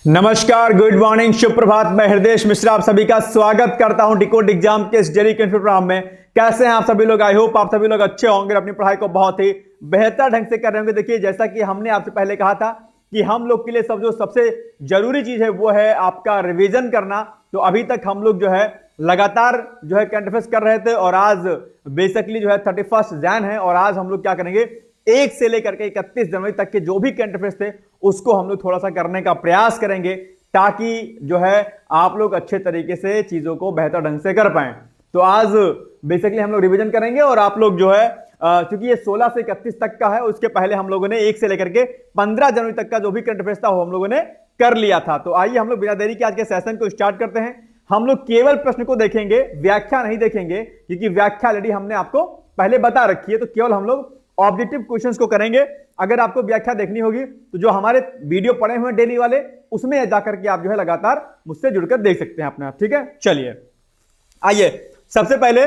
नमस्कार, good morning, शुभ प्रभात। मैं हृदय मिश्रा आप सभी का स्वागत करता हूं डिकोड एग्जाम के इस डेली कंफ्यूजन प्रोग्राम में। कैसे हैं आप सभी लोग? आई होप आप सभी लोग अच्छे होंगे, अपनी पढ़ाई को बहुत ही बेहतर ढंग से कर रहे होंगे। देखिए, जैसा कि हमने आपसे पहले कहा था कि हम लोग के लिए सबसे जरूरी चीज है वो है आपका रिवीजन करना। तो अभी तक हम लोग जो है लगातार जो है करंट अफेयर्स कर रहे थे और आज बेसिकली जो है 31 जैन है और आज हम लोग क्या करेंगे, 1 से लेकर के 31 जनवरी तक के जो भी करंट अफेयर्स थे उसको हम लोग थोड़ा सा करने का प्रयास करेंगे ताकि जो है आप लोग अच्छे तरीके से चीजों को बेहतर ढंग से कर पाएं। तो आज बेसिकली हम लोग रिवीजन करेंगे और आप लोग जो है क्योंकि ये 16 से 31 तक का है, उसके पहले हम लोगों ने 1 से लेकर के 15 जनवरी तक का जो भी करंट अफेयर्स था वो हम लोगों ने कर लिया था। तो आइए हम लोग बिना देरी के आज के सेशन को स्टार्ट करते हैं। हम लोग केवल प्रश्न को देखेंगे, व्याख्या नहीं देखेंगे, क्योंकि व्याख्या ऑलरेडी हमने आपको पहले बता रखी है। तो केवल हम लोग ऑब्जेक्टिव क्वेश्चंस को करेंगे। अगर आपको व्याख्या देखनी होगी तो जो हमारे वीडियो पड़े हुए हैं डेली वाले, उसमें जाकर के आप जो है लगातार मुझसे जुड़कर देख सकते हैं अपने आप। ठीक है, चलिए आइए। सबसे पहले,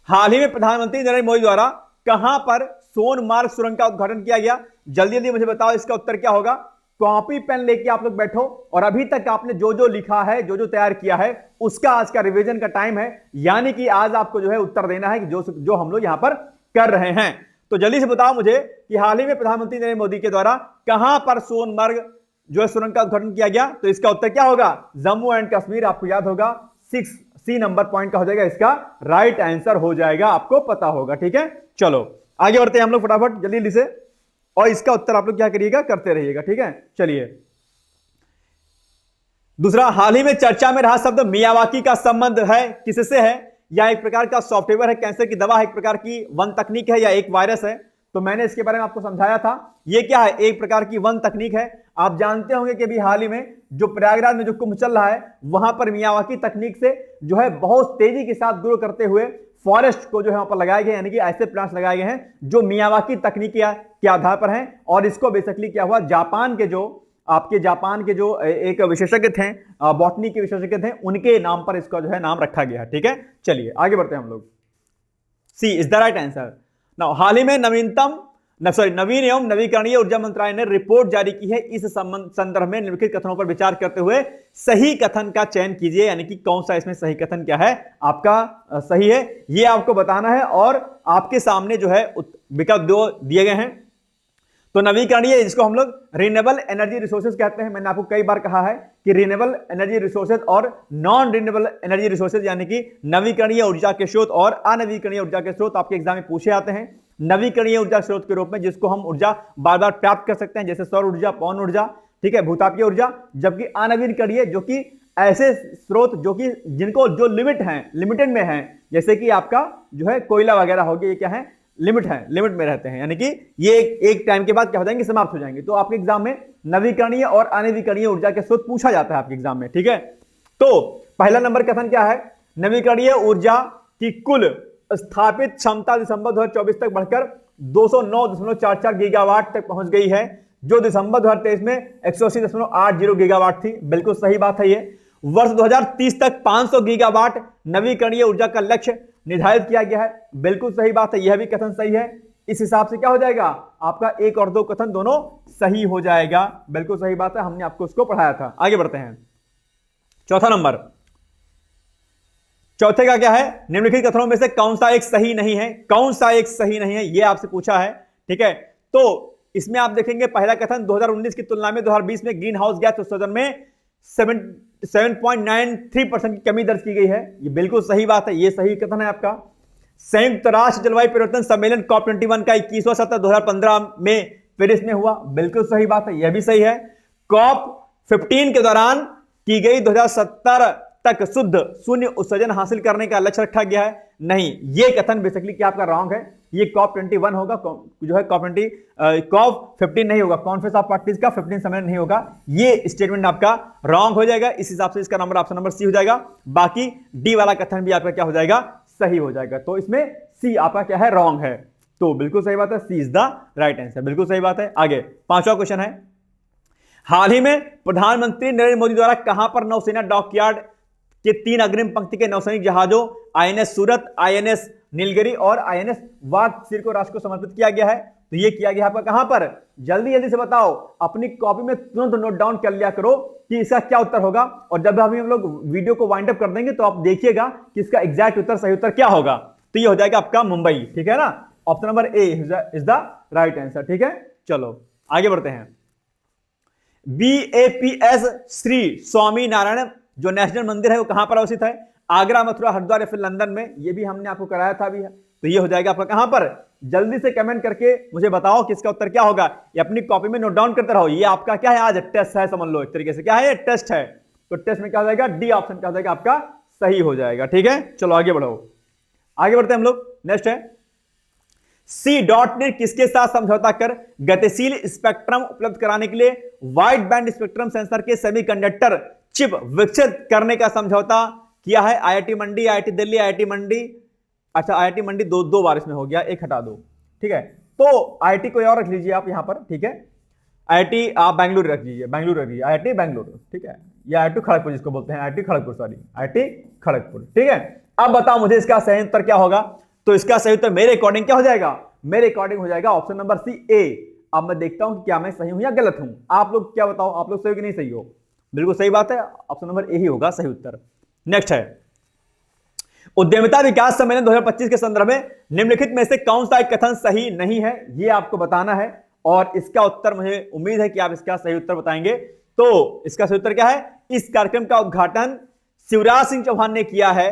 हाल ही में प्रधानमंत्री नरेंद्र मोदी द्वारा कहां पर सोनमार्ग सुरंग का उद्घाटन किया गया? जल्दी जल्दी मुझे बताओ, इसका उत्तर क्या होगा? कॉपी पेन लेके आप लोग बैठो और अभी तक आपने जो जो लिखा है, जो जो तैयार किया है, उसका आज का रिवीजन का टाइम है। यानी कि आज आपको जो है उत्तर देना है कि जो हम लोग यहां पर कर रहे हैं। तो जल्दी से बताओ मुझे कि हाल ही में प्रधानमंत्री नरेंद्र मोदी के द्वारा कहां पर सोनमर्ग जो है सुरंग का उद्घाटन किया गया? तो इसका उत्तर क्या होगा? जम्मू एंड कश्मीर। आपको याद होगा 6C नंबर पॉइंट का हो जाएगा, इसका राइट आंसर हो जाएगा, आपको पता होगा। ठीक है, चलो आगे बढ़ते हैं हम लोग फटाफट जल्दी जल्दी से, और इसका उत्तर आप लोग क्या करिएगा, करते रहिएगा। ठीक है, चलिए दूसरा, हाल ही में चर्चा में रहा शब्द मियावाकी का संबंध है किससे है? या एक प्रकार का सॉफ्टवेयर है, कैंसर की दवा है, एक प्रकार की वन तकनीक है, या एक वायरस है? तो मैंने इसके बारे में आपको समझाया था। ये क्या है? एक प्रकार की वन तकनीक है। आप जानते होंगे कि अभी हाल ही में जो प्रयागराज में जो कुंभ चल रहा है, वहां पर मियावाकी तकनीक से जो है बहुत तेजी के साथ ग्रो करते हुए फॉरेस्ट को जो है वहां पर लगाए गए, यानी कि ऐसे प्लांट्स लगाए गए हैं जो मियावाकी तकनीक के आधार पर हैं। और इसको बेसिकली क्या हुआ, जापान के जो एक विशेषज्ञ थे, बॉटनी के विशेषज्ञ थे, उनके नाम पर इसका जो है नाम रखा गया है। ठीक है, चलिए आगे बढ़ते हैं हम लोग। C is the right answer. Now, हाल ही में नवीन एवं नवीकरणीय ऊर्जा मंत्रालय ने रिपोर्ट जारी की है। इस संदर्भ में निम्नलिखित कथनों पर विचार करते हुए सही कथन का चयन कीजिए। यानी कि कौन सा इसमें सही कथन क्या है आपका सही है, ये आपको बताना है। और आपके सामने जो है विकल्प 2 दिए गए हैं। तो नवीकरणीय, जिसको हम लोग रिन्यूएबल एनर्जी रिसोर्सेज कहते हैं। मैंने आपको कई बार कहा है कि रिन्यूएबल एनर्जी रिसोर्सेज और नॉन रिन्यूएबल एनर्जी रिसोर्सेज, यानी कि नवीकरणीय ऊर्जा के स्रोत और अनवीकरणीय ऊर्जा के स्रोत आपके एग्जाम में पूछे जाते हैं। नवीकरणीय ऊर्जा स्रोत के रूप में जिसको हम ऊर्जा बार बार प्राप्त कर सकते हैं, जैसे सौर ऊर्जा, पवन ऊर्जा, ठीक है, भूतापीय ऊर्जा। जबकि अनवीकरणीय जो कि ऐसे स्रोत जो कि जिनको जो लिमिटेड में है, जैसे कि आपका जो है कोयला वगैरह हो गया, ये क्या है, लिमिट में रहते हैं, यानी कि ये एक टाइम के बाद क्या हो जाएंगे, समाप्त हो जाएंगे। तो आपके एग्जाम में नवीकरणीय और अनवीकरणीय ऊर्जा के स्रोत पूछा जाता है आपके एग्जाम में। ठीक है, तो पहला नंबर कथन क्या है? नवीकरणीय ऊर्जा की कुल स्थापित क्षमता दिसंबर 2024 तक बढ़कर 209.44 गीगावाट तक पहुंच गई है, जो दिसंबर 2023 में 180.80 गीगावाट थी। बिल्कुल सही बात है। ये वर्ष 2030 तक 500 गीगावाट नवीकरणीय ऊर्जा का लक्ष्य निर्धारित किया गया है। बिल्कुल सही बात है, यह भी कथन सही है। इस हिसाब से क्या हो जाएगा, आपका 1 और 2 कथन दोनों सही हो जाएगा। बिल्कुल सही बात है, हमने आपको उसको पढ़ाया था। आगे बढ़ते हैं। चौथा नंबर, चौथे का क्या है? निम्नलिखित कथनों में से कौन सा एक सही नहीं है? कौन सा एक सही नहीं है, यह आपसे पूछा है। ठीक है, तो इसमें आप देखेंगे पहला कथन 2019 की तुलना में 2020 में ग्रीन हाउस गैस उत्सर्जन में 7.93% की कमी दर्ज की गई है। ये बिल्कुल सही बात है, ये सही कथन है आपका। संयुक्त राष्ट्र जलवायु परिवर्तन सम्मेलन COP21 का 21वां सत्र 2015 में पेरिस में हुआ। बिल्कुल सही बात है, यह भी सही है। COP15 के दौरान की गई 2070 तक शुद्ध शून्य उत्सर्जन हासिल करने का लक्ष्य रखा गया है। नहीं, ये कथन बेसिकली क्या आपका रॉन्ग है। ये COP21 होगा, जो है COP15 नहीं होगा, कॉन्फ्रेंस ऑफ पार्टीज का 15 सम्मेलन नहीं होगा। ये स्टेटमेंट आपका रॉन्ग हो जाएगा। इस हिसाब से इसका नंबर ऑप्शन नंबर सी हो जाएगा। बाकी डी वाला कथन भी आपका क्या हो जाएगा, सही हो जाएगा। तो इसमें सी आपका क्या है, रॉन्ग है। तो बिल्कुल सही बात है, C is the right answer. बिल्कुल सही बात है। आगे पांचवा क्वेश्चन है, हाल ही में प्रधानमंत्री नरेंद्र मोदी द्वारा कहां पर नौसेना डॉकयार्ड के 3 अग्रिम पंक्ति के नौसैनिक जहाजों INS सूरत, INS नीलगिरी और INS वाघ सिर को राष्ट्र को समर्पित किया गया है? तो ये किया गया आपका कहां पर? जल्दी जल्दी से बताओ, अपनी कॉपी में तुरंत नोट डाउन कर लिया करो कि इसका क्या उत्तर होगा, और जब अभी हम लोग वीडियो को वाइंड अप कर देंगे तो आप देखिएगा कि इसका एग्जैक्ट उत्तर, सही उत्तर क्या होगा। तो ये हो जाएगा आपका मुंबई, ठीक है ना। Option number A is the right answer, ठीक है। चलो आगे बढ़ते हैं। BAPS श्री स्वामी नारायण जो नेशनल मंदिर है वो कहां पर अवस्थित है? आगरा, मथुरा, हरिद्वार या फिर लंदन में? ये भी हमने आपको कराया था अभी। तो ये हो जाएगा आपका कहां पर? जल्दी से कमेंट करके मुझे बताओ कि इसका उत्तर क्या होगा। ये अपनी कॉपी में नोट डाउन करते रहो। ये आपका क्या है, आज टेस्ट है, समझ लो एक तरीके से। क्या है ये? टेस्ट है। तो टेस्ट में क्या हो जाएगा? डी ऑप्शन क्या हो जाएगा आपका? सही हो जाएगा, ठीक है। चलो आगे बढ़ो, आगे बढ़ते हैं हम लोग। नेक्स्ट है सी डॉट ने किसके साथ समझौता कर गतिशील स्पेक्ट्रम उपलब्ध कराने के लिए वाइड बैंड स्पेक्ट्रम सेंसर के सेमीकंडक्टर चिप विकसित करने का समझौता किया है? IIT मंडी, IIT दिल्ली, IIT मंडी। अच्छा IIT मंडी दो बार इसमें हो गया, एक हटा दो, ठीक है। तो IIT कोई और रख लीजिए आप यहां पर, ठीक है। IIT आप बैंगलोर रख लीजिए, बैंगलोर रख लीजिए, IIT बैंगलोर, ठीक है। या IIT खड़गपुर जिसको बोलते हैं, IIT Kharagpur, sorry IIT Kharagpur, ठीक है। अब बताओ मुझे इसका सही उत्तर क्या होगा। तो इसका सही उत्तर मेरे अकॉर्डिंग क्या हो जाएगा? मेरे अकॉर्डिंग हो जाएगा ऑप्शन नंबर सी, ए। अब मैं देखता हूं कि क्या मैं सही हूं या गलत हूं। आप लोग क्या बताओ, आप लोग सही हो कि नहीं सही हो? बिल्कुल सही बात है, ऑप्शन नंबर ए ही होगा सही उत्तर। नेक्स्ट है उद्यमिता विकास सम्मेलन 2025 के संदर्भ में निम्नलिखित में से कौन सा एक कथन सही नहीं है, यह आपको बताना है। और इसका उत्तर मुझे उम्मीद है कि आप इसका सही उत्तर बताएंगे। तो इसका सही उत्तर क्या है? इस कार्यक्रम का उद्घाटन शिवराज सिंह चौहान ने किया है।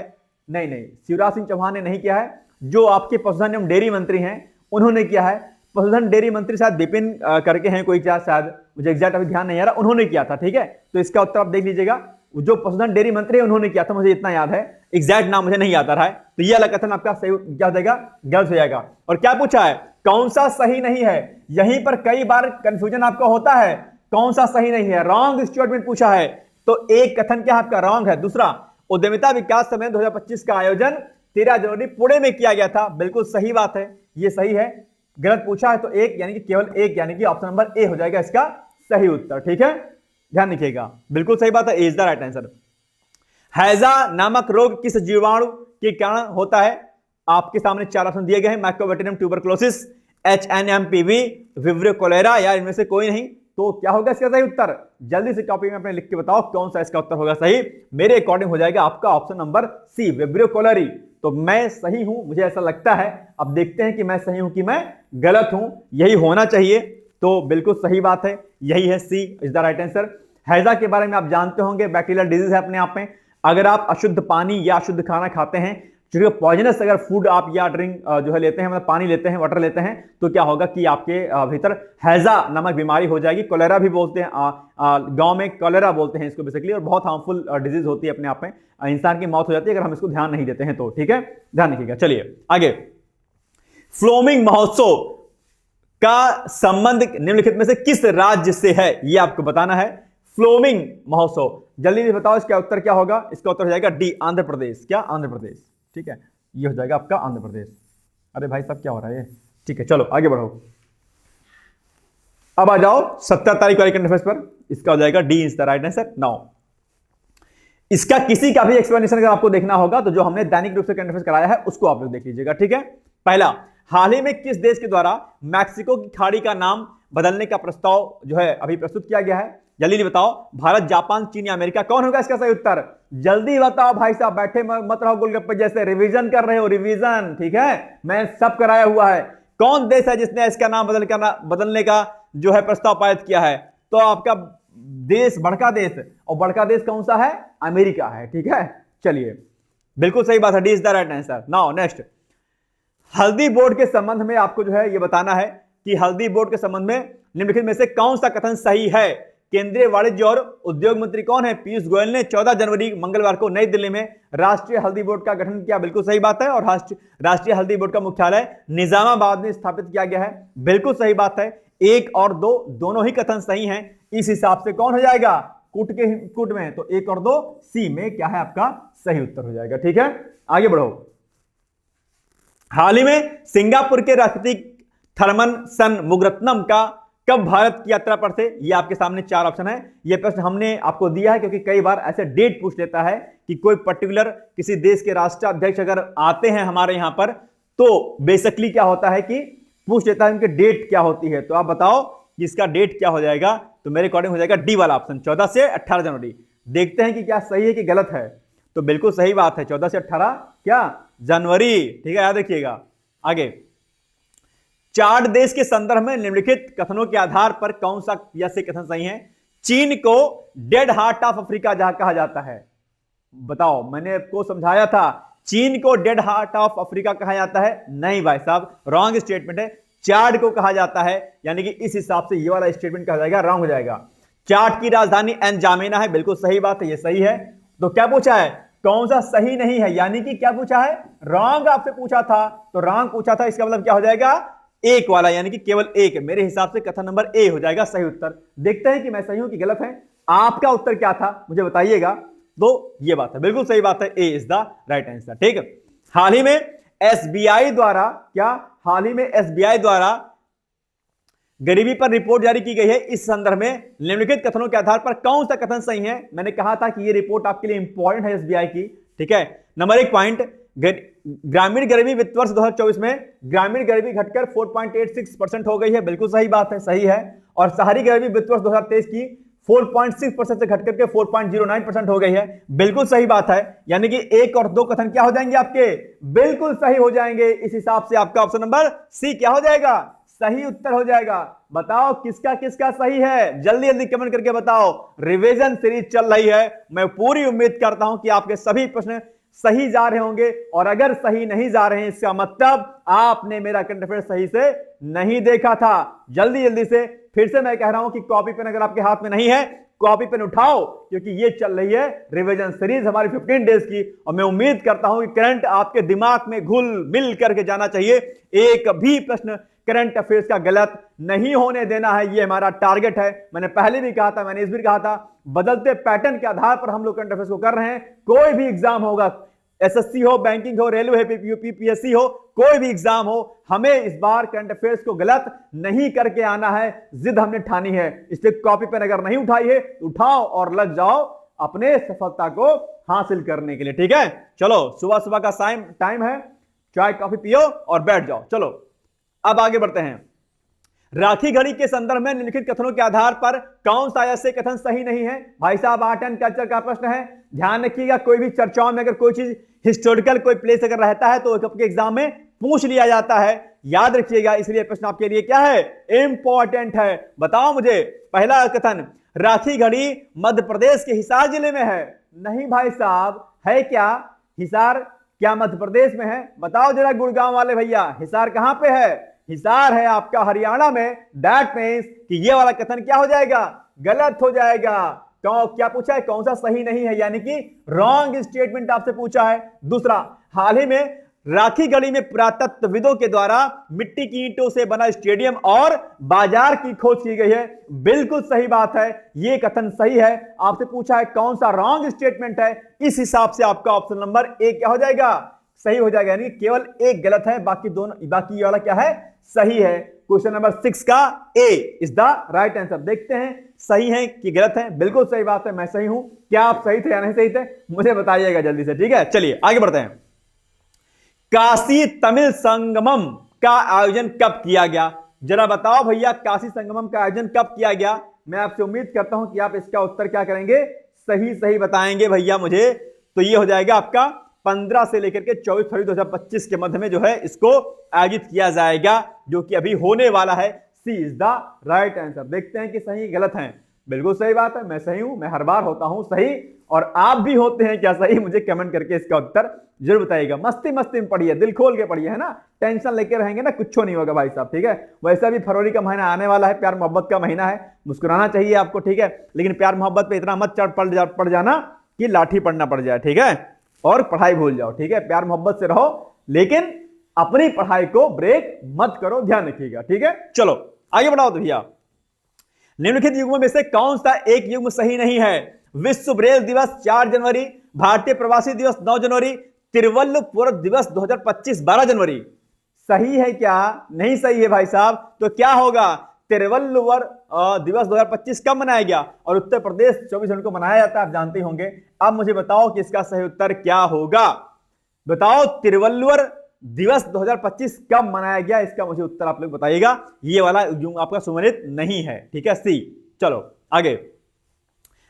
नहीं, शिवराज सिंह चौहान ने नहीं किया है, जो आपके पशुधन एवं डेयरी मंत्री हैं उन्होंने किया है। पशुधन डेयरी मंत्री शायद विपिन करके हैं कोई, क्या शायद, मुझे एग्जैक्ट अभी ध्यान नहीं आ रहा, उन्होंने किया था, ठीक है। तो इसका उत्तर आप देख लीजिएगा, जो पशुधन डेयरी मंत्री है उन्होंने किया था, मुझे इतना याद है, एग्जैक्ट नाम मुझे नहीं आता रहा है। तो यह वाला कथन आपका सही क्या हो जाएगा? गलत हो जाएगा। और क्या पूछा है? कौन सा सही नहीं है? यहीं पर कई बार कंफ्यूजन आपका होता है, कौन सा सही नहीं है, रॉन्ग स्टेटमेंट पूछा है। तो एक कथन क्या आपका रॉन्ग है। दूसरा, उद्यमिता विकास सम्मेलन 2025 का आयोजन 13 जनवरी पुणे में किया गया था, बिल्कुल सही बात है, ये सही है। गलत पूछा है तो एक, यानी कि केवल एक, यानी कि ऑप्शन नंबर ए हो जाएगा इसका सही उत्तर, ठीक है। ध्यान रखिएगा, बिल्कुल सही बात है, ए इज द राइट आंसर। हैजा नामक रोग किस जीवाणु के कारण होता है? आपके सामने 4 ऑप्शन दिए गए हैं, mycobacterium tuberculosis, HNMPV, vibrio cholera, या इनमें से कोई नहीं। तो क्या होगा इसका सही उत्तर? जल्दी से कॉपी में अपने लिख के बताओ कौन सा इसका उत्तर होगा सही। मेरे अकॉर्डिंग हो जाएगा आपका option number C, vibrio cholerae. तो मैं सही हूं, मुझे ऐसा लगता है। अब देखते हैं कि मैं सही हूं कि मैं गलत हूं, यही होना चाहिए। तो बिल्कुल सही बात है, यही है, C is the right answer. हैजा के बारे में आप जानते होंगे, बैक्टीरियल डिजीज है अपने आप में। अगर आप अशुद्ध पानी या अशुद्ध खाना खाते हैं, जो पॉइजनस अगर फूड आप या ड्रिंक जो है लेते हैं, मतलब पानी लेते हैं, वाटर लेते हैं, तो क्या होगा कि आपके भीतर हैजा नामक बीमारी हो जाएगी। कोलेरा भी बोलते हैं, गांव में कोलेरा बोलते हैं इसको बेसिकली, और बहुत हार्मफुल डिजीज होती है अपने आप में, इंसान की मौत हो जाती है अगर हम इसको ध्यान नहीं देते हैं तो, ठीक है। ध्यान रखिएगा। चलिए आगे, फ्लोमिंग महोत्सव का संबंध निम्नलिखित में से किस राज्य से है, यह आपको बताना है। फ्लोमिंग महोत्सव, जल्दी से बताओ इसका उत्तर क्या होगा। इसका उत्तर हो जाएगा डी, आंध्र प्रदेश। क्या? आंध्र प्रदेश, ठीक है, ये हो जाएगा आपका आंध्र प्रदेश। अरे भाई साहब क्या हो रहा है ये, ठीक है। चलो आगे बढ़ो, अब आ जाओ 17 तारीख वाली करंट अफेयर्स पर। इसका हो जाएगा D is the right answer. Now इसका किसी का भी एक्सप्लेनेशन अगर आपको देखना होगा तो जो हमने दैनिक रूप से करंट अफेयर्स कराया है उसको आप लोग देख लीजिएगा, ठीक है। पहला, हाल ही में किस देश के द्वारा मैक्सिको की खाड़ी का नाम बदलने का प्रस्ताव जो है अभी प्रस्तुत किया गया है? जल्दी बताओ, भारत, जापान, चीन या अमेरिका, कौन होगा इसका सही उत्तर? जल्दी बताओ भाई साहब, बैठे मत रहो गोलगप्पे जैसे, रिवीजन कर रहे हो, रिवीजन, ठीक है, मैं सब कराया हुआ है। कौन देश है जिसने इसका नाम बदलने का जो है प्रस्ताव पारित किया है? तो आपका देश, बड़का देश, और बड़का देश कौन सा है? अमेरिका है, ठीक है। चलिए, बिल्कुल सही बात है, D is the right answer. Now next, हल्दी बोर्ड के संबंध में आपको जो है ये बताना है कि हल्दी बोर्ड के संबंध में निम्नलिखित में से कौन सा कथन सही है। केंद्रीय वाणिज्य और उद्योग मंत्री कौन है? पीयूष गोयल ने 14 जनवरी मंगलवार को नई दिल्ली में राष्ट्रीय हल्दी बोर्ड का गठन किया, बिल्कुल सही बात है। और राष्ट्रीय हल्दी बोर्ड का मुख्यालय निजामाबाद में स्थापित किया गया है, बिल्कुल सही बात है। 1 और 2 दोनों ही कथन सही हैं। इस हिसाब से कौन हो जाएगा कूट में? तो 1 और 2 सी में क्या है आपका सही उत्तर हो जाएगा, ठीक है। आगे बढ़ो, हाल ही में सिंगापुर के राष्ट्रपति थरमन सन मुगरत्नम का कब भारत की यात्रा पर थे? ये आपके सामने 4 ऑप्शन है। ये प्रश्न हमने आपको दिया है क्योंकि कई बार ऐसे डेट पूछ लेता है कि कोई पर्टिकुलर किसी देश के राष्ट्राध्यक्ष अगर आते हैं हमारे यहां पर, तो बेसिकली क्या होता है कि पूछ लेता है उनकी डेट क्या होती है। तो आप बताओ कि इसका डेट क्या हो जाएगा। तो मेरे अकॉर्डिंग हो जाएगा डी वाला ऑप्शन, 14 से 18 जनवरी। देखते हैं कि क्या सही है कि गलत है। तो बिल्कुल सही बात है, 14 से 18 क्या जनवरी, ठीक है, याद रखिएगा। आगे, चार्ट देश के संदर्भ में निम्नलिखित कथनों के आधार पर कौन सा या से कथन सही है? चीन को डेड हार्ट ऑफ अफ्रीका जहां कहा जाता है, बताओ, मैंने आपको समझाया था चीन को डेड हार्ट ऑफ अफ्रीका कहा जाता है, नहीं भाई साहब, रॉन्ग स्टेटमेंट है, चाड को कहा जाता है, यानी कि इस हिसाब से ये वाला स्टेटमेंट कहा जाएगा, रॉन्ग हो जाएगा। चाड की राजधानी एनजामेना है, बिल्कुल सही बात है, ये सही है। तो क्या पूछा है, कौन सा सही नहीं है, यानी कि क्या पूछा है, रॉन्ग आपसे पूछा था, तो रॉन्ग पूछा था, इसका मतलब क्या हो जाएगा, एक वाला, यानी कि केवल एक। मेरे हिसाब से कथन नंबर ए हो जाएगा सही उत्तर। देखते हैं कि मैं सही हूं कि गलत है, आपका उत्तर क्या था मुझे बताइएगा। तो ये बात है, बिल्कुल सही बात है, ए इज द राइट आंसर, ठीक है। हाल ही में एसबीआई द्वारा, क्या हाल ही में एसबीआई द्वारा गरीबी पर रिपोर्ट जारी की गई है, इस संदर्भ में निम्नलिखित कथनों के आधार पर कौन सा कथन सही है? मैंने कहा था कि ये रिपोर्ट आपके लिए इंपॉर्टेंट है एसबीआई की, ठीक है। नंबर 1 पॉइंट, ग्रामीण गरीबी वित्त वर्ष 2024 में ग्रामीण गरीबी घटकर 4.86% हो गई है, बिल्कुल सही बात है, सही है। और शहरी गरीबी वित्त वर्ष 2023 की 4.6% से घटकर के 4.09% हो गई है, बिल्कुल सही बात है। यानी कि एक और दो कथन क्या हो जाएंगे आपके, बिल्कुल सही हो जाएंगे। इस हिसाब से आपका ऑप्शन नंबर सी क्या हो जाएगा, सही उत्तर हो जाएगा। बताओ किसका किसका सही है, जल्दी जल्दी कमेंट करके बताओ। रिवीजन सीरीज चल रही है, मैं पूरी उम्मीद करता हूं कि आपके सभी प्रश्न सही जा रहे होंगे, और अगर सही नहीं जा रहे हैं इसका मतलब आपने मेरा करंट अफेयर सही से नहीं देखा था। जल्दी जल्दी से फिर से मैं कह रहा हूं कि कॉपी पेन अगर आपके हाथ में नहीं है, कॉपी पेन उठाओ, क्योंकि ये चल रही है रिवीजन सीरीज हमारी 15 डेज की, और मैं उम्मीद करता हूं कि करंट आपके दिमाग में घुल मिल करके जाना चाहिए। एक भी प्रश्न करंट अफेयर्स का गलत नहीं होने देना है, ये हमारा टारगेट है। मैंने पहले भी कहा था, मैंने इस भी कहा था, बदलते पैटर्न के आधार पर हम लोग करंट अफेयर्स को कर रहे हैं। कोई भी एग्जाम होगा, एसएससी हो, बैंकिंग हो, रेलवे हो, यूपीएससी हो, कोई भी एग्जाम हो, हमें इस बार करंट अफेयर्स को गलत नहीं करके आना है, जिद हमने ठानी है। इसलिए कॉपी पेन अगर नहीं उठाई है तो उठाओ और लग जाओ अपने सफलता को हासिल करने के लिए, ठीक है। चलो, सुबह सुबह का टाइम है, चाय कॉफी पियो और बैठ जाओ। चलो अब आगे बढ़ते हैं। राखी घड़ी के संदर्भ में निम्नलिखित कथनों के आधार पर कौन सा ऐसे कथन सही नहीं है? भाई साहब, आर्ट एंड कल्चर का प्रश्न है, ध्यान रखिएगा। कोई भी चर्चाओं में अगर कोई चीज हिस्टोरिकल कोई प्लेस अगर रहता है तो आपके एग्जाम में पूछ लिया जाता है, याद रखिएगा। इसलिए प्रश्न आपके लिए क्या है, इंपॉर्टेंट है। बताओ मुझे, पहला कथन, राखी घड़ी मध्य प्रदेश के हिसार जिले में है। नहीं भाई साहब, है क्या हिसार, क्या मध्य प्रदेश में है? बताओ जरा गुड़गांव वाले भैया, हिसार कहां पे है? हिसार है आपका हरियाणा में। दैट मींस कि ये वाला कथन क्या हो जाएगा, गलत हो जाएगा। तो क्या पूछा है, कौन सा सही नहीं है, यानी कि रॉन्ग स्टेटमेंट आपसे पूछा है। दूसरा, हाल ही में राखी गढ़ी में पुरातत्वविदों के द्वारा मिट्टी की ईंटों से बना स्टेडियम और बाजार की खोज की गई है, बिल्कुल सही बात है, ये कथन सही है। आपसे पूछा है कौन सा रॉन्ग स्टेटमेंट है, इस हिसाब से आपका ऑप्शन नंबर ए क्या हो जाएगा, सही हो जाएगा। यानी केवल एक गलत है, बाकी ये वाला क्या है, सही है। क्वेश्चन नंबर 6 का ए इज द राइट आंसर। देखते हैं सही है कि गलत है। बिल्कुल सही बात है, मैं सही हूं। क्या आप सही थे या नहीं सही थे, मुझे बताइएगा जल्दी से, ठीक है। चलिए आगे बढ़ते हैं। काशी तमिल संगमम का आयोजन कब किया गया? जरा बताओ भैया, काशी संगमम का आयोजन कब किया गया? मैं आपसे उम्मीद करता हूं कि आप इसका उत्तर क्या करेंगे, सही सही बताएंगे भैया मुझे। तो ये हो जाएगा आपका 15 से लेकर के 24 फरवरी 2025 के मध्य में जो है इसको आयोजित किया जाएगा, जो कि अभी होने वाला है। C is the right answer. देखते हैं कि सही गलत है। बिल्कुल सही बात है, मैं सही हूं, मैं हर बार होता हूं सही, और आप भी होते हैं क्या सही? मुझे कमेंट करके इसका उत्तर जरूर बताइएगा। मस्ती मस्ती में पढ़िए, दिल खोल के पढ़िए, है ना। टेंशन लेके रहेंगे ना, कुछ नहीं होगा भाई साहब, ठीक है। वैसा भी फरवरी का महीना आने वाला है, प्यार मोहब्बत का महीना है, मुस्कुराना चाहिए आपको, ठीक है। लेकिन प्यार मोहब्बत पे इतना मत पड़ जाना कि लाठी पड़ना पड़ जाए, ठीक है। और पढ़ाई भूल जाओ, ठीक है। प्यार मोहब्बत से रहो, लेकिन अपनी पढ़ाई को ब्रेक मत करो, ध्यान रखिएगा, ठीक है। चलो आगे बढ़ाओ तो भैया। निम्नलिखित युग्मों में से कौन सा एक युग्म सही नहीं है? विश्व ब्रेल दिवस 4 जनवरी, भारतीय प्रवासी दिवस 9 जनवरी, तिरुवल्लुवर दिवस 2025 12 जनवरी। सही है क्या? नहीं सही है भाई साहब। तो क्या होगा, तिरुवल्लुवर दिवस 2025 कब मनाया गया? और उत्तर प्रदेश 24 जनवरी को मनाया जाता है, आप जानते होंगे। अब मुझे बताओ कि इसका सही उत्तर क्या होगा। बताओ तिरुवल्लुवर दिवस 2025 कब मनाया गया, इसका मुझे उत्तर आप लोग बताइएगा। ये वाला जो आपका सुमेलित नहीं है, ठीक है। सी। चलो आगे,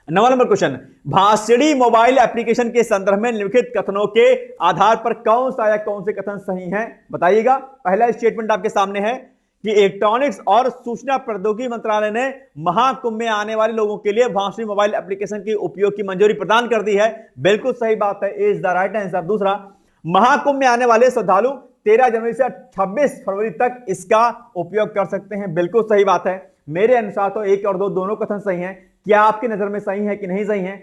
9वां number question, Bhashini mobile application के संदर्भ में निम्नलिखित कथनों के आधार पर कौन सा या कौन से कथन सही हैं, बताइएगा। पहला स्टेटमेंट आपके सामने है कि इलेक्ट्रॉनिक्स और सूचना प्रौद्योगिकी मंत्रालय ने महाकुंभ में आने वाले लोगों के लिए भाषणी मोबाइल एप्लीकेशन के उपयोग की मंजूरी प्रदान कर दी है। बिल्कुल सही बात है, इज द राइट आंसर। दूसरा, महाकुंभ में आने वाले श्रद्धालु 13 जनवरी से 26 फरवरी तक इसका उपयोग कर सकते हैं। बिल्कुल सही बात है। मेरे अनुसार तो 1 और 2 दोनों कथन सही हैं। क्या आपकी नजर में सही है कि नहीं सही है?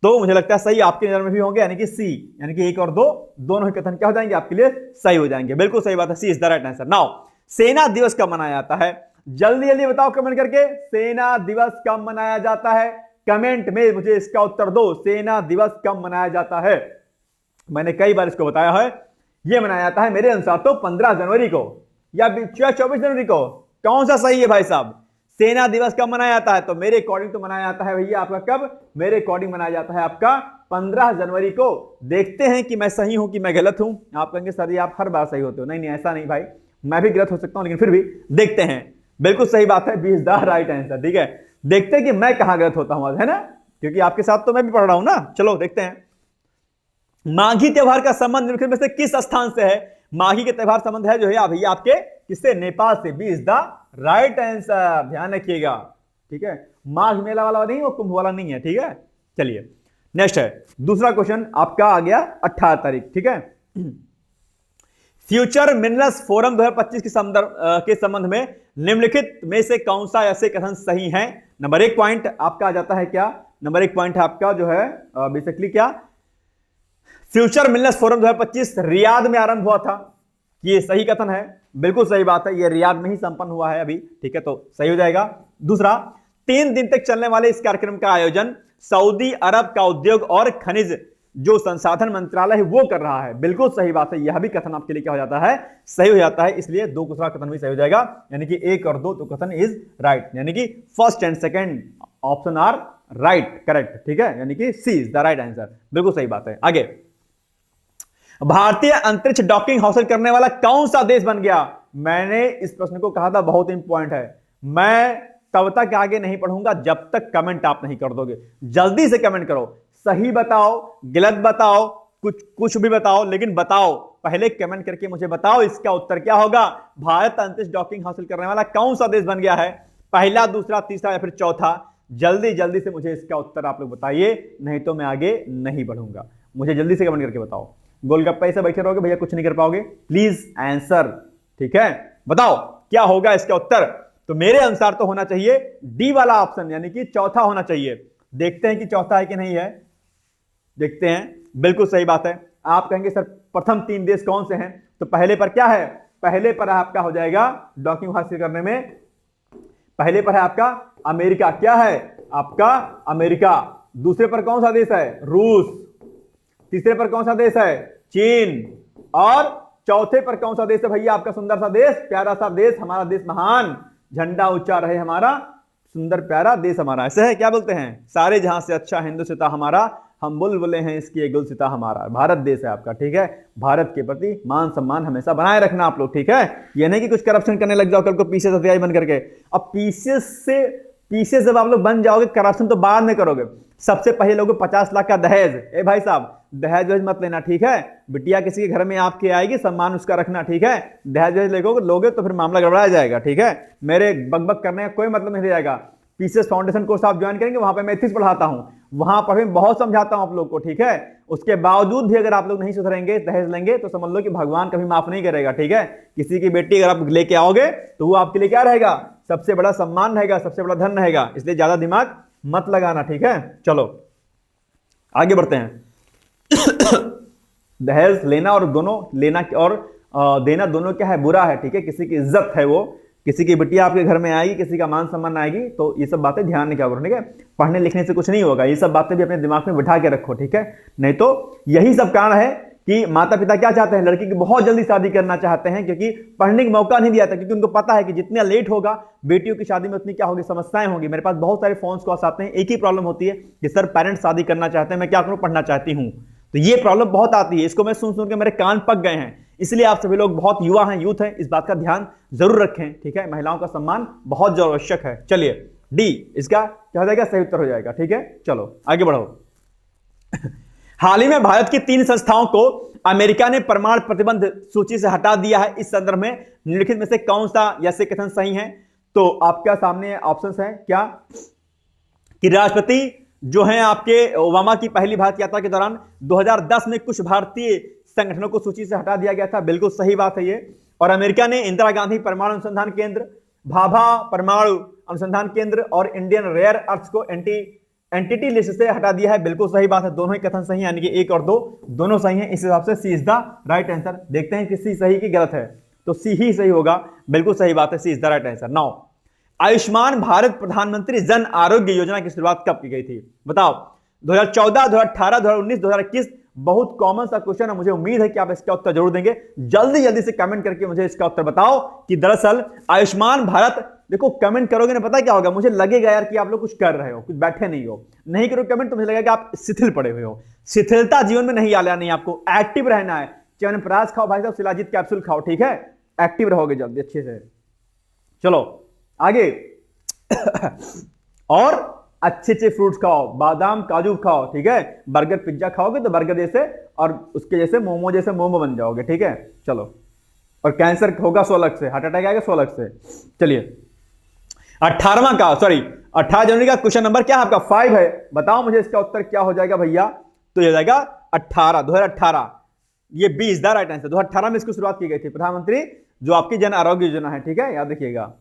तो मुझे लगता है सही आपकी नजर में भी होंगे, यानी कि सी, यानी कि 1 और 2 दोनों ही कथन क्या हो जाएंगे आपके लिए, सही हो जाएंगे। बिल्कुल सही बात है, C is the right answer. Now, सेना दिवस कब मनाया जाता है? जल्दी जल्दी बताओ कमेंट करके, सेना दिवस कब मनाया जाता है? कमेंट में मुझे इसका उत्तर दो, सेना दिवस कब मनाया जाता है? मैंने कई बार इसको बताया है, यह मनाया जाता है मेरे अनुसार तो 15 जनवरी को या 24 जनवरी को। कौन सा सही है भाई साहब? सेना दिवस कब मनाया जाता है? तो मेरे अकॉर्डिंग तो मनाया जाता है भैया आपका कब? मेरे अकॉर्डिंग मनाया जाता है आपका 15 जनवरी को। देखते हैं कि मैं सही हूं कि मैं गलत हूं। आप कहेंगे सर ये आप हर बार सही होते हो। नहीं, ऐसा नहीं भाई, मैं भी गलत हो सकता हूं, लेकिन फिर भी देखते हैं। बिल्कुल सही बात है, 20 द राइट आंसर। ठीक है, देखते हैं कि मैं कहां गलत होता हूं, है ना, क्योंकि आपके साथ तो मैं भी पढ़ रहा हूं ना। चलो देखते हैं। माघी त्योहार का संबंध निम्नलिखित में से किस स्थान से है? माघी के त्योहार संबंध है जो है भैया आपके किससे? नेपाल से। 20 द राइट आंसर, ध्यान रखिएगा। ठीक है, माघ मेला वाला नहीं, वो कुंभ वाला नहीं है। ठीक है, चलिए नेक्स्ट है दूसरा क्वेश्चन आपका आ गया 18 तारीख। ठीक है, फ्यूचर मिनरल्स फोरम 2025 के संबंध में निम्नलिखित में से कौन सा ऐसे कथन सही है? नंबर 1 पॉइंट आपका आ जाता है क्या? नंबर 1 पॉइंट आपका जो है बेसिकली क्या, फ्यूचर मिलनेस फोरम 2025 रियाद में आरंभ हुआ था। ये सही कथन है, बिल्कुल सही बात है, ये रियाद में ही संपन्न हुआ है अभी। ठीक है, तो सही हो जाएगा। दूसरा, 3 दिन तक चलने वाले इस कार्यक्रम का आयोजन सऊदी अरब का उद्योग और खनिज जो संसाधन मंत्रालय है वो कर रहा है। बिल्कुल सही बात है, यह भी कथन आपके लिए क्या हो जाता है? सही हो जाता है। इसलिए 2 दूसरा कथन भी सही हो जाएगा, यानी कि 1 और 2 तो कथन इज राइट, यानी कि first and second option are right, correct. ठीक है, यानी कि C is the right answer. बिल्कुल सही बात है। आगे, भारतीय अंतरिक्ष डॉकिंग हासिल करने वाला कौन सा देश बन गया? मैंने इस प्रश्न को कहा था, बहुत इंपॉर्टेंट है। मैं तब तक आगे नहीं पढ़ूंगा जब तक कमेंट आप नहीं कर दोगे। जल्दी से कमेंट करो, सही बताओ, गलत बताओ, कुछ भी बताओ, लेकिन बताओ। पहले कमेंट करके मुझे बताओ इसका उत्तर क्या होगा। भारत अंतरिक्ष डॉकिंग हासिल करने वाला कौन सा देश बन गया है? पहला, दूसरा, तीसरा या फिर चौथा? जल्दी जल्दी से मुझे इसका उत्तर आप लोग बताइए, नहीं तो मैं आगे नहीं बढ़ूंगा। मुझे जल्दी से कमेंट करके बताओ। गोलगप्पे से बैठे रहोगे भैया, कुछ नहीं कर पाओगे। Please answer. ठीक है, बताओ क्या होगा इसका उत्तर। तो मेरे अनुसार तो होना चाहिए डी वाला ऑप्शन, यानी कि चौथा होना चाहिए। देखते हैं कि चौथा है कि नहीं है, देखते हैं। बिल्कुल सही बात है। आप कहेंगे सर प्रथम 3 देश कौन से हैं? तो पहले पर क्या है? पहले पर आपका हो जाएगा डॉकिंग हासिल करने में, पहले पर है आपका अमेरिका। क्या है आपका? अमेरिका। दूसरे पर कौन सा देश है? रूस। तीसरे पर कौन सा देश है? चीन। और चौथे पर कौन सा देश है भैया आपका? सुंदर सा देश, प्यारा सा देश, हमारा देश महान, झंडा ऊंचा रहे हमारा, सुंदर प्यारा देश हमारा। ऐसे है, क्या बोलते हैं? सारे जहां से अच्छा हिंदुस्तान हमारा, हम बुलबुले हैं इसकी गुलसिता हमारा। भारत देश है आपका। ठीक है, भारत के प्रति मान सम्मान हमेशा बनाए रखना आप लोग। ठीक है, ये नहीं कि कुछ करप्शन करने लग जाओ कल को पीछे से बन करके। अब पीछे जब आप लोग बन जाओगे, करप्शन तो बाद में करोगे। सबसे पहले लोगे 50 लाख का दहेज। ए भाई साहब, दहेज वहेज मत लेना। ठीक है, बिटिया किसी के घर में आपके आएगी, सम्मान उसका रखना। ठीक है, दहेज वहेज लोगे तो फिर मामला गड़बड़ा जाएगा। ठीक है, मेरे बकबक करने का कोई मतलब नहीं जाएगा। पीसीएस फाउंडेशन कोर्स आप ज्वाइन करेंगे, वहां पे मैं एथिक्स पढ़ाता हूं, वहां पर भी बहुत समझाता हूं आप लोग को। ठीक है, उसके बावजूद भी अगर आप लोग नहीं सुधरेंगे, दहेज लेंगे, तो समझ लो कि भगवान कभी माफ नहीं करेगा। ठीक है, किसी की बेटी अगर आप लेके आओगे तो वो आपके लिए क्या रहेगा? सबसे बड़ा सम्मान रहेगा, सबसे बड़ा धन रहेगा। इसलिए ज्यादा दिमाग मत लगाना। ठीक है, चलो आगे बढ़ते हैं। दहेज लेना और दोनों लेना और देना दोनों क्या है? बुरा है। ठीक है, किसी की इज्जत है, वो किसी की बिटिया आपके घर में आएगी, किसी का मान सम्मान आएगी, तो ये सब बातें ध्यान नहीं क्या करो। ठीक है, पढ़ने लिखने से कुछ नहीं होगा, ये सब बातें भी अपने दिमाग में बिठा के रखो। ठीक है, नहीं तो यही सब कारण है कि माता पिता क्या चाहते हैं? लड़की की बहुत जल्दी शादी करना चाहते हैं, क्योंकि पढ़ने का मौका नहीं दिया था, क्योंकि उनको पता है कि जितना लेट होगा बेटियों की शादी में उतनी क्या होगी? समस्याएं होंगी। मेरे पास बहुत सारे फोन कॉल्स आते हैं, एक ही प्रॉब्लम होती है कि सर पेरेंट्स शादी करना चाहते हैं, मैं क्या करूं, पढ़ना चाहती हूं। तो ये प्रॉब्लम बहुत आती है, इसको मैं सुन के मेरे कान पक गए हैं। इसलिए आप सभी लोग बहुत युवा हैं, यूथ हैं, इस बात का ध्यान जरूर रखें। ठीक है, महिलाओं का सम्मान बहुत जरूर आवश्यक है। चलिए डी इसका क्या हो जाएगा, सही उत्तर हो जाएगा। ठीक है, चलो आगे बढ़ो। हाल ही में भारत की 3 संस्थाओं को अमेरिका ने परमाणु प्रतिबंध सूची से हटा दिया है। इस संदर्भ में निम्नलिखित में से कौन सा ऐसे कथन सही है? तो आपके सामने ऑप्शंस हैं क्या, कि राष्ट्रपति जो हैं आपके ओबामा की पहली भारत यात्रा के दौरान 2010 में कुछ भारतीय संगठनों को सूची से हटा दिया गया था, बिल्कुल सही बात है ये। और अमेरिका ने इंदिरा गांधी परमाणु अनुसंधान केंद्र, भाभा परमाणु अनुसंधान केंद्र और इंडियन रेयर अर्थ को एंटिटी लिस्ट से हटा दिया है, बिल्कुल सही बात है। दोनों ही कथन सही है, यानी कि 1 और 2 दोनों सही हैं। इस हिसाब से सी इज द राइट आंसर। देखते हैं कि सी सही कि गलत है, तो सी ही सही होगा, बिल्कुल सही बात है, C is the right answer. Now Ayushman Bharat Pradhan Mantri Jan Arogya Yojana की शुरुआत कब की गई थी? बताओ, 2014, 2018, 2019, 2021। बहुत कॉमन सा क्वेश्चन है, मुझे उम्मीद है कि आप इसका उत्तर जरूर देंगे। जल्दी जल्दी से कमेंट करके मुझे इसका उत्तर बताओ कि दरअसल आयुष्मान भारत, देखो कमेंट करोगे ना, पता क्या होगा, मुझे लगेगा यार कि आप लोग कुछ कर रहे हो, कुछ बैठे नहीं हो। नहीं करो कमेंट तो मुझे लगेगा आप शिथिल पड़े हुए हो। शिथिलता जीवन में नहीं आना, नहीं, आपको एक्टिव रहना है। च्यवनप्राश खाओ भाई साहब, शिलाजीत कैप्सूल खाओ, ठीक है, एक्टिव रहोगे जल्दी अच्छे से। चलो आगे। और अच्छे अच्छे फ्रूट्स खाओ, बादाम काजू खाओ, ठीक है। बर्गर पिज्जा खाओगे तो बर्गर जैसे और उसके जैसे मोमो जैसे मोमो बन जाओगे, ठीक है। चलो, और कैंसर होगा 100 लाख से, हार्ट अटैक आएगा 100 लाख से। चलिए 18वां का, सॉरी 18 जनवरी का क्वेश्चन नंबर क्या है आपका 5 है। बताओ मुझे इसका उत्तर क्या हो जाएगा भैया? तो ये जाएगा 18, 2018। ये 20 द राइट आंसर। 2018 में इसकी शुरुआत की गई थी, प्रधानमंत्री जो आपकी जन आरोग्य योजना है, ठीक है, याद रखिएगा।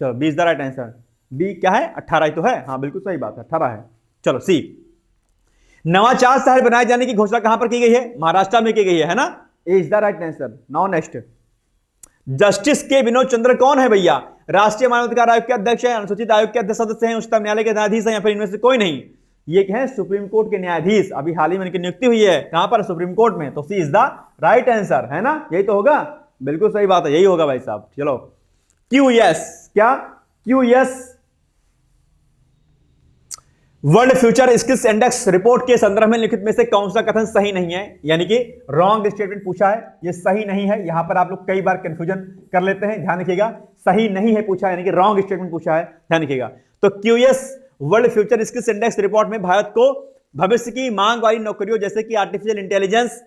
चलो 20 द राइट आंसर। बी क्या है? 18 ही तो है, हाँ बिल्कुल सही बात है, 18 है। चलो सी, नवाचार शहर बनाए जाने की घोषणा कहां पर की गई है? महाराष्ट्र में की गई है ना? A is the right answer. Now next, justice K Vinod चंद्र कौन है भैया? राष्ट्रीय मानवाधिकार आयोग के अध्यक्ष हैं, अनुसूचित आयोग के अध्यक्ष सदस्य हैं, उच्चतम न्यायालय के न्यायाधीश हैं, या फिर इनमें से कोई नहीं? ये क्या है? सुप्रीम कोर्ट के न्यायाधीश। अभी हाल ही में इनकी नियुक्ति हुई है, कहां पर? सुप्रीम कोर्ट में। तो सी इज द राइट आंसर, है ना? यही तो होगा, बिल्कुल सही बात है, यही होगा भाई साहब। चलो क्यूएस, क्या QS world future skills index report के संदर्भ में लिखित में से कौन सा कथन सही नहीं है? यानी कि रॉन्ग स्टेटमेंट पूछा है, ये सही नहीं है। यहां पर आप लोग कई बार कंफ्यूजन कर लेते हैं, ध्यान रखिएगा। सही नहीं है पूछा, यानी कि रॉन्ग स्टेटमेंट पूछा है, ध्यान रखिएगा। तो QS world future skills index report में भारत को भविष्य की मांग वाली नौकरियों जैसे कि आर्टिफिशियल इंटेलिजेंस,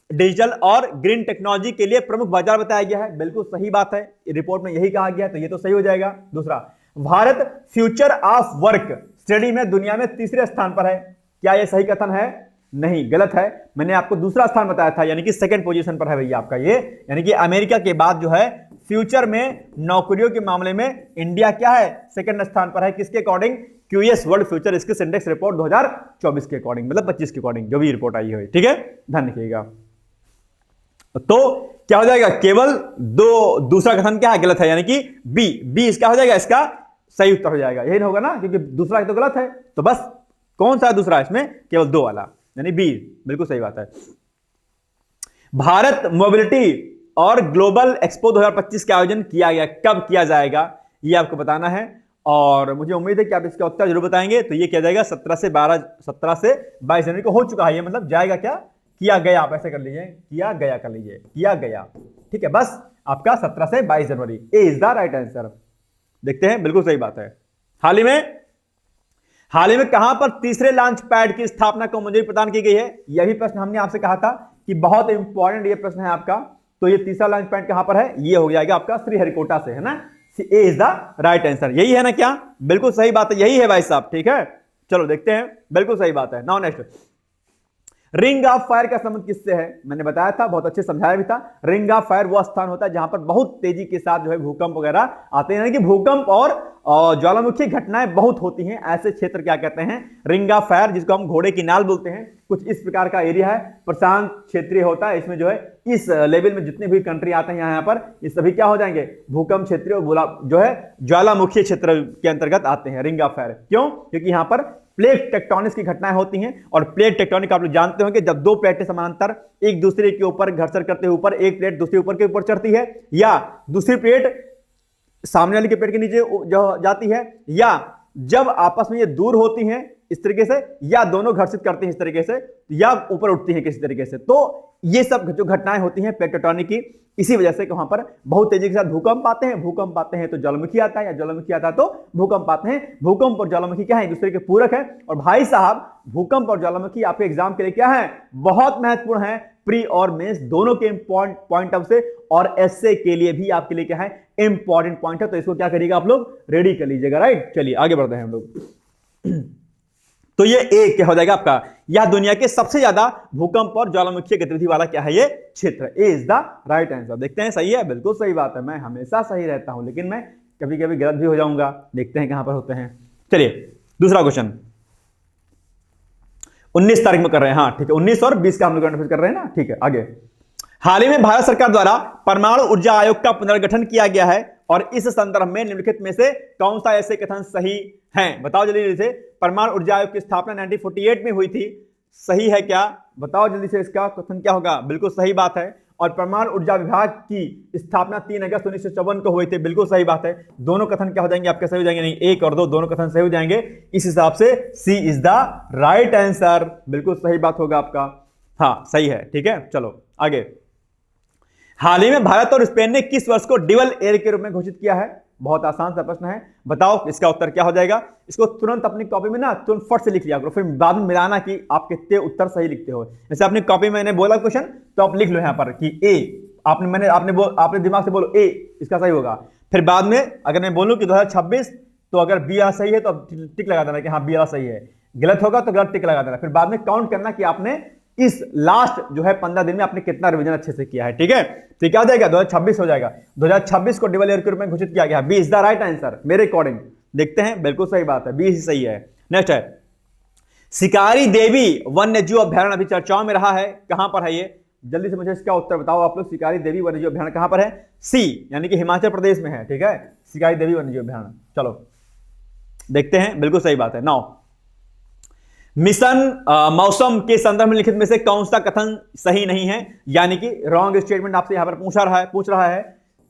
डिजिटल और ग्रीन टेक्नोलॉजी के लिए प्रमुख बाजार बताया गया है, बिल्कुल सही बात है, रिपोर्ट में यही कहा गया है, तो ये तो सही हो जाएगा। दूसरा, Bharat future of work study में दुनिया में तीसरे स्थान पर है, क्या यह सही कथन है? नहीं, गलत है। मैंने आपको दूसरा स्थान बताया था, यानी कि सेकंड पोजीशन पर है भैया आपका ये, यानी कि अमेरिका के बाद जो है फ्यूचर में नौकरियों के मामले में इंडिया क्या है? सेकंड स्थान पर है। किसके according? QS world future skills index report 2024 के अकॉर्डिंग, मतलब 25 के अकॉर्डिंग जो भी रिपोर्ट आई है, ठीक है, ध्यान रखिएगा। तो क्या हो जाएगा? केवल दूसरा कथन क्या है? गलत है, यानी कि बी इसका हो जाएगा, इसका सही उत्तर हो जाएगा, यही होगा ना, क्योंकि दूसरा तो गलत है। तो बस कौन सा है दूसरा? इसमें केवल 2 वाला, यानी बी, बिल्कुल सही बात है। भारत मोबिलिटी और ग्लोबल एक्सपो 2025 का आयोजन किया गया, कब किया जाएगा ये आपको बताना है, और मुझे उम्मीद है कि आप इसका उत्तर जरूर बताएंगे। तो ये किया जाएगा 17 से 22 जनवरी को हो चुका है ये, मतलब जाएगा क्या? किया गया, आप ऐसे कर लीजिए, किया गया कर लीजिए, किया गया, ठीक है। बस आपका 17 से 22 जनवरी, ए इज द राइट आंसर। देखते हैं, बिल्कुल सही बात है। हाल ही में कहां पर तीसरे लॉन्च पैड की स्थापना को मंजूरी प्रदान की गई है? यही प्रश्न हमने आपसे कहा था कि बहुत इंपॉर्टेंट ये प्रश्न है आपका। तो ये तीसरा लॉन्च पैड कहां पर है? ये हो जाएगा आपका श्रीहरिकोटा से, है ना? A is the right answer, यही है ना? क्या बिल्कुल सही बात है, यही है भाई साहब, ठीक है। चलो देखते हैं, बिल्कुल सही बात है। Now next, ring of fire का संबंध किससे है? मैंने बताया था, बहुत अच्छे समझाया भी था। रिंग ऑफ फायर वो स्थान होता है जहां पर बहुत तेजी के साथ जो है भूकंप वगैरह आते हैं, यानी कि भूकंप और ज्वालामुखी घटनाएं बहुत होती हैं, ऐसे क्षेत्र क्या कहते हैं? रिंग ऑफ फायर, जिसको हम घोड़े की नाल बोलते हैं। कुछ इस प्रकार का एरिया है, प्रशांत क्षेत्रीय होता है। इसमें जो है इस लेवल में जितने भी कंट्री आते हैं यहाँ पर, ये सभी क्या हो जाएंगे? भूकंप क्षेत्रीय जो है ज्वालामुखी क्षेत्र के अंतर्गत आते हैं रिंग ऑफ फायर। क्यों? क्योंकि यहाँ पर प्लेट टेक्टोनिक्स की घटनाएं होती हैं, और प्लेट टेक्टोनिक आप लोग जानते हो कि जब 2 प्लेटें समानांतर एक दूसरे के ऊपर घर्षण करते हुए ऊपर, एक प्लेट दूसरे ऊपर के ऊपर चढ़ती है, या दूसरी प्लेट सामने वाली के प्लेट के नीचे जो जाती है, या जब आपस में ये दूर होती हैं इस तरीके से, या दोनों घर्षित करती हैं इस तरीके से, या ऊपर उठती हैं किसी तरीके से, तो ये सब जो घटनाएं होती हैं प्लेट टेक्टोनिक की, इसी वजह से वहां पर बहुत तेजी के साथ भूकंप आते हैं। भूकंप आते हैं तो ज्वालामुखी आता है, या ज्वालामुखी आता है तो भूकंप आते हैं। भूकंप और ज्वालामुखी क्या है, एक दूसरे के पूरक है। और भाई साहब, भूकंप और ज्वालामुखी आपके एग्जाम के लिए क्या है, बहुत महत्वपूर्ण है, प्री और मेंस दोनों के पॉइंट ऑफ से, और एसए के लिए भी आपके लिए क्या है, इंपॉर्टेंट पॉइंट है। तो इसको क्या करिएगा आप लोग, रेडी कर लीजिएगा, राइट। चलिए आगे बढ़ते हैं हम लोग। तो ये ए क्या हो जाएगा आपका, यह दुनिया के सबसे ज्यादा भूकंप और ज्वालामुखी गतिविधि वाला क्या है, ये क्षेत्र। ए इज द राइट आंसर। देखते हैं, सही है, बिल्कुल सही बात है। मैं हमेशा सही रहता हूं, लेकिन मैं कभी कभी गलत भी हो जाऊंगा। देखते हैं कहां पर होते हैं। चलिए दूसरा क्वेश्चन 19 तारीख में कर रहे हैं, हाँ ठीक है, 19 और 20 का हम लोग कर रहे हैं ना, ठीक है। आगे, हाल ही में भारत सरकार द्वारा परमाणु ऊर्जा आयोग का पुनर्गठन किया गया है, और इस संदर्भ में निम्नलिखित में से कौन सा ऐसे कथन सही है, बताओ जल्दी से। परमाणु ऊर्जा आयोग की स्थापना 1948 में हुई थी, सही है क्या, बताओ जल्दी से, इसका कथन क्या होगा। बिल्कुल सही बात है। और परमाणु ऊर्जा विभाग की स्थापना 3 अगस्त 1954 को हुई थी, बिल्कुल सही बात है। दोनों कथन क्या हो जाएंगे आपके, सही हो जाएंगे, नहीं एक और दो दोनों कथन सही हो जाएंगे। इस हिसाब से सी इज द राइट आंसर, बिल्कुल सही बात होगा आपका, हाँ सही है, ठीक है। चलो आगे, हाल ही में भारत और स्पेन ने किस वर्ष को डिवल एयर के रूप में घोषित किया है, बहुत आसान सा प्रश्न है, बताओ इसका उत्तर क्या हो जाएगा। इसको तुरंत अपनी कॉपी में ना तुरंत फट से लिख लिया करो, फिर बाद में मिलाना कि आप कितने उत्तर सही लिखते हो। जैसे अपनी कॉपी में मैंने बोला क्वेश्चन, तो आप लिख लो यहाँ पर कि ए, आपने दिमाग से बोलो ए, इसका सही होगा। फिर बाद में अगर मैं बोलूं कि 2026, तो अगर बी आर सही है तो टिक लगा देना कि हाँ बी आर सही है, गलत होगा तो गलत टिक लगा देना। फिर बाद में काउंट करना कि आपने इस लास्ट जो है 15 दिन में आपने कितना रिवीजन अच्छे से किया है, ठीक है। तो क्या हो जाएगा, 2026 हो जाएगा। 2026 को डिवल एयर के रूप में घोषित किया गया, B is the right answer मेरे अकॉर्डिंग। देखते हैं, बिल्कुल सही बात है, बी ही सही है। नेक्स्ट है, शिकारी देवी वन्य जीव अभ्यारण्य अभी चर्चाओं में रहा है, कहां पर है ये, जल्दी से मुझे इसका उत्तर बताओ आप लोग। शिकारी देवी वन्य जीव अभ्यारण्य कहां पर है, सी यानी कि हिमाचल प्रदेश में है, ठीक है, शिकारी देवी वन्य जीव अभ्यारण्य। चलो देखते हैं, बिल्कुल सही बात है। नाउ, मिशन मौसम के संदर्भ में लिखित में से कौन सा कथन सही नहीं है, यानी कि रॉन्ग स्टेटमेंट आपसे यहां पर पूछ रहा है।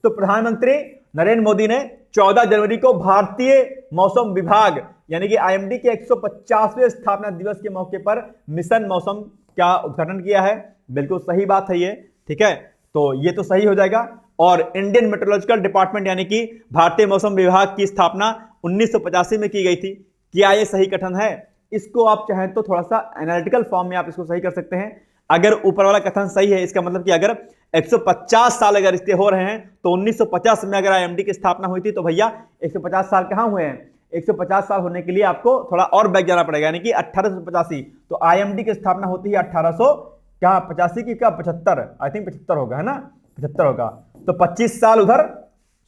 तो प्रधानमंत्री नरेंद्र मोदी ने 14 जनवरी को भारतीय मौसम विभाग यानी कि आईएमडी के 150वें स्थापना दिवस के मौके पर मिशन मौसम का उद्घाटन किया है, बिल्कुल सही बात है ये, ठीक है। तो ये तो सही हो जाएगा। और इंडियन मेट्रोलॉजिकल डिपार्टमेंट यानी कि भारतीय मौसम विभाग की स्थापना 1985 में की गई थी, क्या ये सही कथन है। इसको आप चाहें तो थोड़ा सा एनालिटिकल फॉर्म में आप इसको सही कर सकते हैं। अगर ऊपर वाला कथन सही है, इसका मतलब कि अगर 150 साल अगर इसके हो रहे हैं, तो 1950 में अगर आईएमडी की स्थापना हुई थी, तो भैया 150 साल कहां हुए हैं, 150 साल होने के लिए आपको थोड़ा और बैक जाना पड़ेगा, यानी कि 1885। तो आईएमडी की स्थापना होती है 1885 की, क्या 75, आई थिंक 75 होगा, है ना, 75 होगा। तो 25 साल उधर,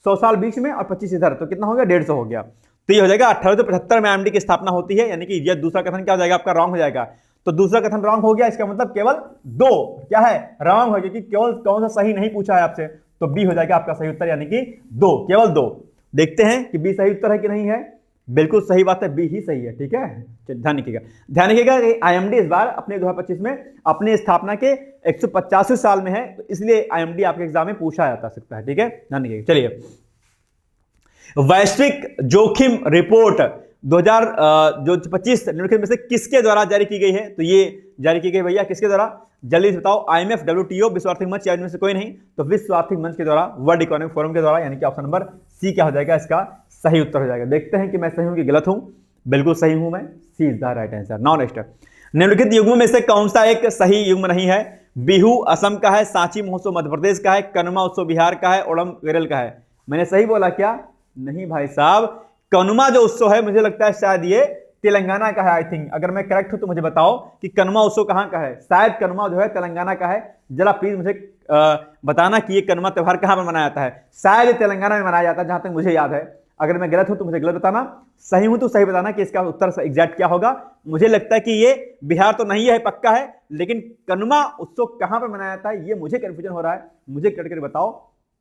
100 साल बीच में और 25 इधर, तो कितना हो गया, 150 हो गया। तो ये हो जाएगा 1875 में आईएमडी की स्थापना होती है, यानी कि ये दूसरा कथन क्या हो जाएगा आपका, रॉन्ग हो जाएगा। तो दूसरा कथन रॉन्ग हो गया, इसका मतलब केवल 2 क्या है, रॉन्ग हो गया, क्योंकि केवल कौन सा सही नहीं पूछा है आपसे। तो बी हो जाएगा आपका सही उत्तर, यानी कि 2, केवल 2। देखते हैं कि बी सही उत्तर है कि नहीं है, बिल्कुल सही बात है, बी ही सही है, ठीक है। ध्यान रखिएगा कि आईएमडी इस बार अपने 2025 में अपने स्थापना के 150वें साल में है, तो इसलिए आईएमडी आपके एग्जाम में पूछा जा सकता है, ठीक है, ध्यान रखिएगा। चलिए, वैश्विक जोखिम रिपोर्ट 2025 निम्नलिखित में से किसके द्वारा जारी की गई है, तो ये जारी की गई भैया किसके द्वारा, जल्दी से बताओ। आईएमएफ, डब्ल्यूटीओ, विश्व आर्थिक मंच, या इनमें से कोई नहीं, तो विश्व आर्थिक मंच के द्वारा, वर्ल्ड इकोनॉमिक फोरम के द्वारा, यानी कि ऑप्शन नंबर सी क्या हो जाएगा, इसका सही उत्तर हो जाएगा। देखते हैं कि मैं सही हूं कि गलत हूं, बिल्कुल सही हूं मैं, C is the right answer. Now next, निम्नलिखित युग्मों में से कौन सा एक सही युग्म नहीं है। बिहू असम का है, सांची महोत्सव मध्य प्रदेश का है, कनुमा उत्सव बिहार का है, ओणम केरल का है। मैंने सही बोला क्या, नहीं भाई साहब, कनुमा जो उत्सव है मुझे लगता है शायद ये तेलंगाना का है, आई थिंक। अगर मैं करेक्ट हूं तो मुझे बताओ कि कनुमा उत्सव कहां का है। शायद कनुमा जो है तेलंगाना का है, जरा प्लीज मुझे बताना कि ये कनुमा त्योहार कहां पर मनाया जाता है। शायद ये तेलंगाना में मनाया जाता है, जहां तक मुझे याद है। अगर मैं गलत हूं तो मुझे गलत बताना, सही हूं तो सही बताना कि इसका उत्तर एग्जैक्ट क्या होगा। मुझे लगता है कि ये बिहार तो नहीं है, पक्का है, लेकिन कनुमा उत्सव कहां पर मनाया जाता है ये मुझे कंफ्यूजन हो रहा है। मुझे करके बताओ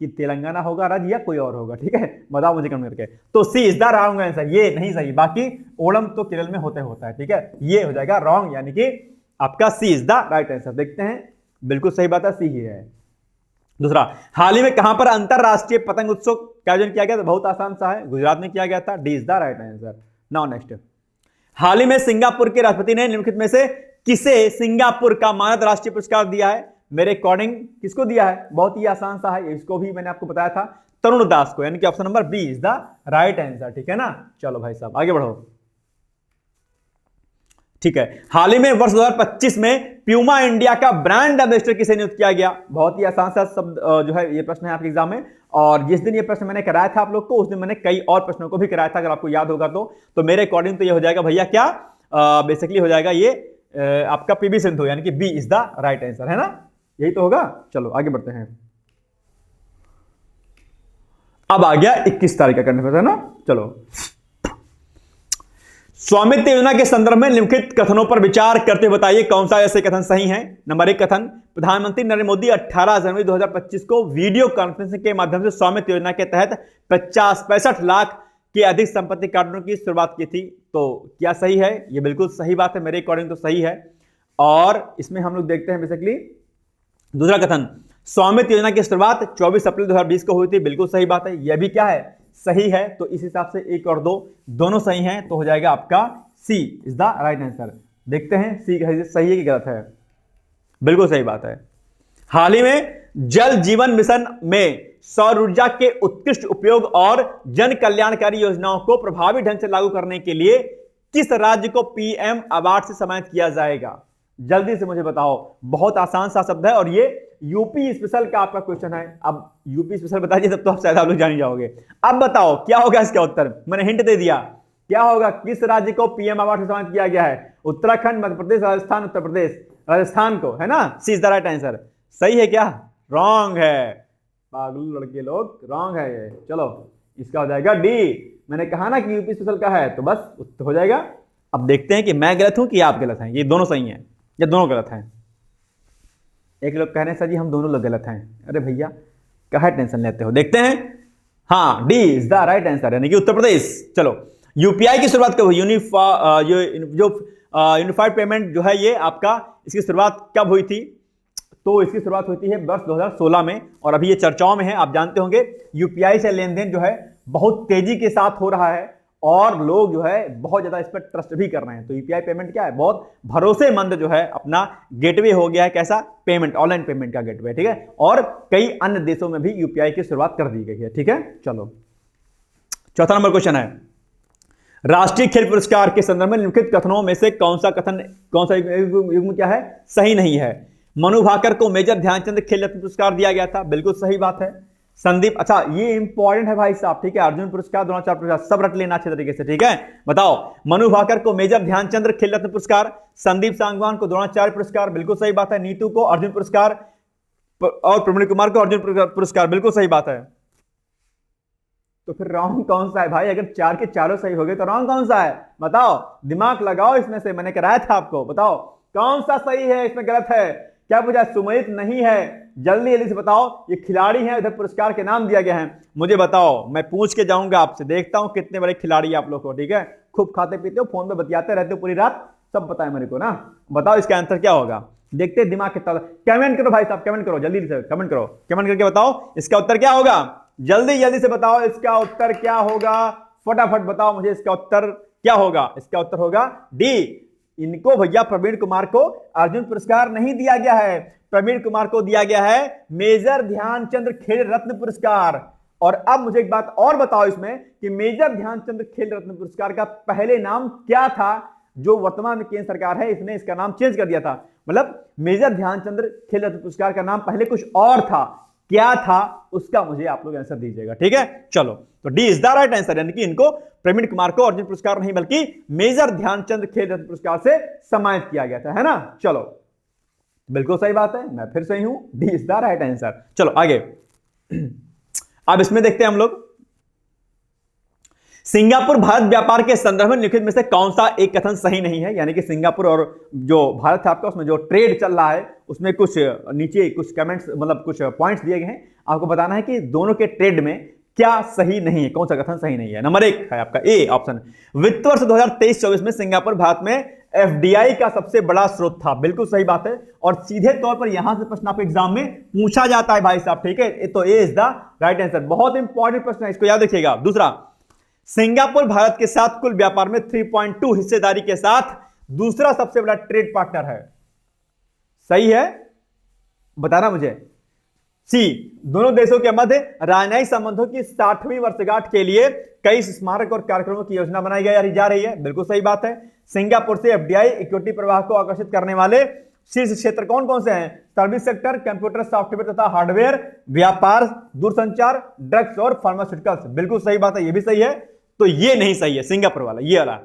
कि तेलंगाना होगा राज्य या कोई और होगा, ठीक है, बताओ मुझे कमेंट करके। तो सी इज द रॉन्ग आंसर, ये नहीं सही। बाकी ओणम तो केरल में होता है, ठीक है, ये हो जाएगा रॉन्ग, यानी कि आपका सी इज द राइट आंसर। देखते हैं, बिल्कुल सही बात है, सी ही है। दूसरा, हाल ही में कहां पर अंतरराष्ट्रीय पतंग उत्सव का आयोजन किया गया, तो बहुत आसान सा है, गुजरात में किया गया था, D is the right answer. Now next, हाल ही में सिंगापुर के राष्ट्रपति ने निम्नलिखित में से किसे सिंगापुर का मानद राष्ट्रीय पुरस्कार दिया है? मेरे अकॉर्डिंग किसको दिया है? बहुत ही आसान सा है, इसको भी मैंने आपको बताया था, तरुण दास को, यानी कि option number B is the right answer. ठीक है ना, चलो भाई साहब आगे बढ़ो। ठीक है, हाल ही में वर्ष 2025 में प्यूमा इंडिया का ब्रांड एम्बेसडर किसे नियुक्त किया गया? बहुत ही आसान सा शब्द जो है ये प्रश्न है आपके एग्जाम में, और जिस दिन ये प्रश्न मैंने कराया था आप लोग को, उस दिन मैंने कई और प्रश्नों को भी कराया था, अगर आपको याद होगा तो मेरे अकॉर्डिंग तो ये हो जाएगा भैया क्या, बेसिकली हो जाएगा ये आपका पीवी सिंधु, यानी कि B is the right answer, है ना, यही तो होगा। चलो आगे बढ़ते हैं। अब आ गया 21 तारीख का करने पर, है ना। चलो, स्वामित्व योजना के संदर्भ में निम्नलिखित कथनों पर विचार करते हुए बताइए कौन सा ऐसे कथन सही है। नंबर 1 कथन, प्रधानमंत्री नरेंद्र मोदी 18 जनवरी 2025 को वीडियो कॉन्फ्रेंसिंग के माध्यम से स्वामित्व योजना के तहत 65 लाख के अधिक संपत्ति कार्डों की शुरुआत की थी। तो क्या सही है? ये बिल्कुल सही बात है, मेरे अकॉर्डिंग तो सही है। और इसमें हम लोग देखते हैं बेसिकली दूसरा कथन, स्वामित्व योजना की शुरुआत 24 अप्रैल 2020 को हुई थी, बिल्कुल सही बात है, यह भी क्या है, सही है। तो इस हिसाब से 1 और 2 दोनों सही हैं, तो हो जाएगा आपका सी इज द राइट आंसर। देखते हैं सी सही है कि गलत है। बिल्कुल सही बात है। हाल ही में जल जीवन मिशन में सौर ऊर्जा के उत्कृष्ट उपयोग और जन कल्याणकारी योजनाओं को प्रभावी ढंग से लागू करने के लिए किस राज्य को पीएम अवार्ड से सम्मानित किया जाएगा? जल्दी से मुझे बताओ, बहुत आसान सा शब्द है और ये यूपी स्पेशल का आपका क्वेश्चन है। अब यूपी स्पेशल बताइए तब तो आप शायद आप लोग जान ही जाओगे। अब बताओ क्या होगा इसका उत्तर, मैंने हिंट दे दिया, क्या होगा, किस राज्य को पीएम अवार्ड से सम्मानित किया गया है? उत्तराखंड, मध्य प्रदेश, राजस्थान, उत्तर प्रदेश, राजस्थान को, है ना, सी इज द राइट आंसर। सही है क्या? रॉन्ग है, पागल लड़के लोग, रॉन्ग है ये। चलो इसका हो जाएगा डी। मैंने कहा ना कि यूपी स्पेशल का है, तो बस उत्तर हो जाएगा। अब देखते हैं कि मैं गलत हूं कि आप गलत हैं। ये दोनों सही हैं या दोनों गलत हैं? एक लोग कह रहे हैं सर जी हम दोनों लोग गलत हैं। अरे भैया काहे टेंशन लेते हो, देखते हैं। हाँ, D is the right answer, यानी कि उत्तर प्रदेश। चलो, यूपीआई की शुरुआत कब हुई? यूनिफाइड पेमेंट जो है ये आपका, इसकी शुरुआत कब हुई थी? तो इसकी शुरुआत होती है वर्ष 2016 में, और अभी ये चर्चाओं में है। आप जानते होंगे यूपीआई से लेन देन जो है बहुत तेजी के साथ हो रहा है, और लोग जो है बहुत ज्यादा इस पर ट्रस्ट भी कर रहे हैं। तो यूपीआई पेमेंट क्या है, बहुत भरोसेमंद जो है अपना गेटवे हो गया है। कैसा? पेमेंट, ऑनलाइन पेमेंट का गेटवे, ठीक है। और कई अन्य देशों में भी यूपीआई की शुरुआत कर दी गई है, ठीक है। चलो, चौथा नंबर क्वेश्चन है, राष्ट्रीय खेल पुरस्कार के संदर्भ में निम्नलिखित कथनों में से कौन सा युग्म क्या है, सही नहीं है? मनु भाकर को मेजर ध्यानचंद खेल रत्न पुरस्कार दिया गया था, बिल्कुल सही बात है। संदीप, अच्छा ये इंपॉर्टेंट है भाई साहब, ठीक है। अर्जुन पुरस्कार, द्रोणाचार्य पुरस्कार सब रट लेना अच्छे तरीके से, ठीक है। बताओ, मनु भाकर को मेजर ध्यानचंद खेल रत्न पुरस्कार, संदीप सांगवान को द्रोणाचार्य पुरस्कार, बिल्कुल सही बात है। नीतू को अर्जुन पुरस्कार और प्रवीण कुमार को अर्जुन पुरस्कार, बिल्कुल सही बात है। तो फिर रॉन्ग कौन सा है भाई? अगर 4 के चारों सही हो गए तो रॉन्ग कौन सा है? बताओ, दिमाग लगाओ इसमें से, मैंने कराया था आपको, बताओ कौन सा सही है, इसमें गलत है क्या? पूछा सुमित नहीं है, जल्दी जल्दी से बताओ। ये खिलाड़ी है, इधर पुरस्कार के नाम दिया गया है, मुझे बताओ, मैं पूछ के जाऊंगा आपसे, देखता हूं कितने बड़े खिलाड़ी आप लोग को, ठीक है। खूब खाते पीते हो, फोन पे बतियाते रहते हो पूरी रात, सब पता है मेरे को ना। बताओ इसका आंसर क्या होगा, देखते हैं दिमाग कितना। कमेंट करो भाई साहब, कमेंट करो, जल्दी से कमेंट करो, कमेंट करके बताओ इसका उत्तर क्या होगा। जल्दी जल्दी से बताओ इसका उत्तर क्या होगा, फटाफट बताओ मुझे इसका उत्तर क्या होगा। इसका उत्तर होगा डी। इनको भैया प्रवीण कुमार को अर्जुन पुरस्कार नहीं दिया गया है, प्रवीण कुमार को दिया गया है मेजर ध्यानचंद खेल रत्न पुरस्कार। और अब मुझे एक बात और बताओ इसमें कि मेजर ध्यानचंद खेल रत्न पुरस्कार का पहले नाम क्या था? जो वर्तमान में केंद्र सरकार है इसने इसका नाम चेंज कर दिया था। मतलब मेजर ध्यानचंद खेल रत्न पुरस्कार का नाम पहले कुछ और था, क्या था उसका मुझे आप लोग आंसर दीजिएगा, ठीक है। चलो, तो D is the right answer, यानी कि इनको प्रवीण कुमार को अर्जुन पुरस्कार नहीं बल्कि मेजर ध्यानचंद खेल रत्न पुरस्कार से सम्मानित किया गया था, है ना। चलो, बिल्कुल सही बात है, मैं फिर सही हूं, D is the right answer. चलो आगे, अब इसमें देखते हैं हम लोग, सिंगापुर भारत व्यापार के संदर्भ में निम्नलिखित में से कौन सा एक कथन सही नहीं है? यानी कि सिंगापुर और जो भारत है आपका, उसमें जो ट्रेड चल रहा है उसमें कुछ नीचे कुछ कमेंट्स, मतलब कुछ पॉइंट्स दिए गए हैं, आपको बताना है कि दोनों के ट्रेड में क्या सही नहीं है, कौन सा कथन सही नहीं है। नंबर 1 है आपका ए ऑप्शन, वित्त वर्ष 2023-24 में सिंगापुर भारत में एफडीआई का सबसे बड़ा स्रोत था, बिल्कुल सही बात है। और सीधे तौर पर यहां से प्रश्न आपको एग्जाम में पूछा जाता है भाई साहब, ठीक है। तो ए इज द राइट आंसर, बहुत इंपॉर्टेंट प्रश्न है, इसको याद रखिएगा। दूसरा, सिंगापुर भारत के साथ कुल व्यापार में 3.2 हिस्सेदारी के साथ दूसरा सबसे बड़ा ट्रेड पार्टनर है। सही है, बताना मुझे। सी, दोनों देशों के मध्य राजनयिक संबंधों की 60वीं वर्षगांठ के लिए कई स्मारक और कार्यक्रमों की योजना बनाई जा रही है। बिल्कुल सही बात है। सिंगापुर से एफडीआई इक्विटी प्रवाह को आकर्षित करने वाले शीर्ष क्षेत्र कौन कौन से हैं? सर्विस सेक्टर, कंप्यूटर सॉफ्टवेयर तथा हार्डवेयर, व्यापार, दूरसंचार, ड्रग्स और फार्मास्यूटिकल्स। बिल्कुल सही बात है, ये भी सही है। तो ये नहीं सही है, सिंगापुर वाला, ये वाला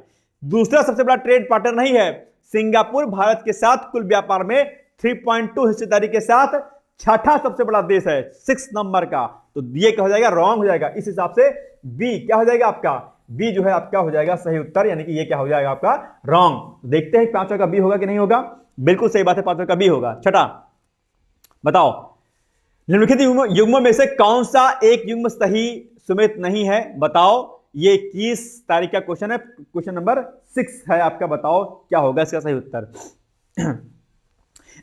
दूसरा सबसे बड़ा ट्रेड पार्टनर नहीं है। सिंगापुर भारत के साथ कुल व्यापार में 3.2 हिस्सेदारी के साथ छठा सबसे बड़ा देश है, 6 नंबर का। तो ये क्या हो जाएगा? रॉन्ग हो जाएगा। इस हिसाब से बी क्या हो जाएगा आपका? बी जो है आपका हो जाएगा सही उत्तर, यानी कि ये क्या हो जाएगा आपका? रॉन्ग। देखते हैं पांचवा का बी होगा कि नहीं होगा। बिल्कुल सही बात है, पांचवा का बी होगा। छठा बताओ, निम्नलिखित युग्मों में से कौन सा एक युग्म सही सुमित नहीं है? बताओ। ये 21 तारीख का क्वेश्चन है, क्वेश्चन नंबर 6 है आपका। बताओ क्या होगा इसका सही उत्तर।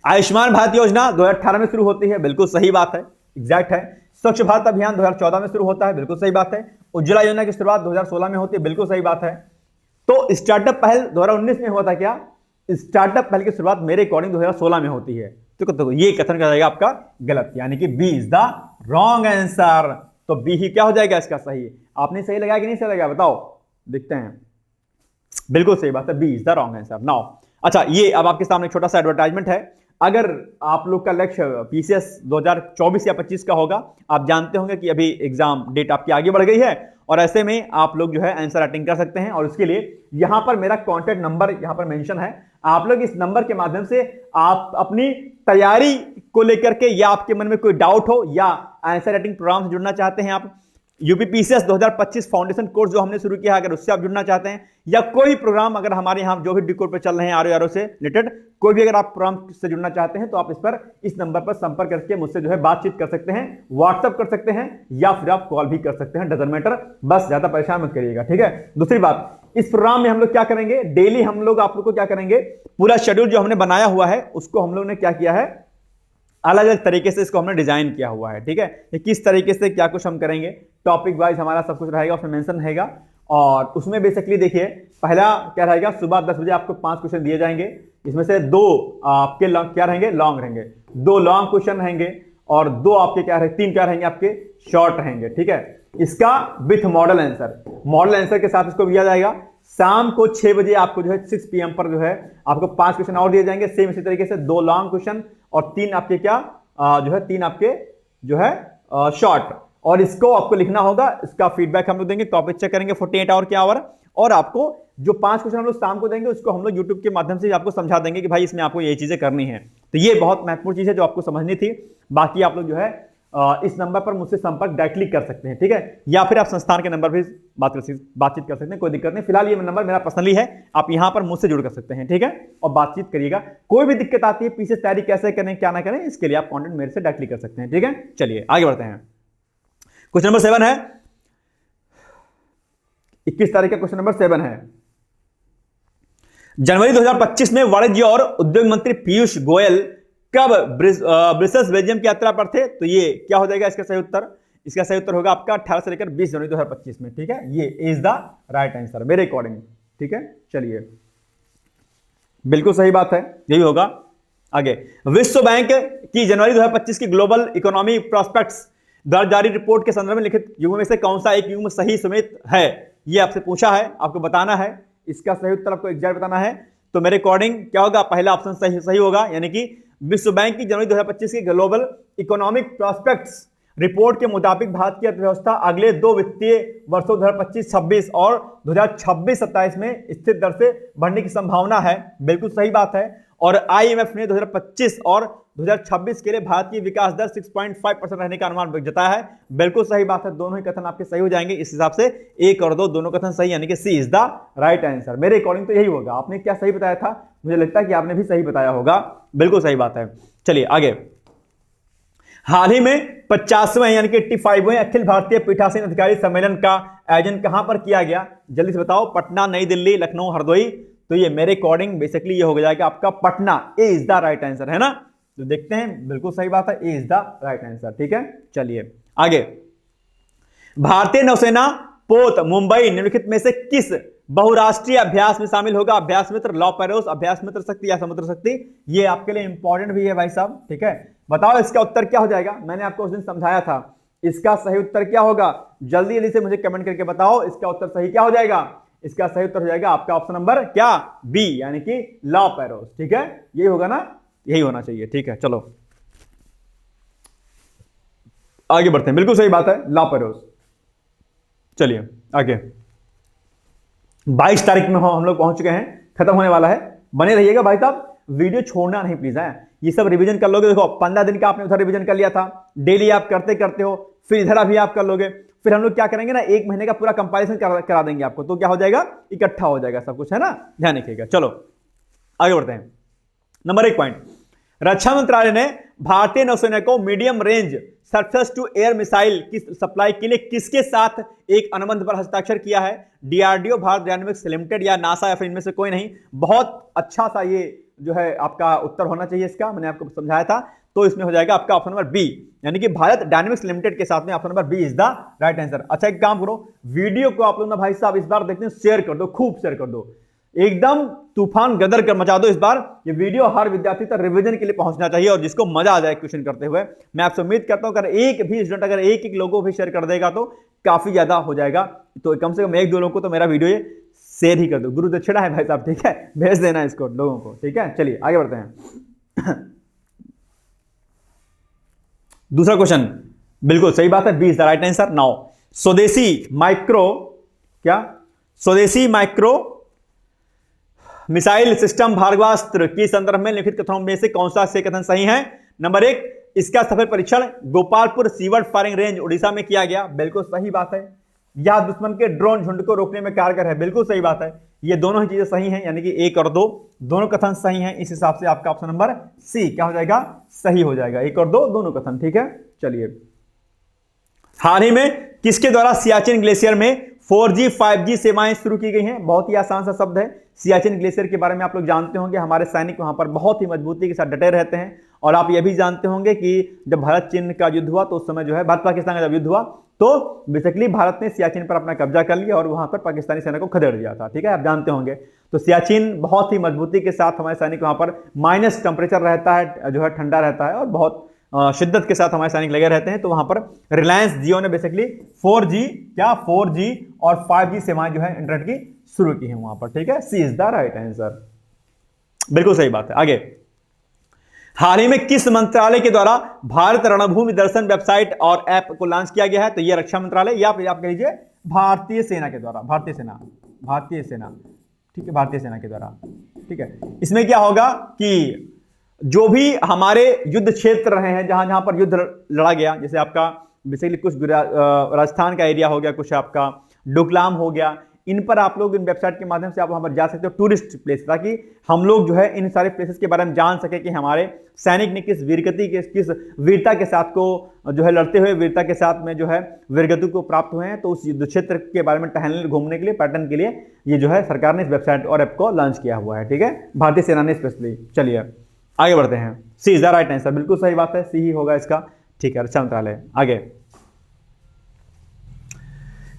आयुष्मान भारत योजना 2018 में शुरू होती है। बिल्कुल सही बात है, एग्जैक्ट है। स्वच्छ भारत अभियान 2014 में शुरू होता है। बिल्कुल सही बात है। उज्ज्वला योजना की शुरुआत 2016 में होती है। बिल्कुल सही बात है। तो स्टार्टअप पहल 2019 में हुआ था क्या? स्टार्टअप पहल की शुरुआत मेरे अकॉर्डिंग 2016 में होती है। तो ये कथन कर जाएगा आपका गलत, यानी कि B is the wrong answer. तो बी ही क्या हो जाएगा इसका सही? आपने सही लगाया कि नहीं सही लगाया? बताओ, देखते हैं। बिल्कुल सही बात है, B is the wrong answer. Now अच्छा, ये अब आपके सामने छोटा सा एडवर्टाइजमेंट है। अगर आप लोग का लक्ष्य पीसीएस 2024 या 25 का होगा, आप जानते होंगे कि अभी एग्जाम डेट आपकी आगे बढ़ गई है, और ऐसे में आप लोग जो है आंसर राइटिंग कर सकते हैं। और उसके लिए यहां पर मेरा कॉन्टैक्ट नंबर यहां पर मेंशन है। आप लोग इस नंबर के माध्यम से आप अपनी तैयारी को लेकर के, या आपके मन में कोई डाउट हो, या आंसर राइटिंग प्रोग्राम से जुड़ना चाहते हैं आप, यूपीपीसीएस 2025 फाउंडेशन कोर्स जो हमने शुरू किया है, अगर उससे आप जुड़ना चाहते हैं, या कोई प्रोग्राम अगर हमारे यहाँ जो भी डिकोड पे चल रहे हैं आरओ से रिलेटेड कोई भी अगर आप प्रोग्राम से जुड़ना चाहते हैं, तो आप इस नंबर पर संपर्क करके मुझसे जो है बातचीत कर सकते हैं, व्हाट्सएप कर सकते हैं, या फिर आप कॉल भी कर सकते हैं। डजंट मैटर, बस ज्यादा परेशान मत करिएगा, ठीक है। दूसरी बात, इस प्रोग्राम में हम लोग क्या करेंगे, डेली हम लोग आप लोग को क्या करेंगे, पूरा शेड्यूल जो हमने बनाया हुआ है उसको हम लोग ने क्या किया है, अलग अलग तरीके से इसको हमने डिजाइन किया हुआ है, ठीक है। कि किस तरीके से क्या कुछ हम करेंगे, टॉपिक वाइज हमारा सब कुछ रहेगा, उसमें मेंशन रहेगा। और उसमें बेसिकली देखिए, पहला क्या रहेगा, सुबह 10 बजे आपको 5 क्वेश्चन दिए जाएंगे। इसमें से 2 आपके क्या रहेंगे, लॉन्ग रहेंगे, 2 लॉन्ग क्वेश्चन रहेंगे, और 2 आपके क्या रहेंगे, 3 क्या रहेंगे आपके शॉर्ट रहेंगे, ठीक है। इसका विथ मॉडल आंसर के साथ इसको दिया जाएगा। शाम को 6 बजे आपको जो है 6 PM पर जो है आपको 5 क्वेश्चन और दिए जाएंगे, सेम इसी तरीके से 2 लॉन्ग क्वेश्चन और 3 आपके क्या जो है 3 आपके जो है शॉर्ट। और इसको आपको लिखना होगा, इसका फीडबैक हम लोग देंगे, टॉपिक चेक करेंगे 48 आवर के आवर, और आपको जो 5 क्वेश्चन हम लोग शाम को देंगे उसको हम लोग यूट्यूब के माध्यम से आपको समझा देंगे कि भाई इसमें आपको ये चीजें करनी है। तो ये बहुत महत्वपूर्ण चीज है जो आपको समझनी थी। बाकी आप लोग जो है इस नंबर पर मुझसे संपर्क डायरेक्टली कर सकते हैं, ठीक है, या फिर आप संस्थान के नंबर पर बातचीत कर सकते हैं, कोई दिक्कत नहीं। फिलहाल ये नंबर मेरा पर्सनली है, आप यहां पर मुझसे जुड़ कर सकते हैं, ठीक है, और बातचीत करिएगा। कोई भी दिक्कत आती है, पीछे तैयारी कैसे करें क्या ना करें, इसके लिए आप कॉन्टेक्ट मेरे से डायरेक्टली कर सकते हैं, ठीक है। चलिए आगे बढ़ते हैं। क्वेश्चन नंबर 7 है, 21 तारीख का क्वेश्चन नंबर 7 है। जनवरी 2025 में वाणिज्य और उद्योग मंत्री पीयूष गोयल कब ब्रिसेल्स बेल्जियम की यात्रा पर थे? तो ये क्या हो जाएगा इसका सही उत्तर? इसका सही उत्तर होगा आपका 18 से लेकर 20 जनवरी 2025 में, ठीक है। ये इज द राइट आंसर मेरे अकॉर्डिंग, ठीक है। चलिए, बिल्कुल सही बात है, यही होगा। आगे, विश्व बैंक की जनवरी 2025 की ग्लोबल इकोनॉमी प्रोस्पेक्ट्स द्वारा जारी रिपोर्ट के संदर्भ में लिखित युग्म में से कौन सा एक युग्म सही समेत है? ये आपसे पूछा है, आपको बताना है, इसका सही उत्तर आपको एग्जैक्ट बताना है। तो मेरे अकॉर्डिंग क्या होगा, पहला ऑप्शन सही होगा, यानी कि विश्व बैंक की जनवरी 2025 की ग्लोबल इकोनॉमिक प्रोस्पेक्ट्स रिपोर्ट के मुताबिक भारत की अर्थव्यवस्था अगले 2 वित्तीय वर्षों 2025-26 और 2026-27 में स्थिर दर से बढ़ने की संभावना है। बिल्कुल सही बात है। और आईएमएफ ने 2025 और 2026 के लिए भारत की विकास दर 6.5% रहने का अनुमान जताया है। बिल्कुल सही बात है, दोनों ही कथन आपके सही हो जाएंगे। इस हिसाब से 1 और 2 दोनों कथन सही, यानी कि C is the right answer. मेरे अकॉर्डिंग तो यही होगा। आपने क्या सही बताया था? मुझे लगता है कि आपने भी सही बताया होगा। बिल्कुल सही बात है। चलिए आगे, हाल ही में 50वें यानी कि 85वें अखिल भारतीय पीठासीन अधिकारी सम्मेलन का आयोजन कहां पर किया गया? जल्दी से बताओ। पटना, नई दिल्ली, लखनऊ, हरदोई। तो ये मेरे अकॉर्डिंग बेसिकली ये हो जाएगा आपका पटना। ए इज द राइट आंसर, है ना। तो देखते हैं, बिल्कुल सही बात है, ए इज द राइट आंसर, ठीक है। चलिए आगे, भारतीय नौसेना पोत मुंबई निम्नलिखित में से किस बहुराष्ट्रीय अभ्यास में शामिल होगा? अभ्यास मित्र लॉ पैरोस, अभ्यास मित्र शक्ति या समुद्र शक्ति। ये आपके लिए इंपॉर्टेंट भी है भाई साहब, ठीक है। बताओ इसका उत्तर क्या हो जाएगा? मैंने आपको उस दिन समझाया था, इसका सही उत्तर क्या होगा? जल्दी जल्दी से मुझे कमेंट करके बताओ इसका उत्तर सही क्या हो जाएगा। इसका सही उत्तर हो जाएगा आपका ऑप्शन नंबर क्या, बी, यानी कि लॉ पैरोस, ठीक है। यही होगा ना, यही होना चाहिए, ठीक है। चलो आगे बढ़ते हैं, बिल्कुल सही बात है, लॉ पैरोस। चलिए आगे, 22 तारीख में हम लोग पहुंच चुके हैं, खत्म होने वाला है। बने रहिएगा भाई साहब, वीडियो छोड़ना नहीं प्लीज है। ये सब रिवीजन कर लोगे, देखो 15 दिन का आपने उधर रिवीजन कर लिया था, डेली आप करते करते हो, फिर इधर अभी आप कर लोगे, फिर हम लोग क्या करेंगे ना, 1 महीने का पूरा कंपैरिजन करा देंगे आपको, तो क्या हो जाएगा, इकट्ठा हो जाएगा सब कुछ, है ना। ध्यान रखिएगा। चलो आगे बढ़ते हैं। नंबर 1 पॉइंट, रक्षा मंत्रालय ने भारतीय नौसेना को medium range surface to air missile की सप्लाई के लिए किसके साथ एक अनुबंध पर हस्ताक्षर किया है? डीआरडीओ, भारत डायनामिक्स लिमिटेड या नासा, या फिर इनमें से कोई नहीं। बहुत अच्छा सा ये जो है आपका उत्तर होना चाहिए इसका, मैंने आपको समझाया था। तो इसमें हो जाएगा आपका ऑप्शन नंबर बी, यानी कि भारत डायनामिक्स लिमिटेड के साथ में option number B is the right answer. अच्छा एक काम करो, वीडियो को आप लोग ना भाई साहब इस बार देखते हैं, शेयर कर दो, खूब शेयर कर दो, एकदम तूफान गदर कर मचा दो इस बार। ये वीडियो हर विद्यार्थी तक रिवीजन के लिए पहुंचना चाहिए और जिसको मजा आ जाए क्वेश्चन करते हुए। मैं आपसे उम्मीद करता हूं अगर एक भी स्टूडेंट अगर एक लोगों भी शेयर कर देगा तो काफी ज्यादा हो जाएगा। तो कम से कम 1-2 लोगों को तो मेरा वीडियो ये शेयर ही कर दो, गुरु दक्षिणा है भाई साहब, ठीक है, भेज देना इसको लोगों को, ठीक है। चलिए आगे बढ़ते हैं। दूसरा क्वेश्चन, बिल्कुल सही बात है, B is the right answer. Now स्वदेशी माइक्रो, क्या स्वदेशी माइक्रो मिसाइल सिस्टम भार्गवास्त्र के संदर्भ में लिखित कथनों में से कौन सा से कथन सही है? नंबर 1, इसका सफल परीक्षण Gopalpur seaward firing range Orissa में किया गया, बिल्कुल सही बात है। यह दुश्मन के ड्रोन झुंड को रोकने में कारगर है, बिल्कुल सही बात है। ये दोनों ही चीजें सही हैं, यानी कि 1 और 2 दोनों कथन सही हैं। इस हिसाब से आपका ऑप्शन नंबर सी क्या हो जाएगा, सही हो जाएगा। 1 और 2 दोनों कथन, ठीक है। चलिए, हाल ही में किसके द्वारा सियाचिन ग्लेशियर में 4G 5G सेवाएं शुरू की गई हैं? बहुत ही आसान सा शब्द है। सियाचिन ग्लेशियर के बारे में आप लोग जानते होंगे, हमारे सैनिक वहां पर बहुत ही मजबूती के साथ डटे रहते हैं। और आप यह भी जानते होंगे कि जब भारत चीन का युद्ध हुआ तो उस समय जो है भारत पाकिस्तान का जब युद्ध हुआ तो बेसिकली भारत ने सियाचिन पर अपना कब्जा कर लिया और वहां पर पाकिस्तानी सेना को खदेड़ दिया था, ठीक है, आप जानते होंगे। तो सियाचिन बहुत ही मजबूती के साथ हमारे सैनिक वहां पर माइनस टेम्परेचर रहता है, जो है ठंडा रहता है और बहुत शिद्दत के साथ हमारे सैनिक लगे रहते हैं। तो वहां पर रिलायंस जियो ने बेसिकली 4G और 5G सेवाएं जो है इंटरनेट की शुरू की है वहां पर, ठीक है। C is the right answer, बिल्कुल सही बात है। आगे, हाल ही में किस मंत्रालय के द्वारा भारत रणभूमि दर्शन वेबसाइट और ऐप को लॉन्च किया गया है? तो यह रक्षा मंत्रालय या फिर आप कह लीजिए भारतीय सेना के द्वारा, भारतीय सेना, ठीक है, भारतीय सेना के द्वारा, ठीक है। इसमें क्या होगा कि जो भी हमारे युद्ध क्षेत्र रहे हैं, जहां जहां पर युद्ध लड़ा गया, जैसे आपका बेसिकली कुछ राजस्थान का एरिया हो गया, कुछ आपका डोकलाम हो गया, इन पर आप लोग इन वेबसाइट के माध्यम से आप वहां पर जा सकते हो, टूरिस्ट प्लेस, ताकि हम लोग जो है इन सारे प्लेसेस के बारे में जान सके कि हमारे सैनिक ने किस वीरता के साथ को जो है लड़ते हुए वीरता के साथ में जो है वीरगति को प्राप्त हुए हैं। तो उस युद्ध क्षेत्र के बारे में टहलने घूमने के लिए, पर्यटन के लिए ये जो है सरकार ने इस वेबसाइट और ऐप को लॉन्च किया हुआ है, ठीक है, भारतीय सेना ने स्पेशली। चलिए आगे बढ़ते हैं। सी इज द राइट आंसर, बिल्कुल सही बात है, सी ही होगा इसका, ठीक है, रक्षा मंत्रालय। आगे,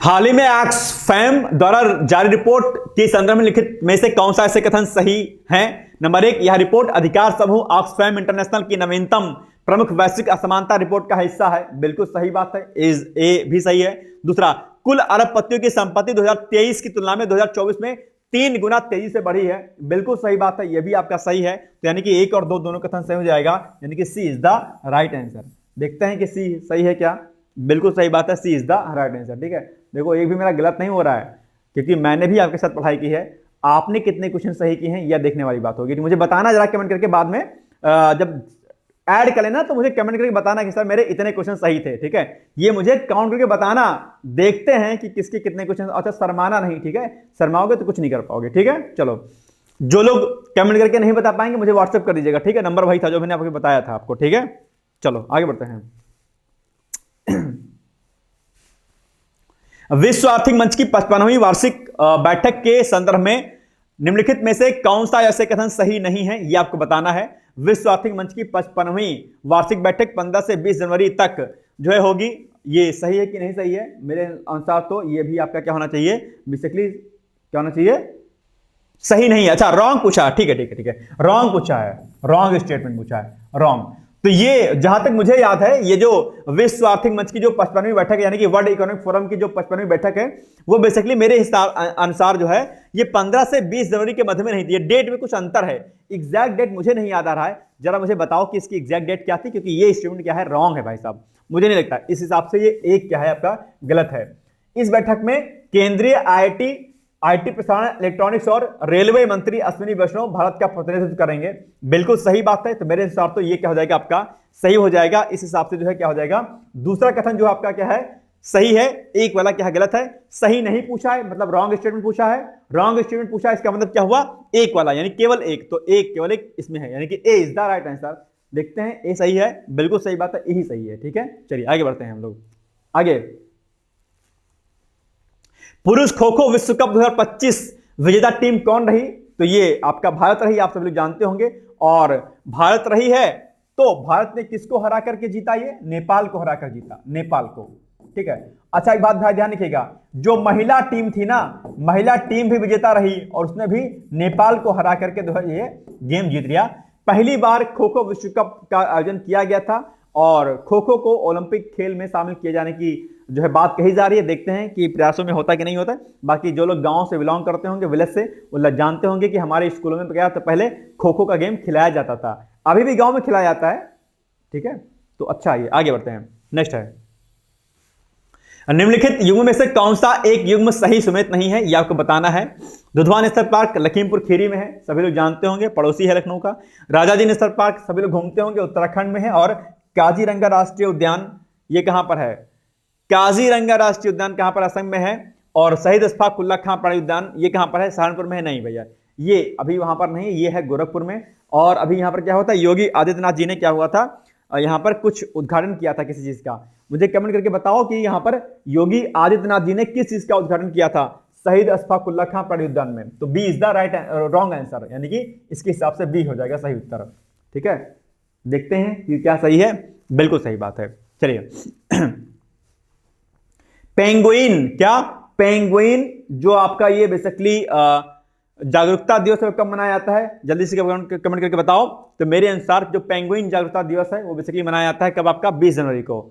हाल ही में ऑक्सफैम द्वारा जारी रिपोर्ट के संदर्भ में लिखित में से कौन सा ऐसे कथन सही है? नंबर 1, यह रिपोर्ट अधिकार समूह ऑक्सफैम इंटरनेशनल की नवीनतम प्रमुख वैश्विक असमानता रिपोर्ट का हिस्सा है, बिल्कुल सही बात है, ए भी सही है। दूसरा, कुल अरबपतियों की संपत्ति 2023 की तुलना में 2024 में 3 गुना तेजी से बढ़ी है, बिल्कुल सही बात है, यह भी आपका सही है। तो यानी कि 1 और 2 दोनों कथन सही हो जाएगा, यानी कि C is the right answer. देखते हैं कि सी सही है क्या, बिल्कुल सही बात है, C is the right answer, ठीक है। देखो एक भी मेरा गलत नहीं हो रहा है, क्योंकि मैंने भी आपके साथ पढ़ाई की है। आपने कितने क्वेश्चन सही किए हैं यह देखने वाली बात होगी। तो मुझे बताना जरा कमेंट करके, बाद में जब ऐड कर लेना तो मुझे कमेंट करके बताना कि सर मेरे इतने क्वेश्चन सही थे, ठीक है। ये मुझे काउंट करके बताना, देखते हैं कि किसके कितने क्वेश्चन। अच्छा, शर्माना नहीं, ठीक है, शर्माओगे तो कुछ नहीं कर पाओगे, ठीक है। चलो, जो लोग कमेंट करके नहीं बता पाएंगे मुझे व्हाट्सएप कर दीजिएगा, ठीक है, नंबर वही था जो मैंने आपको बताया था आपको, ठीक है। चलो आगे बढ़ते हैं। विश्व आर्थिक मंच की 55वीं वार्षिक बैठक के संदर्भ में निम्नलिखित में से कौन सा ऐसे कथन सही नहीं है, यह आपको बताना है। विश्व आर्थिक मंच की 55वीं वार्षिक बैठक 15 से 20 जनवरी तक जो है होगी, ये सही है कि नहीं सही है? मेरे अनुसार तो ये भी आपका क्या होना चाहिए, बेसिकली क्या होना चाहिए, सही नहीं है। अच्छा रॉन्ग पूछा, ठीक है ठीक है ठीक है, रॉन्ग पूछा है, रॉन्ग स्टेटमेंट पूछा है, रॉन्ग। तो ये जहां तक मुझे याद है, ये जो विश्व आर्थिक मंच की जो 55वीं बैठक है, यानी कि वर्ल्ड इकोनॉमिक फोरम की जो 55वीं बैठक है, वो बेसिकली मेरे हिसाब अनुसार जो है ये 15 से 20 जनवरी के मध्य में नहीं थी। ये डेट में कुछ अंतर है, एग्जैक्ट डेट मुझे नहीं याद आ रहा है, जरा मुझे बताओ कि इसकी एग्जैक्ट डेट क्या थी, क्योंकि ये स्टेटमेंट क्या है, रॉन्ग है भाई साहब, मुझे नहीं लगता। इस हिसाब से ये एक क्या है आपका, गलत है। इस बैठक में केंद्रीय आईटी प्रसारण इलेक्ट्रॉनिक्स और रेलवे मंत्री अश्विनी वैष्णव भारत का प्रतिनिधित्व करेंगे। बिल्कुल सही बात है। तो मेरे हिसाब तो ये क्या हो जाएगा आपका, सही हो जाएगा। इस हिसाब से जो है क्या हो जाएगा, दूसरा कथन जो आपका क्या है, सही है। एक वाला क्या है, गलत है। सही नहीं पूछा है मतलब रॉन्ग स्टेटमेंट पूछा है, रॉन्ग स्टेटमेंट पूछा है, इसका मतलब क्या हुआ, एक वाला, यानी केवल एक। तो एक केवल एक इसमें है, यानी कि ए इज द राइट आंसर। देखते हैं, ए सही है, बिल्कुल सही बात है, यही सही है। ठीक है, चलिए आगे बढ़ते हैं हम लोग। आगे, पुरुष खो खो विश्व कप 2025 विजेता टीम कौन रही? तो ये आपका भारत रही, आप सब लोग जानते होंगे। और भारत रही है, तो भारत ने किसको हरा करके जीता? ये नेपाल को हरा कर जीता, नेपाल को। ठीक है, अच्छा एक बात भाई ध्यान रखिएगा, जो महिला टीम थी ना, महिला टीम भी विजेता रही और उसने भी नेपाल को हरा करके जो है ये गेम जीत लिया। पहली बार खो खो विश्व कप का आयोजन किया गया था और खो खो को ओलंपिक खेल में शामिल किए जाने की जो है बात कही जा रही है। देखते हैं कि प्रयासों में होता कि नहीं होता। बाकी जो लोग गांव से बिलोंग करते होंगे, विलेज से, वो जानते होंगे कि हमारे स्कूलों में क्या था, पहले खो खो का गेम खिलाया जाता था, अभी भी गांव में खिलाया जाता है। ठीक है, तो अच्छा, ये आगे बढ़ते हैं। नेक्स्ट है, निम्नलिखित युग्म में से कौन सा एक युग्म सही समेत नहीं है, यह आपको बताना है। दुधवा नेशनल पार्क लखीमपुर खीरी में है, सभी लोग जानते होंगे, पड़ोसी है लखनऊ का। राजाजी नेशनल पार्क सभी लोग घूमते होंगे, उत्तराखंड में है। और काजीरंगा राष्ट्रीय उद्यान ये कहां पर है? काजीरंगा राष्ट्रीय उद्यान कहां पर? असम में है। और शहीद अशफाक उल्लाह खां प्राणी उद्यान ये कहां पर है? सहारनपुर में है। नहीं भैया, ये अभी वहां पर नहीं, ये है गोरखपुर में। और अभी यहां पर क्या होता है, योगी आदित्यनाथ जी ने क्या हुआ था, यहां पर कुछ उद्घाटन किया था किसी चीज का। मुझे कमेंट करके बताओ कि यहां पर योगी आदित्यनाथ जी ने किस चीज का उद्घाटन किया था? शहीद अशफाक उल्लाह खां प्राणी उद्यान में। तो B is the right wrong answer, यानी कि इसके हिसाब से बी हो जाएगा सही उत्तर। ठीक है, देखते हैं कि क्या सही है। बिल्कुल सही बात है। चलिए, पेंगुइन, क्या पेंगुइन जो आपका ये बेसिकली जागरूकता दिवस कब मनाया जाता है? जल्दी से कमेंट करके बताओ। तो मेरे अनुसार जो पेंगुइन जागरूकता दिवस है वो बेसिकली मनाया जाता है कब? आपका 20 जनवरी को।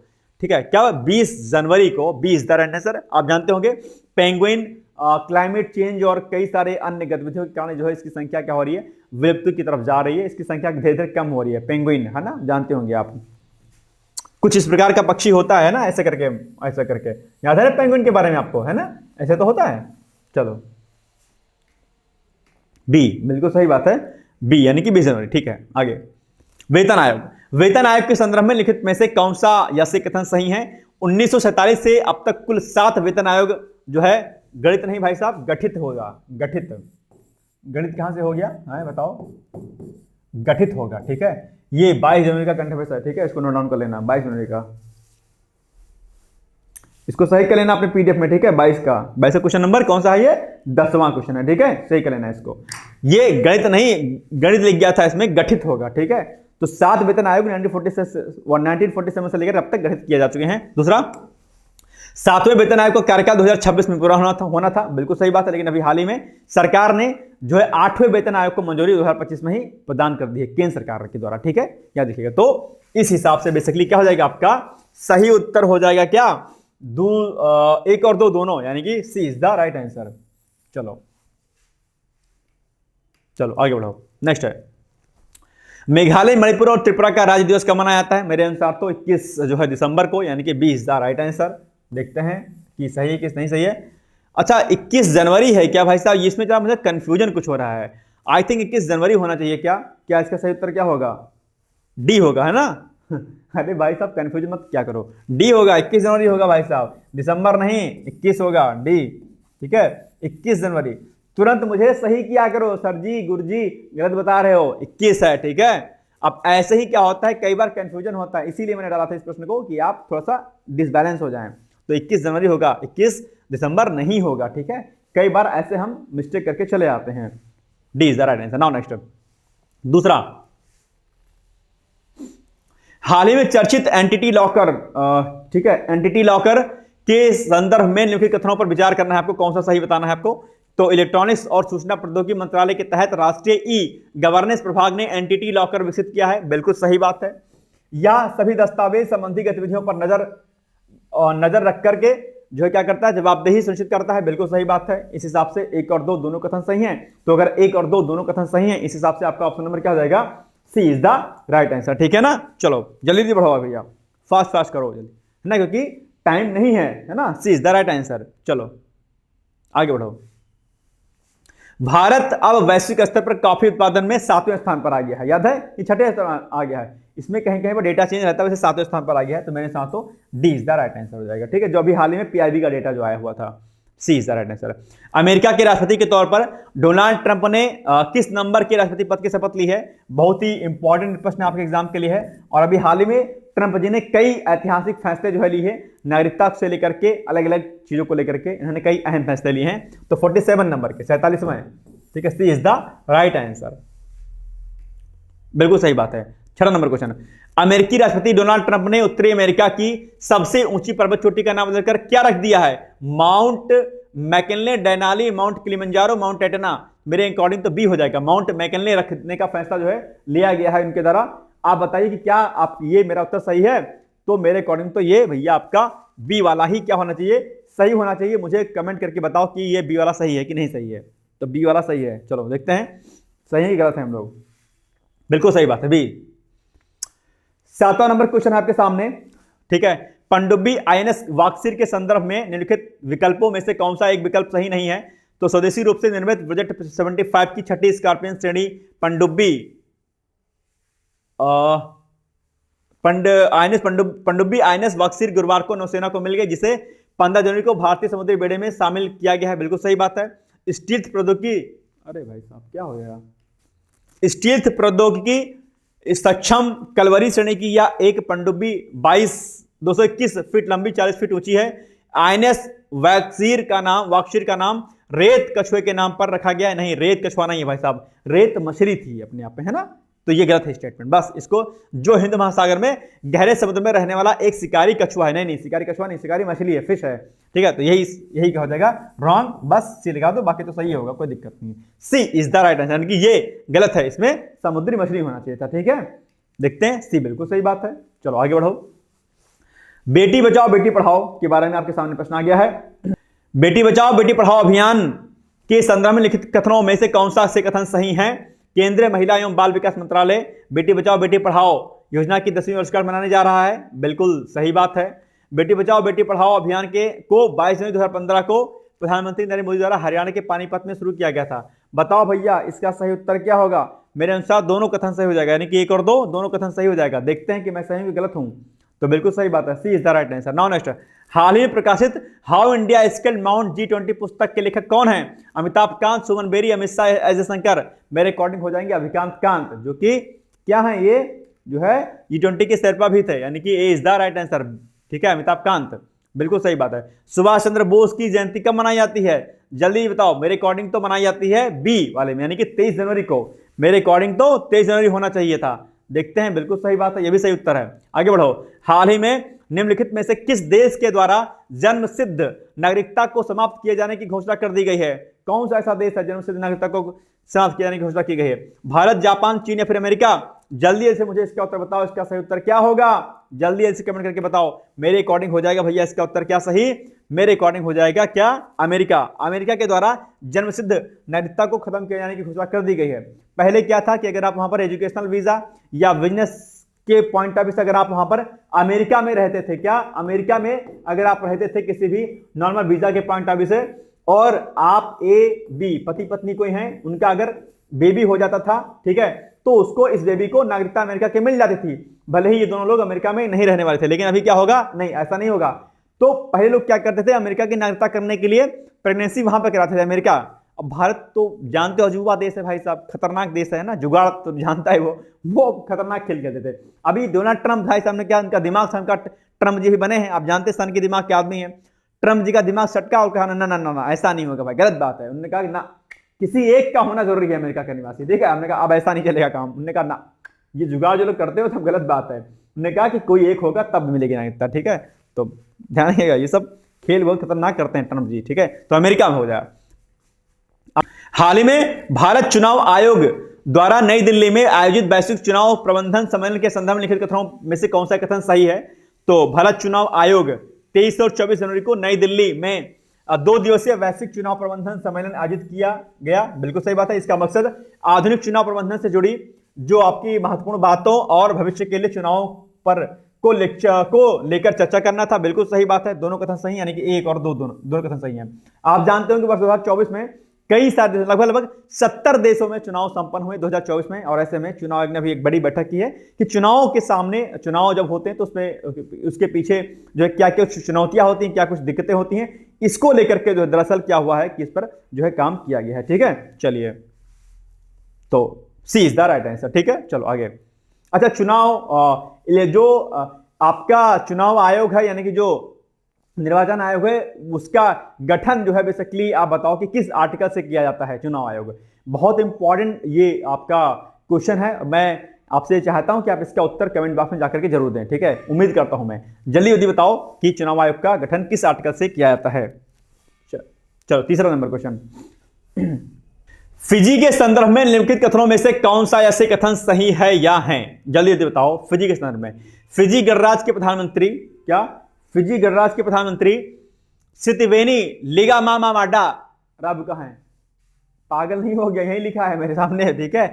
ठीक है, क्या 20 जनवरी को? 20 द राइट आंसर। आप जानते होंगे पेंगुइन क्लाइमेट चेंज और कई सारे अन्य गतिविधियों के कारण जो है इसकी संख्या क्या हो रही है, विलुप्ति की तरफ जा रही है। इसकी संख्या धीरे धीरे कम हो रही है, पेंगुइन, है ना, जानते होंगे आप। कुछ इस प्रकार का पक्षी होता है ना, ऐसे करके, ऐसा करके। याद है पेंगुइन के बारे में आपको, है ना, ऐसे तो होता है। चलो, बी बिल्कुल सही बात है, बी यानी कि 20 जनवरी। ठीक है, आगे, वेतन आयोग। वेतन आयोग के संदर्भ में लिखित में से कौन सा या से कथन सही है? 1947 से अब तक कुल 7 वेतन आयोग जो है, गणित नहीं भाई साहब, गठित होगा, गठित। गणित कहां से हो गया है बताओ? गठित होगा। ठीक है, ये 22 जनवरी का करंट अफेयर्स है। ठीक है, इसको नोट डाउन कर लेना, 22 जनवरी का, इसको सही कर लेना अपने पीडीएफ में। ठीक है, 22 का क्वेश्चन नंबर कौन सा है? ये 10वां क्वेश्चन है। ठीक है, सही कर लेना इसको। ये गणित नहीं, गणित लिख गया था इसमें, गठित होगा। ठीक है, तो 7 वेतन आयोग 1947 से लेकर अब तक गठित किए जा चुके हैं। दूसरा, 7वें वेतन आयोग का कार्यकाल 2026 में पूरा होना था। बिल्कुल सही बात है, लेकिन अभी हाल ही में सरकार ने जो है 8वें वेतन आयोग को मंजूरी 2025 में ही प्रदान कर दी है, केंद्र सरकार के द्वारा। ठीक है, याद रखिएगा। तो इस हिसाब से बेसिकली क्या हो जाएगा आपका सही उत्तर हो जाएगा क्या? 1 और 2 दोनों, यानी कि C is the right answer. चलो चलो आगे बढ़ो। नेक्स्ट है, मेघालय, मणिपुर और त्रिपुरा का राज्य दिवस कब मनाया जाता है? मेरे अनुसार तो 21 जो है दिसंबर को, यानी कि 20 द राइट आंसर। देखते हैं कि सही है किस नहीं सही है। अच्छा, 21 जनवरी है क्या भाई साहब? इसमें क्या मुझे कंफ्यूजन कुछ हो रहा है। आई थिंक 21 जनवरी होना चाहिए। क्या इसका सही उत्तर क्या होगा? डी होगा, है ना? अरे भाई साहब कंफ्यूजन मत क्या करो, डी होगा, 21 जनवरी होगा भाई साहब, दिसंबर नहीं, 21 होगा, डी। ठीक है, 21 जनवरी। तुरंत मुझे सही किया करो, सर जी, गुरुजी गलत बता रहे हो, 21 है। ठीक है, अब ऐसे ही क्या होता है, कई बार कंफ्यूजन होता है, इसीलिए मैंने डाला था इस प्रश्न को कि आप थोड़ा सा डिसबैलेंस हो जाएं। तो 21 जनवरी होगा, 21 दिसंबर नहीं होगा। ठीक है, कई बार ऐसे हम मिस्टेक करके चले आते हैं। D is the right answer. Now next, दूसरा, हाल ही में चर्चित एंटिटी लॉकर, ठीक है, एंटिटी लॉकर के संदर्भ में निम्नलिखित कथनों पर विचार करना है आपको, कौन सा सही बताना है आपको। तो इलेक्ट्रॉनिक्स और सूचना प्रौद्योगिकी मंत्रालय के तहत राष्ट्रीय ई गवर्नेंस प्रभाग ने एंटिटी लॉकर विकसित किया है, बिल्कुल सही बात है। या सभी दस्तावेज संबंधी गतिविधियों पर नजर रख करके जो है क्या करता है, जवाबदेही सुनिश्चित करता है, बिल्कुल सही बात है। इस हिसाब से 1 और 2 दोनों कथन सही हैं। तो अगर 1 और 2 दोनों कथन सही हैं, इस हिसाब से आपका ऑप्शन नंबर क्या हो जाएगा, सी इज द राइट आंसर, ठीक है ना। चलो जल्दी जल्दी बढ़ाओ भैया, फास्ट फास्ट करो जल्दी, है ना, क्योंकि टाइम नहीं है ना। सी इज द राइट आंसर। चलो आगे बढ़ो। भारत अब वैश्विक स्तर पर कॉफी उत्पादन में 7वें स्थान पर आ गया है, याद है कि 6ठे स्थान आ गया है, इसमें कहीं कहीं पर डेटा चेंज रहता है, वैसे 7वें स्थान पर आ गया है। तो मेरे साथ तो D is the right answer हो जाएगा, ठीक है, जो अभी हाल ही में पीआईबी का डेटा जो आया हुआ था, C is the right answer. America के राष्ट्रपति के तौर पर डोनाल्ड ट्रंप ने किस नंबर के राष्ट्रपति पद की शपथ ली है, बहुत ही इंपॉर्टेंट प्रश्न आपके एग्जाम के लिए है। और अभी हाल ही में ट्रंप जी ने कई ऐतिहासिक फैसले जो है लिए हैं, नागरिकता से लेकर के अलग अलग चीजों को लेकर के इन्होंने कई अहम फैसले लिए हैं। तो 47 नंबर के 47वां, ठीक है, C is the right answer, बिल्कुल सही बात है। 6 नंबर क्वेश्चन, अमेरिकी राष्ट्रपति डोनाल्ड ट्रंप ने उत्तरी अमेरिका की सबसे ऊंची पर्वत चोटी का नाम बदलकर क्या रख दिया है, mount McKinley, Denali, mount Kilimanjaro, mount Etna. मेरे अकॉर्डिंग तो बी हो जाएगा, माउंट मैकिनले रखने का फैसला जो है लिया गया है इनके द्वारा। आप बताइए कि क्या आप ये मेरा उत्तर सही है। तो मेरे अकॉर्डिंग तो ये भैया आपका बी वाला ही क्या होना चाहिए, सही होना चाहिए। मुझे कमेंट करके बताओ कि ये बी वाला सही है कि नहीं सही है। तो बी वाला सही है, चलो देखते हैं सही है कि गलत है हम लोग। बिल्कुल सही बात है, बी। 7वां नंबर क्वेश्चन है आपके सामने, ठीक है, पनडुब्बी आईएनएस वाक्सीर के संदर्भ में निम्नलिखित विकल्पों में से कौन सा एक विकल्प सही नहीं है। तो स्वदेशी रूप से निर्मित प्रोजेक्ट 75 की 6ठी स्कॉर्पियन श्रेणी पनडुब्बी आईएनएस वाक्सीर गुरुवार को नौसेना को मिल गई, जिसे 15 जनवरी को भारतीय समुद्री बेड़े में शामिल किया गया है, बिल्कुल सही बात है। स्टील्थ प्रौद्योगिकी, अरे भाई साहब क्या हो गया, स्टील्थ प्रौद्योगिकी सक्षम कलवरी श्रेणी की या एक पनडुब्बी 221 फीट लंबी 40 फीट ऊंची है। आईएनएस वाक्सीर का नाम रेत कछुए के नाम पर रखा गया है, नहीं रेत कछुआ नहीं है भाई साहब, रेत मछली थी अपने आप में, है ना। तो ये गलत है स्टेटमेंट, बस इसको जो हिंद महासागर में गहरे समुद्र में रहने वाला एक शिकारी कछुआ है, नहीं शिकारी कछुआ नहीं, शिकारी मछली है, फिश है, ठीक है। तो यही क्या हो जाएगा, रॉन्ग, बस सी लगा दो, बाकी तो सही होगा, कोई दिक्कत नहीं। सी इज द राइट आंसर, यानी कि ये गलत है, इसमें समुद्री मछली होना चाहिए था, ठीक है। देखते हैं, सी बिल्कुल सही बात है। चलो आगे बढ़ो। बेटी बचाओ बेटी पढ़ाओ के बारे में आपके सामने प्रश्न आ गया है। बेटी बचाओ बेटी पढ़ाओ अभियान के संदर्भ में लिखित कथनों में से कौन सा से कथन सही है। केंद्रीय महिला एवं बाल विकास मंत्रालय बेटी बचाओ बेटी पढ़ाओ योजना की 10वीं वर्षगांठ मनाने जा रहा है, बिल्कुल सही बात है। बेटी बचाओ बेटी पढ़ाओ अभियान को 22 जनवरी 2015 को प्रधानमंत्री नरेंद्र मोदी द्वारा हरियाणा के पानीपत में शुरू किया गया था। बताओ भैया इसका सही उत्तर क्या होगा। मेरे अनुसार दोनों कथन सही हो जाएगा, यानी कि 1 और 2 दोनों कथन सही हो जाएगा। देखते हैं कि मैं सही हूं कि गलत हूं। तो बिल्कुल सही बात है, C is the right answer. Now next, हाल ही में प्रकाशित how India scaled mount G20 पुस्तक के लेखक कौन है। अमिताभ कांत, सुमन बेरी, अमित शाह, अजय शंकर। मेरे अकॉर्डिंग हो जाएंगे अभिकांत कांत, जो कि क्या है, ये जो है G20 के शेरपा भी थे, यानी कि ए इज द राइट आंसर, ठीक है, अमिताभ कांत, बिल्कुल सही बात है। सुभाष चंद्र बोस की जयंती कब मनाई जाती है, जल्दी बताओ। मेरे अकॉर्डिंग तो मनाई जाती है बी वाले में, यानी कि 23 जनवरी को। मेरे अकॉर्डिंग तो 23 जनवरी होना चाहिए था। देखते हैं, बिल्कुल सही बात है, यह भी सही उत्तर है। आगे बढ़ो। हाल ही में निम्नलिखित में से किस देश के द्वारा जन्म सिद्ध नागरिकता को समाप्त किए जाने की घोषणा कर दी गई है। कौन सा ऐसा देश है जन्म सिद्ध नागरिकता को समाप्त किए जाने की घोषणा की गई है। भारत, जापान, चीन या फिर अमेरिका। जल्दी से मुझे इसका उत्तर बताओ, इसका सही उत्तर क्या होगा। जल्दी से कमेंट करके बताओ। मेरे अकॉर्डिंग हो जाएगा भैया इसका उत्तर क्या सही, मेरे अकॉर्डिंग हो जाएगा क्या, अमेरिका। अमेरिका के द्वारा जन्म सिद्ध नागरिकता को खत्म किए जाने की घोषणा कर दी गई है। पहले क्या था कि अगर आप वहां पर एजुकेशनल वीजा या बिजनेस के पॉइंट ऑफ व्यू से अगर आप वहां पर अमेरिका में रहते थे, क्या अमेरिका में अगर आप रहते थे किसी भी नॉर्मल वीजा के पॉइंट ऑफ व्यू से, और आप ए बी पति पत्नी कोई हैं, उनका अगर बेबी हो जाता था, ठीक है, तो उसको इस बेबी को नागरिकता अमेरिका की मिल जाती थी, भले ही ये दोनों लोग अमेरिका में नहीं रहने वाले थे। लेकिन अभी क्या होगा, नहीं ऐसा नहीं होगा। तो पहले लोग क्या करते थे, अमेरिका की नागरिकता करने के लिए प्रेगनेंसी वहां पर कराते थे अमेरिका। अब भारत तो जानते हो अजूबा देश है भाई साहब, खतरनाक देश है ना, जुगाड़ तो जानता है वो खतरनाक खेल खेलते थे। अभी डोनाल्ड ट्रंप भाई साहब ने क्या, उनका दिमाग से, उनका ट्रंप जी भी बने हैं, आप जानते हैं सन के दिमाग के आदमी है। ट्रंप जी का दिमाग सटका और कहा ना ना ना ना ऐसा नहीं होगा भाई, गलत बात है। उन्होंने कहा कि ना, किसी एक का होना जरूरी है अमेरिका का निवासी, ठीक है। हमने कहा अब ऐसा नहीं चलेगा काम। उन्होंने कहा ना, ये जुगाड़ जो लोग करते हो सब गलत बात है। उन्होंने कहा कि कोई एक होगा तब मिलेगी नागरिकता, ठीक है। तो ध्यान रखिएगा, ये सब खेल बहुत खतरनाक करते हैं ट्रम्प जी, ठीक है। तो अमेरिका में हो जाए। हाल ही में भारत चुनाव आयोग द्वारा नई दिल्ली में आयोजित वैश्विक चुनाव प्रबंधन सम्मेलन के संदर्भ में लिखित कथनों में से कौन सा कथन सही है? तो भारत चुनाव आयोग 23 और 24 जनवरी को नई दिल्ली में 2 दिवसीय वैश्विक चुनाव प्रबंधन सम्मेलन आयोजित किया गया। बिल्कुल सही बात है। इसका मकसद आधुनिक चुनाव प्रबंधन से जुड़ी जो आपकी महत्वपूर्ण बातों और भविष्य के लिए चुनाव पर को लेकर चर्चा करना था। बिल्कुल सही बात है, दोनों कथन सही, यानी कि 1 और 2 दोनों कथन सही हैं। आप जानते हो कि वर्ष 2024 में कई सारे लगभग 70 देशों में चुनाव संपन्न हुए 2024 में, और ऐसे में चुनाव आयोग ने भी एक बड़ी बैठक की है कि चुनाव के सामने, चुनाव जब होते हैं तो उसमें उसके पीछे जो है क्या क्या चुनौतियां होती हैं, क्या कुछ दिक्कतें होती हैं, इसको लेकर के जो है दरअसल क्या हुआ है कि इस पर जो है काम किया गया है, ठीक है। चलिए, तो सी इज द राइट आंसर, ठीक है। चलो आगे। अच्छा, जो आपका चुनाव आयोग है, यानी कि जो निर्वाचन आयोग है, उसका गठन जो है बेसिकली आप बताओ कि किस आर्टिकल से किया जाता है चुनाव आयोग? बहुत इंपॉर्टेंट ये आपका क्वेश्चन है। मैं आपसे चाहता हूं कि आप इसका उत्तर कमेंट बॉक्स में जाकर के जरूर दें, ठीक है। उम्मीद करता हूं मैं। जल्दी जल्दी बताओ कि चुनाव आयोग का गठन किस आर्टिकल से किया जाता है। चलो तीसरा नंबर क्वेश्चन। फिजी के संदर्भ में निम्नलिखित कथनों में से कौन सा ऐसे कथन सही है या हैं? जल्दी जल्दी बताओ। फिजी के संदर्भ में, फिजी गणराज्य के प्रधानमंत्री, क्या फिजी गणराज्य के प्रधानमंत्री सितिवेनी लिगामामाडा राबुका हैं। पागल नहीं हो गया, यही लिखा है मेरे सामने, ठीक है।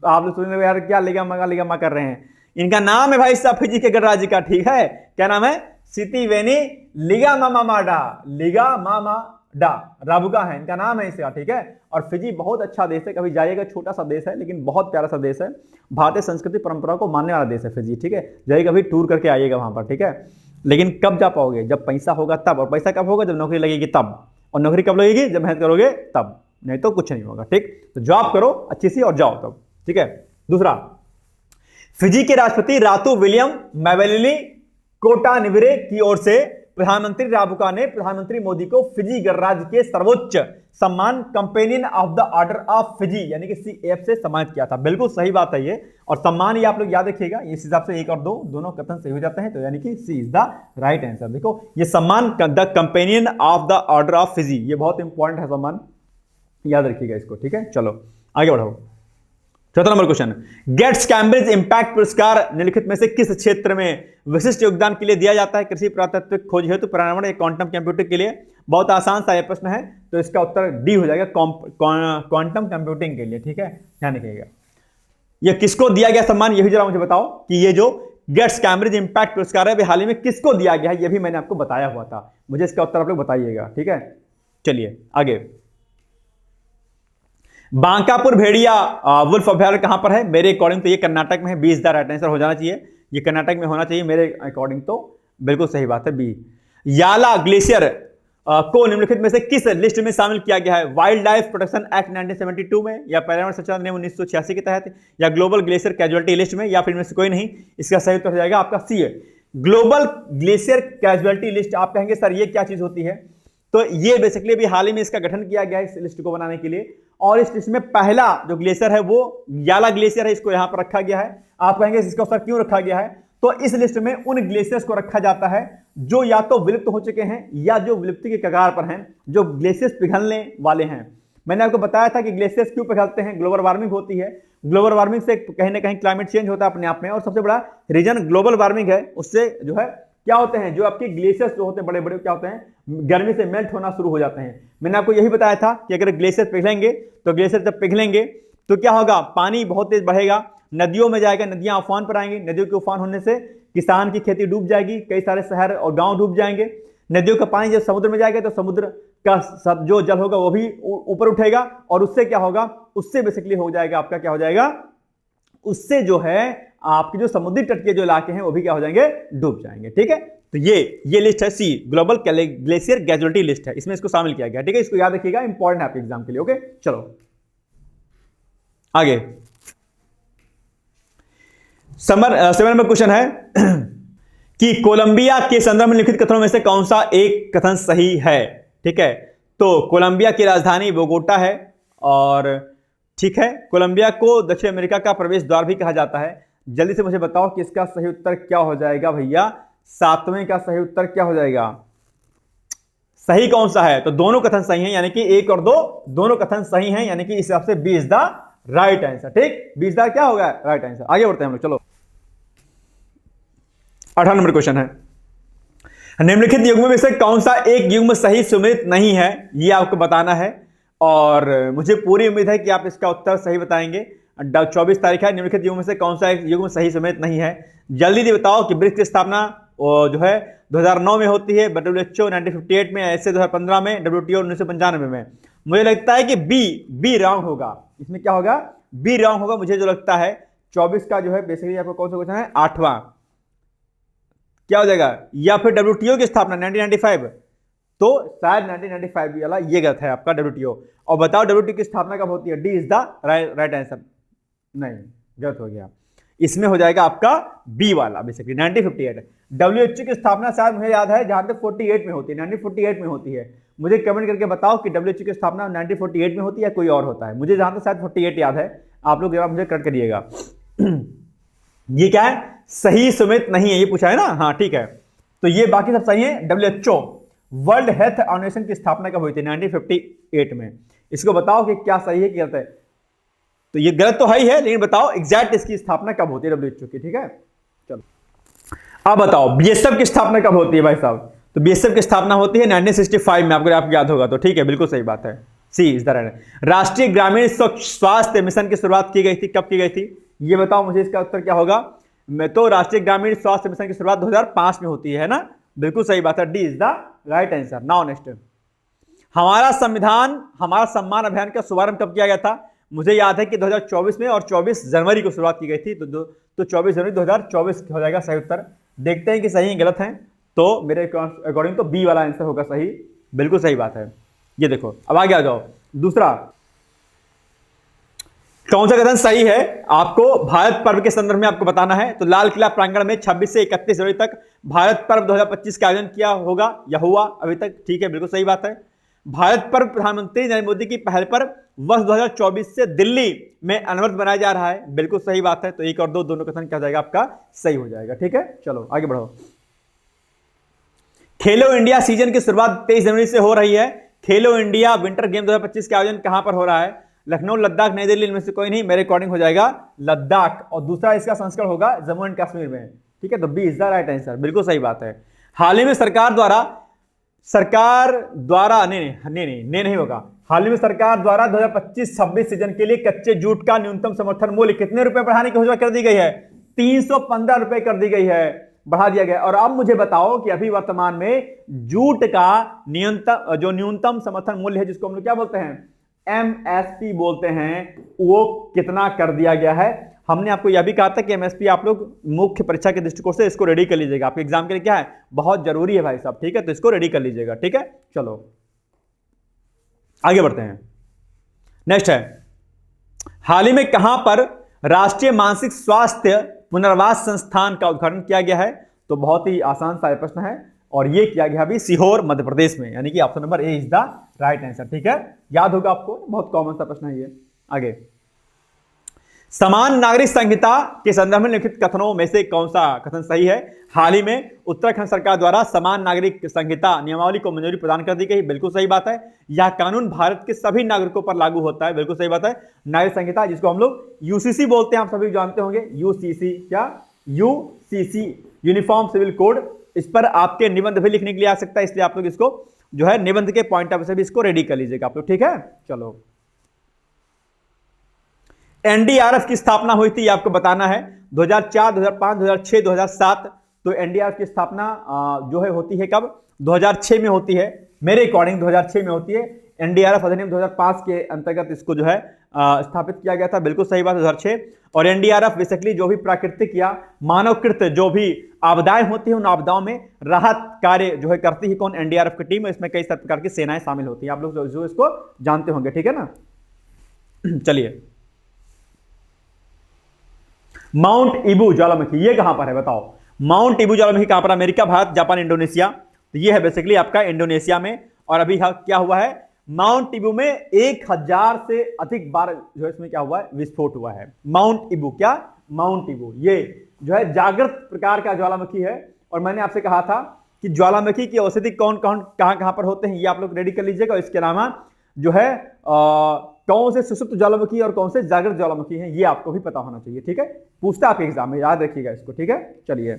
आप लोग सोचेंगे यार क्या लिगामा कर रहे हैं। इनका नाम है भाई साहब फिजी के गणराज्य का, ठीक है। क्या नाम है? सितिवेनी लिगामामाडा राबुका है इनका नाम है इसका, ठीक है। और फिजी बहुत अच्छा देश है, कभी जाइएगा, छोटा सा देश है लेकिन बहुत प्यारा सा देश है। भारतीय संस्कृति परंपरा को मानने वाला देश है फिजी, ठीक है। जाइएगा, कभी टूर करके आइएगा वहां पर, ठीक है। लेकिन कब जा पाओगे? जब पैसा होगा तब। और पैसा कब होगा? जब नौकरी लगेगी तब। और नौकरी कब लगेगी? जब मेहनत करोगे तब, नहीं तो कुछ नहीं होगा, ठीक। तो जॉब करो अच्छी सी और जाओ तब, ठीक है। दूसरा, फिजी के राष्ट्रपति रातू विलियम मैवेलिनी कोटानिवरे की ओर से प्रधानमंत्री राबुका ने प्रधानमंत्री मोदी को फिजी गणराज्य के सर्वोच्च सम्मान companion of the order of Fiji यानी कि CF से सम्मानित किया था। बिल्कुल सही बात है ये। और सम्मान ये आप लोग याद रखिएगा, इस हिसाब से 1 और 2 दोनों कथन सही हो जाते हैं, तो यानी कि C is the right answer. देखो, ये सम्मान the companion of the order of Fiji, ये बहुत इंपॉर्टेंट है सम्मान, याद रखिएगा इसको, ठीक है। चलो आगे बढ़ो। चौथा नंबर क्वेश्चन, गेट्स कैम्ब्रिज इंपैक्ट पुरस्कार निम्नलिखित में से किस क्षेत्र में विशिष्ट योगदान के लिए दिया जाता है? कृषि, पुरातत्विक खोज हेतु, पर्यावरण या क्वांटम कंप्यूटिंग के लिए? बहुत आसान सा यह प्रश्न है, तो इसका उत्तर डी हो जाएगा, क्वांटम कंप्यूटिंग के लिए, ठीक है। ध्यान रखिएगा। यह किसको दिया गया सम्मान, यह भी जरा मुझे बताओ कि ये जो गेट्स कैम्ब्रिज इंपैक्ट पुरस्कार है हाल ही में किसको दिया गया है? यह भी मैंने आपको बताया हुआ था, मुझे इसका उत्तर आप लोग बताइएगा, ठीक है। चलिए आगे। बांकापुर भेड़िया वुल्फ अभयारण्य कहां पर है? मेरे अकॉर्डिंग तो ये कर्नाटक में है। B is the right answer हो जाना चाहिए, ये कर्नाटक में होना चाहिए मेरे अकॉर्डिंग, तो बिल्कुल सही बात है बी। याला ग्लेशियर को निम्नलिखित में से किस लिस्ट में शामिल किया गया है? वाइल्ड लाइफ प्रोटेक्शन एक्ट 1972 में, या पर्यावरण संरक्षण अधिनियम 1986 के तहत, या ग्लोबल ग्लेशियर कैजुअलिटी लिस्ट में, या फिर इनमें से कोई नहीं? इसका सही उत्तर हो जाएगा आपका सी है, ग्लोबल ग्लेशियर कैजुअलिटी लिस्ट। आप कहेंगे सर ये क्या चीज होती है? तो ये बेसिकली अभी हाल ही में इसका गठन किया गया है इस लिस्ट को बनाने के लिए, और इस लिस्ट में पहला जो ग्लेशियर है वो याला ग्लेशियर है, इसको यहां पर रखा गया है। आप कहेंगे इसका सर क्यों रखा गया है? तो इस लिस्ट में उन ग्लेशियर्स को रखा जाता है जो या तो विलुप्त हो चुके हैं या जो विलुप्ति के कगार पर हैं, जो ग्लेशियर्स पिघलने वाले हैं। मैंने आपको बताया था कि ग्लेशियर्स क्यों पिघलते हैं, ग्लोबल वार्मिंग होती है। ग्लोबल वार्मिंग से कहीं ना कहीं क्लाइमेट चेंज होता है अपने आप में, और सबसे बड़ा रीजन ग्लोबल वार्मिंग है। उससे जो है क्या होते हैं, जो आपके ग्लेशियर्स जो होते हैं बड़े बड़े, क्या होते हैं, गर्मी से मेल्ट होना शुरू हो जाते हैं। मैंने आपको यही बताया था कि अगर ग्लेशियर पिघलेंगे तो ग्लेशियर जब पिघलेंगे तो क्या होगा, पानी बहुत तेज बढ़ेगा, नदियों में जाएगा, नदियां उफान पर आएंगी, नदियों के उफान होने से किसान की खेती डूब जाएगी, कई सारे शहर और गांव डूब जाएंगे। नदियों का पानी जब समुद्र में जाएगा तो समुद्र का जो जल होगा वो भी ऊपर उठेगा, और उससे क्या होगा, उससे बेसिकली हो जाएगा आपका, क्या हो जाएगा, उससे जो है आपके जो समुद्री तट के जो इलाके हैं वो भी क्या हो जाएंगे, डूब जाएंगे, ठीक है। तो ये लिस्ट है सी, ग्लोबल ग्लेशियर कैजुअलिटी लिस्ट है, इसमें इसको शामिल किया गया, ठीक है। इसको याद रखिएगा, इंपॉर्टेंट है आपके एग्जाम के लिए, ओके। चलो आगे। 7 नंबर क्वेश्चन है कि कोलंबिया के संदर्भ में लिखित कथनों में से कौन सा एक कथन सही है? ठीक है, तो कोलंबिया की राजधानी बोगोटा है, और ठीक है, कोलंबिया को दक्षिण अमेरिका का प्रवेश द्वार भी कहा जाता है। जल्दी से मुझे बताओ कि इसका सही उत्तर क्या हो जाएगा भैया। 7वें का सही उत्तर क्या हो जाएगा, सही कौन सा है? तो दोनों कथन सही हैं, यानी कि 1 और 2 दोनों कथन सही हैं, यानी कि इस हिसाब से B is the right answer. ठीक, बी इज द क्या होगा, राइट आंसर। आगे बढ़ते हैं हम लोग, चलो 18 नंबर क्वेश्चन है, निम्नलिखित युग्म में से कौन सा एक युग्म सही सुमेलित नहीं है, यह आपको बताना है। और मुझे पूरी उम्मीद है कि आप इसका उत्तर सही बताएंगे। 24 तारीख है, निम्नलिखित युग्म में से कौन सा एक युग्म सही सुमेलित नहीं है, जल्दी से बताओ। कि ब्रिक्स की स्थापना जो है 2009 में होती है, WHO 1958 में, ऐसे 2015 में, WTO 1995 में। मुझे लगता है कि बी रॉन्ग होगा, इसमें क्या होगा, बी रॉन्ग होगा मुझे जो लगता है। 24 का जो है बेसिकली आपको कौन सा क्वेश्चन है, 8वां क्या हो जाएगा, या फिर WTO की स्थापना 1995, तो शायद 1995 वाला ये गलत है आपका WTO। और बताओ WTO की स्थापना कब होती है, D is the right answer. नहीं, गलत हो गया, इसमें हो जाएगा आपका बी वाला बेसिकली 1958। WHO की स्थापना शायद मुझे याद है जहां तक 48 में होती है, 1948 में होती है। मुझे कमेंट करके बताओ कि WHO की स्थापना 1948 में होती है या कोई और होता है। मुझे जहां तक शायद 48 याद है, आप लोग जरा मुझे कट करिएगा। ये क्या है, सही सुमेलित नहीं है, ये पूछा है ना, हाँ ठीक है। तो ये बाकी सब सही है। WHO वर्ल्ड हेल्थ ऑर्गेनाइजेशन की स्थापना कब हुई थी, 1958 में। इसको बताओ कि क्या सही है कि गलत है। तो ये गलत तो है ही है, लेकिन बताओ एग्जैक्ट इसकी स्थापना कब होती है WHO की, ठीक है। चलो अब बताओ BSF की स्थापना कब होती है भाई साहब। तो BSF की स्थापना होती है 1965 में, आपको याद होगा तो ठीक है, बिल्कुल सही बात है, सी इज द राइट। राष्ट्रीय ग्रामीण स्वास्थ्य मिशन की शुरुआत की गई थी, कब की गई थी, ये बताओ मुझे, इसका उत्तर क्या होगा। मैं तो राष्ट्रीय ग्रामीण स्वास्थ्य मिशन की शुरुआत 2005 में होती है ना, बिल्कुल सही बात है, D is the right answer. Now next, हमारा संविधान हमारा सम्मान अभियान का शुभारंभ कब किया गया था। मुझे याद है कि 2024 में और 24 जनवरी को शुरुआत की गई थी, तो 24 जनवरी 2024 हो जाएगा सही उत्तर। देखते हैं कि सही है गलत है, तो मेरे अकॉर्डिंग तो बी वाला आंसर होगा सही, बिल्कुल सही बात है। ये देखो अब आगे आ जाओ, दूसरा कौन सा कथन सही है, आपको भारत पर्व के संदर्भ में आपको बताना है। तो लाल किला प्रांगण में 26 से 31 जनवरी तक भारत पर्व 2025 का आयोजन किया होगा या हुआ अभी तक, ठीक है, बिल्कुल सही बात है। भारत पर्व प्रधानमंत्री नरेंद्र मोदी की पहल पर वर्ष 2024 से दिल्ली में अनवरत बनाया जा रहा है, बिल्कुल सही बात है। तो 1 और 2 दोनों कथन क्या हो जाएगा आपका, सही हो जाएगा, ठीक है। चलो आगे बढ़ो। खेलो इंडिया सीजन की शुरुआत 23 जनवरी से हो रही है। खेलो इंडिया विंटर गेम 2025 का आयोजन कहां पर हो रहा है, लखनऊ, लद्दाख, नई दिल्ली, इनमें से कोई नहीं, मेरे अकॉर्डिंग हो जाएगा लद्दाख। और दूसरा इसका संस्करण होगा जम्मू एंड कश्मीर में, ठीक है। तो B is the right answer, बिल्कुल सही बात है। हाल ही में सरकार द्वारा नहीं होगा। हाल ही में सरकार द्वारा 2025-26 सीजन के लिए कच्चे जूट का न्यूनतम समर्थन मूल्य कितने रुपए बढ़ाने की घोषणा कर दी गई है, 315 रुपए कर दी गई है, बढ़ा दिया गया। और अब मुझे बताओ कि अभी वर्तमान में जूट का न्यूनतम समर्थन मूल्य है, जिसको हम लोग क्या बोलते हैं, MSP बोलते हैं, वो कितना कर दिया गया है। हमने आपको यह भी कहा था कि MSP आप लोग मुख्य परीक्षा के दृष्टिकोण से इसको रेडी कर लीजिएगा, आपके एग्जाम के लिए क्या है, बहुत जरूरी है भाई साहब, ठीक है। तो इसको रेडी कर लीजिएगा, ठीक है। चलो आगे बढ़ते हैं। नेक्स्ट है, हाल ही में कहां पर राष्ट्रीय मानसिक स्वास्थ्य पुनर्वास संस्थान का उद्घाटन किया गया है। तो बहुत ही आसान सा प्रश्न है, और ये किया गया अभी सीहोर मध्य प्रदेश में, यानी कि option number A is the right answer, ठीक है। याद होगा आपको, बहुत कॉमन सा प्रश्न है ये। आगे, समान नागरिक संहिता के संदर्भ में लिखित कथनों में से कौन सा कथन सही है। हाल ही में उत्तराखंड सरकार द्वारा समान नागरिक संहिता नियमावली को मंजूरी प्रदान कर दी गई, बिल्कुल सही बात है। यह कानून भारत के सभी नागरिकों पर लागू होता है, बिल्कुल सही बात है। नागरिक संहिता जिसको हम लोग UCC बोलते हैं, आप सभी जानते होंगे, UCC क्या, UCC यूनिफॉर्म सिविल कोड, इस पर आपके निबंध भी लिखने के लिए आ सकता है, इसलिए आप लोग इसको जो है निबंध के पॉइंट ऑफ व्यू से भी इसको रेडी कर लीजिएगा आप लोग, ठीक है। चलो, NDRF की स्थापना हुई थी, आपको बताना है 2004, 2005, 2006, 2007। तो NDRF की स्थापना जो है होती है कब, 2006 में होती है, मेरे अकॉर्डिंग 2006 में होती है। NDRF अधिनियम 2005 के अंतर्गत इसको जो है स्थापित किया गया था, बिल्कुल सही बात, 2006। और NDRF बेसिकली जो भी प्राकृतिक या मानवकृत जो भी आपदाएं होती है, उन आपदाओं में राहत कार्य जो है करती है कौन, NDRF की टीम। इसमें कई प्रकार की सेनाएं शामिल होती हैं, आप लोग जो इसको जानते होंगे, ठीक है ना। चलिए, माउंट इबू ज्वालामुखी ये कहां पर है बताओ। माउंट इबू ज्वालामुखी कहां पर, अमेरिका, भारत, जापान, इंडोनेशिया। तो ये है बेसिकली आपका इंडोनेशिया में। और अभी क्या हुआ है, माउंट इबू में 1000 से अधिक बार जो है इसमें क्या हुआ है, विस्फोट हुआ है। माउंट इबू क्या, माउंट ईबू, ये जो है जागृत प्रकार का ज्वालामुखी है। और मैंने आपसे कहा था कि ज्वालामुखी की औषधि कौन कौन कहां कहां पर होते हैं, ये आप लोग रेडी कर लीजिएगा। और इसके अलावा जो है कौन से सुषुप्त ज्वालामुखी और कौन से जागृत ज्वालामुखी हैं, ये आपको भी पता होना चाहिए। ठीक है, पूछता आपके एग्जाम में, याद रखिएगा इसको। ठीक है, चलिए।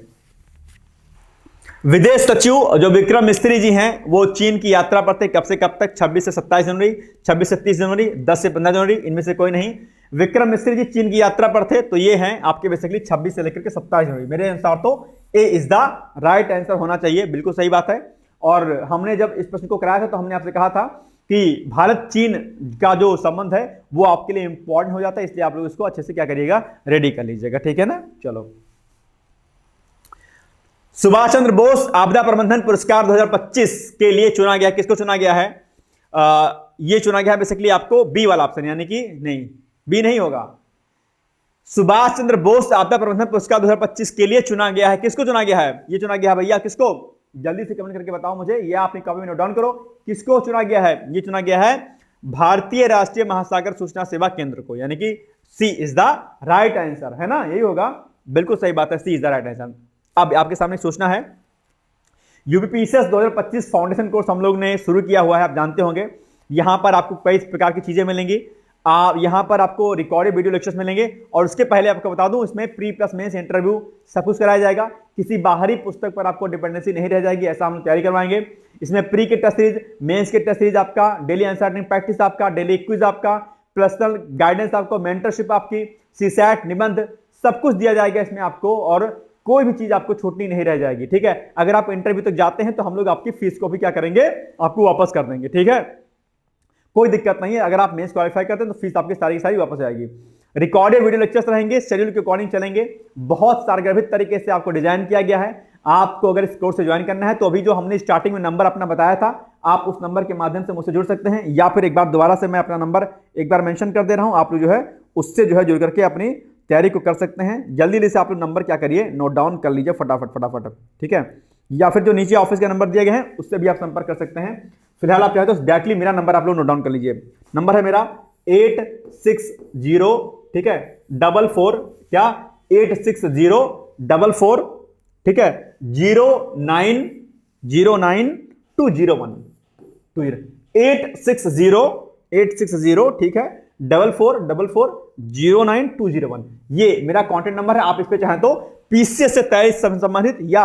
विदेश सचिव जो विक्रम मिस्त्री जी हैं, वो चीन की यात्रा पर थे। कब से कब तक? 26 से 27 जनवरी, 26 से 30 जनवरी, 10 से 15 जनवरी, इनमें से कोई नहीं। विक्रम मिस्त्री जी चीन की यात्रा पर थे, तो ये हैं आपके बेसिकली 26 से लेकर के 27 जनवरी। मेरे अनुसार तो ए इज द राइट आंसर होना चाहिए, बिल्कुल सही बात है। और हमने जब इस प्रश्न को कराया था तो हमने आपसे कहा था कि भारत चीन का जो संबंध है वो आपके लिए इंपॉर्टेंट हो जाता है, इसलिए आप लोग इसको अच्छे से क्या करिएगा, रेडी कर लीजिएगा। ठीक है ना, चलो। सुभाष चंद्र बोस आपदा प्रबंधन पुरस्कार 2025 के लिए चुना गया, किसको चुना गया है? ये चुना गया है बेसिकली आपको बी वाला ऑप्शन, यानी कि नहीं, बी नहीं होगा। सुभाष चंद्र बोस आपदा प्रबंधन पुरस्कार 2025 के लिए चुना गया है, किसको चुना गया है? ये चुना गया है भैया, किसको? जल्दी से कमेंट करके बताओ मुझे, ये आपने कॉपी में नोट डाउन करो, किसको चुना गया है? ये चुना गया है भारतीय राष्ट्रीय महासागर सूचना सेवा केंद्र को, यानी कि C is the right answer, है ना, यही होगा, बिल्कुल सही बात है, C is the right answer. अब आपके सामने सोचना है, यूपीपीसीएस 2025 फाउंडेशन कोर्स हम लोग ने शुरू किया हुआ है, आप जानते होंगे। यहां पर आपको कई प्रकार की चीजें मिलेंगी, यहां पर आपको रिकॉर्डेड वीडियो लेक्चर्स मिलेंगे। और उसके पहले आपको बता दूं, इसमें प्री प्लस मेंस इंटरव्यू सब कुछ कराया जाएगा, किसी बाहरी पुस्तक पर आपको डिपेंडेंसी नहीं रह जाएगी, ऐसा हम तैयारी करवाएंगे। इसमें प्री के टेस्ट सीरीज, मेंस के टेस्ट सीरीज आपका, डेली आंसर प्रैक्टिस आपका, डेली क्विज आपका, पर्सनल गाइडेंस आपको, मेंटरशिप आपकी, सीसैट, निबंध, सब कुछ दिया जाएगा इसमें आपको, और कोई भी चीज आपको छूटनी नहीं रह जाएगी। ठीक है, अगर आप इंटरव्यू तक जाते हैं तो हम लोग आपकी फीस को भी क्या करेंगे, आपको वापस कर देंगे। ठीक है, कोई दिक्कत नहीं है, अगर आप मेंस क्वालिफाई करते हैं तो फीस आपकी सारी की सारी वापस आएगी। रिकॉर्डेड वीडियो लेक्चर्स रहेंगे, शेड्यूल के अकॉर्डिंग चलेंगे, बहुत सारगर्भित तरीके से आपको डिजाइन किया गया है। आपको अगर इस कोर्स से ज्वाइन करना है तो अभी जो हमने स्टार्टिंग में नंबर अपना बताया था, आप उस नंबर के माध्यम से मुझसे जुड़ सकते हैं, या फिर एक बार दोबारा से मैं अपना नंबर एक बार मेंशन कर दे रहा हूं, आप लोग जो है उससे जो है जुड़ करके अपनी तैयारी को कर सकते हैं। जल्दी से आप लोग नंबर क्या करिए, नोट डाउन कर लीजिए फटाफट फटाफट। ठीक है, या फिर जो नीचे ऑफिस के नंबर दिए गए हैं उससे भी आप संपर्क कर सकते हैं। फिलहाल आप चाहे तो डायरेक्टली मेरा नंबर आप लोग नोट डाउन कर लीजिए। नंबर है मेरा 860, ठीक है, 44, क्या 86044, ठीक है, 0909201, 860, ठीक है, 4444090201, ये मेरा कॉन्टेक्ट नंबर है। आप इस पे चाहें तो पीसीएस से तैयारी संबंधित या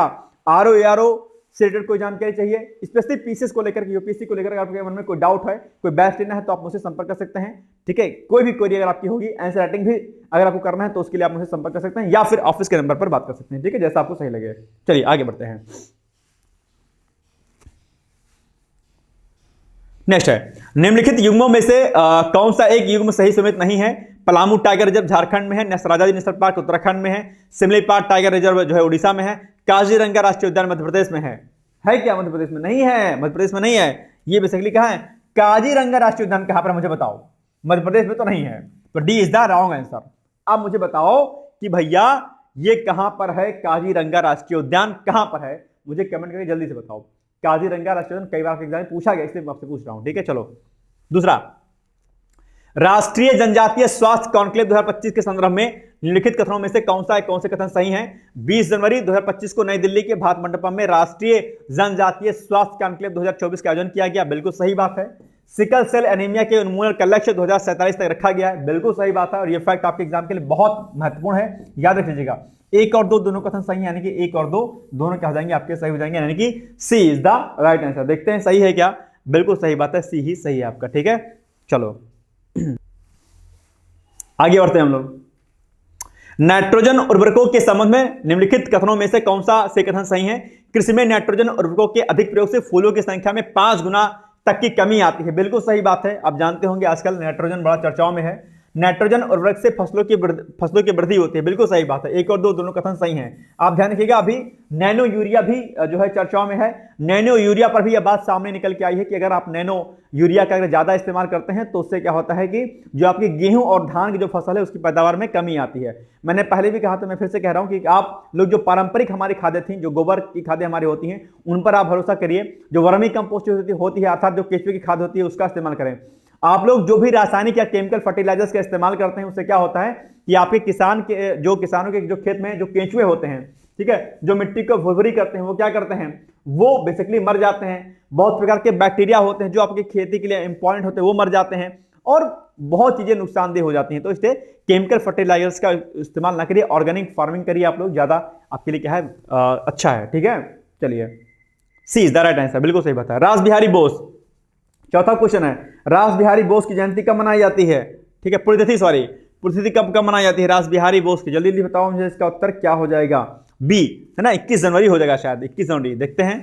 आरओ से रिलेटेड कोई जानकारी चाहिए, स्पेशली पीसीएस को लेकर के, यूपीएससी को लेकर आपके मन में कोई डाउट है, कोई बैच लेना है तो आप मुझसे संपर्क कर सकते हैं। ठीक है, कोई भी क्वेरी अगर आपकी होगी, आंसर राइटिंग भी अगर आपको करना है तो उसके लिए आप मुझसे संपर्क कर सकते हैं, या फिर ऑफिस के नंबर पर बात कर सकते हैं। ठीक है, जैसा आपको सही लगे। चलिए आगे बढ़ते हैं। नेक्स्ट है, निम्नलिखित युग्मों में से कौन सा एक युग्म सही समेत नहीं है? पलामू टाइगर रिजर्व झारखंड में है, राजाजी नेशनल पार्क उत्तराखंड में है, सिमली पार्क टाइगर रिजर्व जो है उड़ीसा में है, काजीरंगा राष्ट्रीय उद्यान मध्य प्रदेश में है क्या? मध्य प्रदेश में नहीं है, मध्य प्रदेश में नहीं है। ये बेसिकली कहां है? काजीरंगा राष्ट्रीय उद्यान कहां पर, मुझे बताओ। मध्य प्रदेश में तो नहीं है, तो D is the wrong answer. अब मुझे बताओ कि भैया ये कहां पर है, काजीरंगा राष्ट्रीय उद्यान कहां पर है? मुझे कमेंट करके जल्दी से बताओ। काजीरंगा राष्ट्रीय उद्यान कई बार एग्जाम में पूछा गया, इसलिए मैं आपसे पूछ रहा हूं। ठीक है, चलो दूसरा, राष्ट्रीय जनजातीय स्वास्थ्य कॉन्क्लेव 2025 के संदर्भ में निम्नलिखित कथनों में से कौन से कथन सही हैं? 20 जनवरी 2025 को नई दिल्ली के भारत मंडपम में राष्ट्रीय जनजातीय स्वास्थ्य कॉन्क्लेव 2024 का आयोजन किया गया, बिल्कुल सही बात है। सिकल सेल एनीमिया के उन्मूलन का लक्ष्य 2047 तक रखा गया है, बिल्कुल सही बात है, और यह फैक्ट आपके एग्जाम के लिए बहुत महत्वपूर्ण है, याद रख लीजिएगा। 1 और 2 दोनों कथन सही है, यानी कि 1 और 2 दोनों क्या हो जाएंगे, आपके सही हो जाएंगे, यानी कि C is the right answer. देखते हैं सही है क्या? बिल्कुल सही बात है, सी ही सही है आपका। ठीक है, चलो आगे बढ़ते हैं हम लोग। नाइट्रोजन उर्वरकों के संबंध में निम्नलिखित कथनों में से कौन सा से कथन सही है? कृषि में नाइट्रोजन उर्वरकों के अधिक प्रयोग से फूलों की संख्या में 5 गुना तक की कमी आती है, बिल्कुल सही बात है। आप जानते होंगे आजकल नाइट्रोजन बड़ा चर्चाओं में है। नाइट्रोजन उर्वरक से फसलों की वृद्धि होती है, बिल्कुल सही बात है। 1 और 2 दोनों कथन सही हैं। आप ध्यान रखिएगा, अभी नैनो यूरिया भी जो है चर्चाओं में है। नैनो यूरिया पर भी यह बात सामने निकल के आई है कि अगर आप नैनो यूरिया का अगर ज्यादा इस्तेमाल करते हैं तो उससे क्या होता है कि जो आपकी गेहूं और धान की जो फसल है उसकी पैदावार में कमी आती है। मैंने पहले भी कहा था, मैं फिर से कह रहा हूं कि आप लोग जो पारंपरिक हमारी खादें थी, जो गोबर की खादें हमारी होती हैं, उन पर आप भरोसा करिए। जो वर्मी कंपोस्ट होती है, अर्थात जो केचुए की खाद होती है, उसका इस्तेमाल करें। आप लोग जो भी रासायनिक या केमिकल फर्टिलाइजर्स का इस्तेमाल करते हैं उससे क्या होता है कि आपके किसानों के जो खेत में जो केंचुए होते हैं, ठीक है, जो मिट्टी को भुरभुरी करते हैं, वो क्या करते हैं, वो बेसिकली मर जाते हैं। बहुत प्रकार के बैक्टीरिया होते हैं जो आपकी खेती के लिए इंपॉर्टेंट होते हैं, वो मर जाते हैं और बहुत चीजें नुकसानदेह हो जाती हैं। तो इसलिए केमिकल फर्टिलाइजर्स का इस्तेमाल ना करिए, ऑर्गेनिक फार्मिंग करिए आप लोग, ज्यादा आपके लिए क्या है, अच्छा है। ठीक है, चलिए, सी इज द राइट आंसर, बिल्कुल सही बात है। रास बिहारी बोस, चौथा क्वेश्चन है, रास बिहारी बोस की जयंती कब मनाई जाती है? ठीक है, पुण्यतिथि कब कब मनाई जाती है रास बिहारी बोस की? जल्दी जल्दी बताओ मुझे, इसका उत्तर क्या हो जाएगा? बी है ना, 21 जनवरी हो जाएगा शायद, 21 जनवरी, देखते हैं।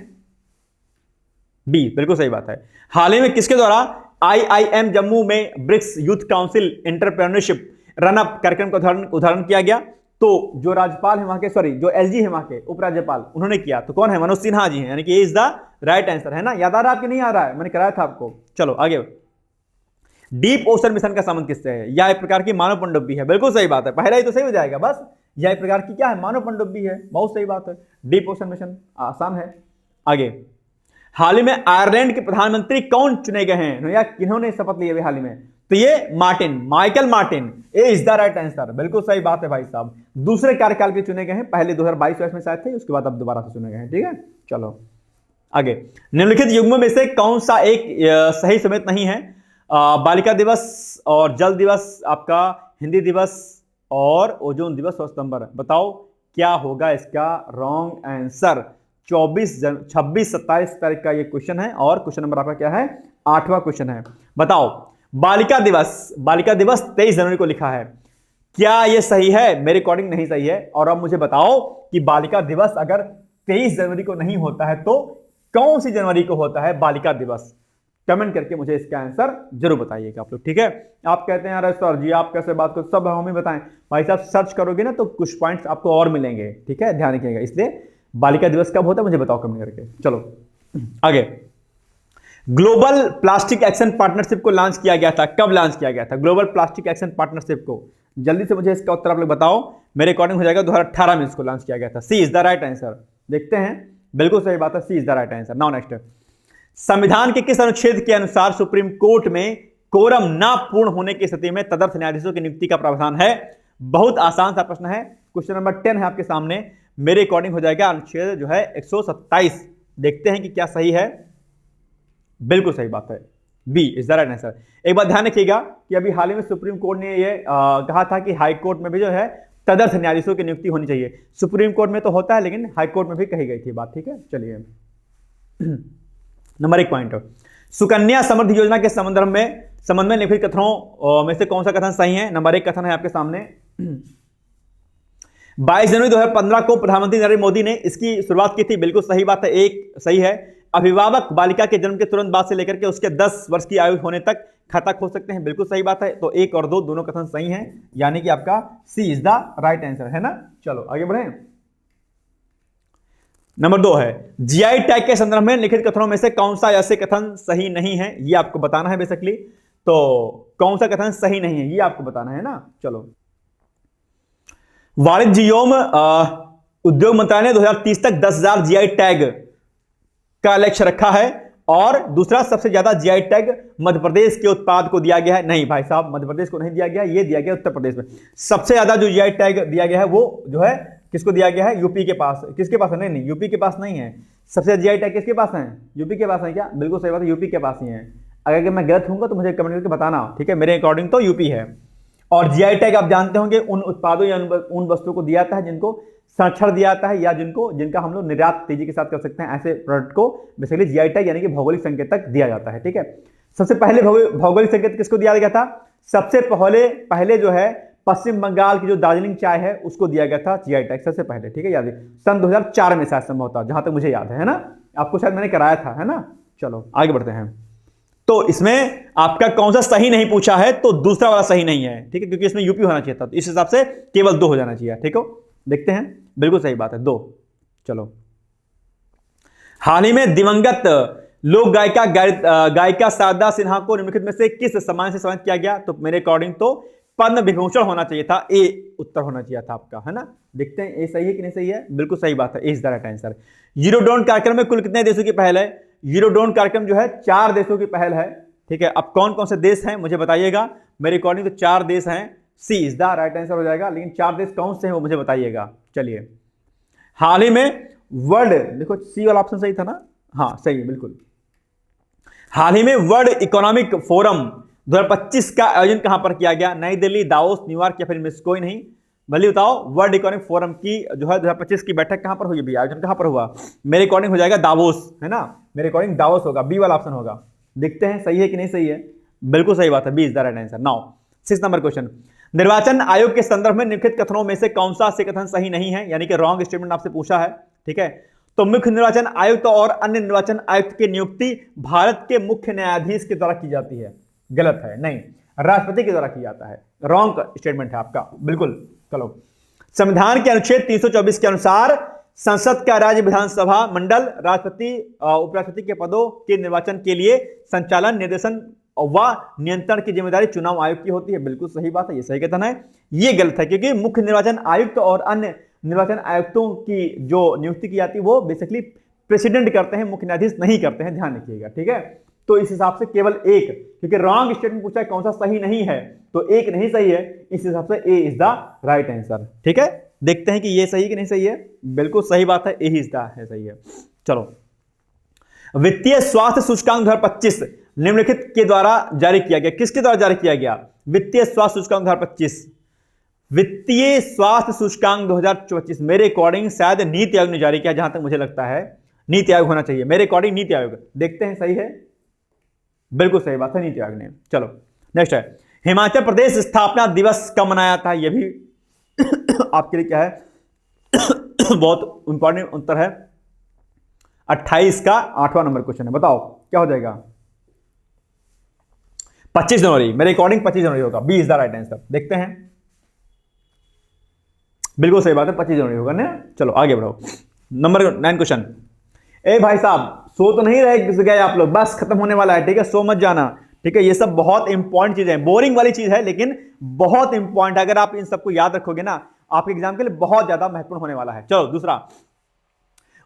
बी बिल्कुल सही बात है। हाल ही में किसके द्वारा आईआईएम जम्मू में BRICS youth council entrepreneurship run up कार्यक्रम का उदाहरण किया गया? तो जो राज्यपाल है वहां के, सॉरी, जो एलजी है वहां के उपराज्यपाल, उन्होंने किया। तो कौन है? मनोज सिन्हा जी हैं, यानी कि इज द राइट आंसर, है ना। याद आ रहा है आपके? नहीं आ रहा है? मैंने कराया था आपको। चलो आगे। डीप ओशन मिशन का संबंध किससे है? यह एक प्रकार की मानव पनडुब्बी है, बिल्कुल सही बात है, पहला ही तो सही हो जाएगा बस। यह एक प्रकार की क्या है? मानव पनडुब्बी है, बहुत सही बात है। डीप ओशन मिशन आसान है। आगे, हाल ही में आयरलैंड के प्रधानमंत्री कौन चुने गए हैं, या किन्होंने शपथ ली है हाल ही में? तो ये Michael Martin, A is the right answer, बिल्कुल सही बात है भाई साहब। दूसरे कार्यकाल के चुने गए हैं, पहले 2022 में शायद थे, उसके बाद अब दोबारा से चुने गए हैं। ठीक है, चलो आगे। निम्नलिखित युग्मों में से कौन सा एक सही समेत नहीं है? बालिका दिवस और जल दिवस, आपका हिंदी दिवस और ओजोन दिवस 16 सितंबर। बताओ क्या होगा इसका रॉन्ग आंसर? 26, 27 तारीख का ये क्वेश्चन है और क्वेश्चन नंबर आपका क्या है? 8वां क्वेश्चन है। बताओ, बालिका दिवस 23 जनवरी को लिखा है, क्या यह सही है? मेरे अकॉर्डिंग नहीं सही है। और अब मुझे बताओ कि बालिका दिवस अगर 23 जनवरी को नहीं होता है तो कौन सी जनवरी को होता है बालिका दिवस? कमेंट करके मुझे इसका आंसर जरूर बताइएगा आप लोग। ठीक है, आप कहते हैं यार सर जी आप कैसे बात करो, सब हमें बताएं। भाई साहब सर्च करोगे ना तो कुछ पॉइंट्स आपको और मिलेंगे। ठीक है, ध्यान रखिएगा। इसलिए बालिका दिवस कब होता है मुझे बताओ कमेंट करके। चलो आगे। ग्लोबल प्लास्टिक एक्शन पार्टनरशिप को लॉन्च किया गया था, कब लॉन्च किया गया था ग्लोबल प्लास्टिक एक्शन पार्टनरशिप को? जल्दी से मुझे इसका उत्तर आप लोग बताओ। मेरे अकॉर्डिंग हो जाएगा 2018 में इसको लॉन्च किया गया था। C is the right answer, देखते हैं, बिल्कुल सही बात है, C is the right answer. Now next, संविधान के किस अनुच्छेद के अनुसार सुप्रीम कोर्ट में कोरम ना पूर्ण होने की स्थिति में तदर्थ न्यायाधीशों की नियुक्ति का प्रावधान है? बहुत आसान सा प्रश्न है, क्वेश्चन नंबर 10 है आपके सामने। मेरे अकॉर्डिंग हो जाएगा अनुच्छेद जो है 127। देखते हैं कि क्या सही है। बिल्कुल सही बात है, B is the right answer. एक बात ध्यान रखिएगा कि अभी हाल ही में सुप्रीम कोर्ट ने ये कहा था कि हाई कोर्ट में भी जो है तदर्थ न्यायाधीशों की नियुक्ति होनी चाहिए। सुप्रीम कोर्ट में तो होता है लेकिन हाई कोर्ट में भी कही गई थी बात। ठीक है, चलिए नंबर 1 पॉइंट, सुकन्या समृद्धि योजना के संबंध में लिखित कथनों में से कौन सा कथन सही है? नंबर 1 कथन है आपके सामने, 22 जनवरी 2015 को प्रधानमंत्री नरेंद्र मोदी ने इसकी शुरुआत की थी। बिल्कुल सही बात है, एक सही है। अभिभावक बालिका के जन्म के तुरंत बाद से लेकर के उसके 10 वर्ष की आयु होने तक खाता खोल सकते हैं। बिल्कुल सही बात है। तो 1 और 2 दोनों कथन सही हैं, यानी कि आपका सी इज द राइट आंसर, है ना। चलो आगे बढ़े। नंबर 2 है, जीआई टैग के संदर्भ में लिखित कथनों में से कौन सा ऐसे कथन सही नहीं है? ये आपको बताना है बेसिकली। तो कौन सा कथन सही नहीं है ये आपको बताना है ना। चलो, वाणिज्य एवं उद्योग मंत्रालय ने 2030 तक 10,000 जीआई टैग का लक्ष्य रखा है। और दूसरा, सबसे ज्यादा जीआई टैग मध्य प्रदेश के उत्पाद को दिया गया है। नहीं भाई साहब, मध्य प्रदेश को नहीं दिया गया, ये दिया गया उत्तर प्रदेश में। सबसे ज्यादा जो जीआई टैग दिया गया है वो जो है किसको दिया गया है? यूपी के पास। किसके पास है? नहीं, यूपी के पास नहीं है। सबसे जीआई टैग किसके पास है? यूपी के पास है क्या? बिल्कुल सही बात है, यूपी के पास ही है। अगर मैं गलत हूंगा तो मुझे कमेंट करके बताना। ठीक है, मेरे अकॉर्डिंग तो यूपी है। और जीआई टैग आप जानते होंगे उन उत्पादों या उन वस्तुओं को दिया जाता है जिनको संरक्षण दिया जाता है या जिनका हम लोग निर्यात तेजी के साथ कर सकते हैं। ऐसे प्रोडक्ट को बेसिकली जीआई टैग यानी कि भौगोलिक संकेतक दिया जाता है। ठीक है, सबसे पहले भौगोलिक संकेत किसको दिया गया था? सबसे पहले जो है पश्चिम बंगाल की जो दार्जिलिंग चाय है उसको दिया गया था जीआई टैग सबसे पहले। ठीक है, याद है, सन 2004 में शायद संभव था, जहां तक मुझे याद है ना। आपको शायद मैंने कराया था, है ना। चलो आगे बढ़ते हैं। तो इसमें आपका कौन सा सही नहीं पूछा है? तो दूसरा वाला सही नहीं है। ठीक है, क्योंकि इसमें यूपी होना चाहिए था, तो इस हिसाब से केवल 2 हो जाना चाहिए। ठीक है, देखते हैं, बिल्कुल सही बात है, 2। चलो, हाल ही में दिवंगत लोक गायिका शारदा सिन्हा को निम्नलिखित में से किस सम्मान से सम्मानित किया गया? तो मेरे अकॉर्डिंग तो पद्म विभूषण होना चाहिए था, ए उत्तर होना चाहिए था आपका, है ना। देखते हैं ए सही है कि नहीं सही है। बिल्कुल सही बात है, ए इज द राइट आंसर। यूरोडोन कार्यक्रम में कुल कितने देशों की पहल है? यूरोडोन कार्यक्रम जो है 4 देशों की पहल है। ठीक है, अब कौन कौन से देश हैं मुझे बताइएगा। मेरे अकॉर्डिंग तो 4 देश हैं, सी इज द राइट आंसर हो जाएगा। लेकिन 4 देश कौन से हैं वो मुझे बताइएगा। चलिए, हाल ही में वर्ल्ड, देखो सी वाला ऑप्शन सही था ना, हाँ सही है बिल्कुल। हाल ही में वर्ल्ड इकोनॉमिक फोरम 2025 का आयोजन कहां पर किया गया? नई दिल्ली, दावोस, न्यूयॉर्क या फिर मिस, कोई नहीं, भले बताओ। वर्ल्ड इकोनॉमिक फोरम की जो है 2025 की बैठक कहां पर हुई भी, आयोजन कहां पर हुआ? मेरे अकॉर्डिंग हो जाएगा दावोस, है ना, मेरे अकॉर्डिंग दावोस होगा, बी वाला ऑप्शन होगा। देखते हैं सही है कि नहीं सही है। बिल्कुल सही बात है, B is the right answer. Now 6 number question, निर्वाचन आयोग के संदर्भ में निम्नलिखित कथनों में से कौन सा से कथन सही नहीं है, यानी कि रॉन्ग स्टेटमेंट आपसे पूछा है, ठीक है। तो मुख्य निर्वाचन आयुक्त और अन्य निर्वाचन आयुक्त की नियुक्ति भारत के मुख्य न्यायाधीश के द्वारा की जाती है, गलत है, नहीं, राष्ट्रपति के द्वारा किया जाता है, रॉन्ग स्टेटमेंट है आपका, बिल्कुल। चलो, संविधान के अनुच्छेद 324 के अनुसार संसद का राज्य विधानसभा मंडल राष्ट्रपति उपराष्ट्रपति के पदों के निर्वाचन के लिए संचालन, निर्देशन व नियंत्रण की जिम्मेदारी चुनाव आयोग की होती है। बिल्कुल सही बात है, ये सही कथन है। ये गलत है, क्योंकि मुख्य निर्वाचन आयुक्त और अन्य निर्वाचन आयुक्तों की जो नियुक्ति की जाती है वो बेसिकली प्रेसिडेंट करते हैं, मुख्य न्यायाधीश नहीं करते हैं, ध्यान रखिएगा, ठीक है। तो इस हिसाब से केवल एक, क्योंकि रॉन्ग स्टेटमेंट पूछा है कौन सा सही नहीं है, तो एक नहीं सही है, इस हिसाब से ए इज द राइट आंसर, ठीक है। देखते हैं कि ये सही कि नहीं सही है। बिल्कुल सही बात है, ए इज द है, सही है। चलो, वित्तीय स्वास्थ्य सूचकांक 2025 निम्नलिखित के द्वारा जारी किया गया, किसके द्वारा जारी किया गया? वित्तीय स्वास्थ्य सूचकांक 2025, वित्तीय स्वास्थ्य सूचकांक 2025 मेरे अकॉर्डिंग शायद नीति आयोग ने जारी किया, जहां तक मुझे लगता है नीति आयोग होना चाहिए, मेरे अकॉर्डिंग नीति आयोग। देखते हैं सही है, बिल्कुल सही बात है, नीति आयोग ने। चलो नेक्स्ट है, हिमाचल प्रदेश स्थापना दिवस कब मनाया था? यह भी आपके लिए क्या है बहुत इंपॉर्टेंट उत्तर है। 28 का 8वां नंबर क्वेश्चन है, बताओ क्या हो जाएगा? 25 जनवरी, मेरे अकॉर्डिंग 25 जनवरी होगा, B is the right answer. देखते हैं, बिल्कुल सही बात है, 25 जनवरी होगा ना। चलो आगे बढ़ो, नंबर 9 क्वेश्चन। ए भाई साहब, सो तो नहीं रहे गए आप लोग, बस खत्म होने वाला है, ठीक है, सो मत जाना, ठीक है। ये सब बहुत इंपॉर्टेंट चीजें हैं, बोरिंग वाली चीज है लेकिन बहुत इंपॉर्टेंट है। अगर आप इन सबको याद रखोगे ना, आपके एग्जाम के लिए बहुत ज्यादा महत्वपूर्ण होने वाला है। चलो दूसरा,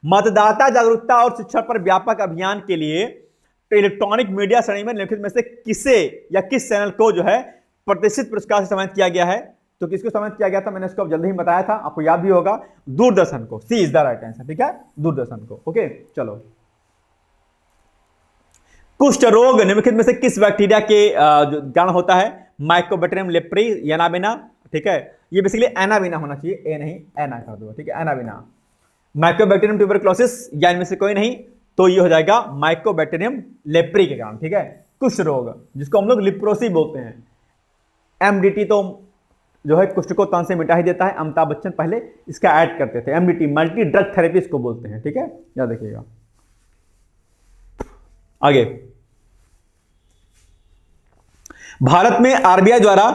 मतदाता जागरूकता और शिक्षा पर व्यापक अभियान के लिए इलेक्ट्रॉनिक मीडिया श्रेणी में निम्नलिखित में से किसे या किस चैनल को जो है प्रतिष्ठित पुरस्कार से सम्मानित किया गया है? तो किसको सम्मानित किया गया था? मैंने इसको अब जल्दी ही बताया था, आपको याद भी होगा, दूरदर्शन को। सी इज द राइट आंसर, ठीक है, दूरदर्शन को। ओके चलो, कुष्ठ रोग निम्नलिखित में से किस बैक्टीरिया के कारण होता है? माइकोबैक्टीरियम लेप्री, एनाबिना, ठीक है, ये बेसिकली एनाबिना होना चाहिए, ए नहीं एना कर दो, ठीक है, एनाबिना। माइकोबैक्टीरियम ट्यूबरक्लोसिस या इनमें से कोई नहीं, तो ये हो जाएगा माइकोबैक्टीरियम लेप्री के कारण, ठीक है। कुष्ठ रोग जिसको हम लोग लिप्रोसी बोलते हैं, एमडीटी तो जो है कुष्ठ को तन से मिटा ही देता है, अमिताभ बच्चन पहले इसका ऐड करते थे, एमडीटी मल्टी ड्रग थेरेपी इसको बोलते हैं, ठीक है, याद रखिएगा। आगे, भारत में आरबीआई द्वारा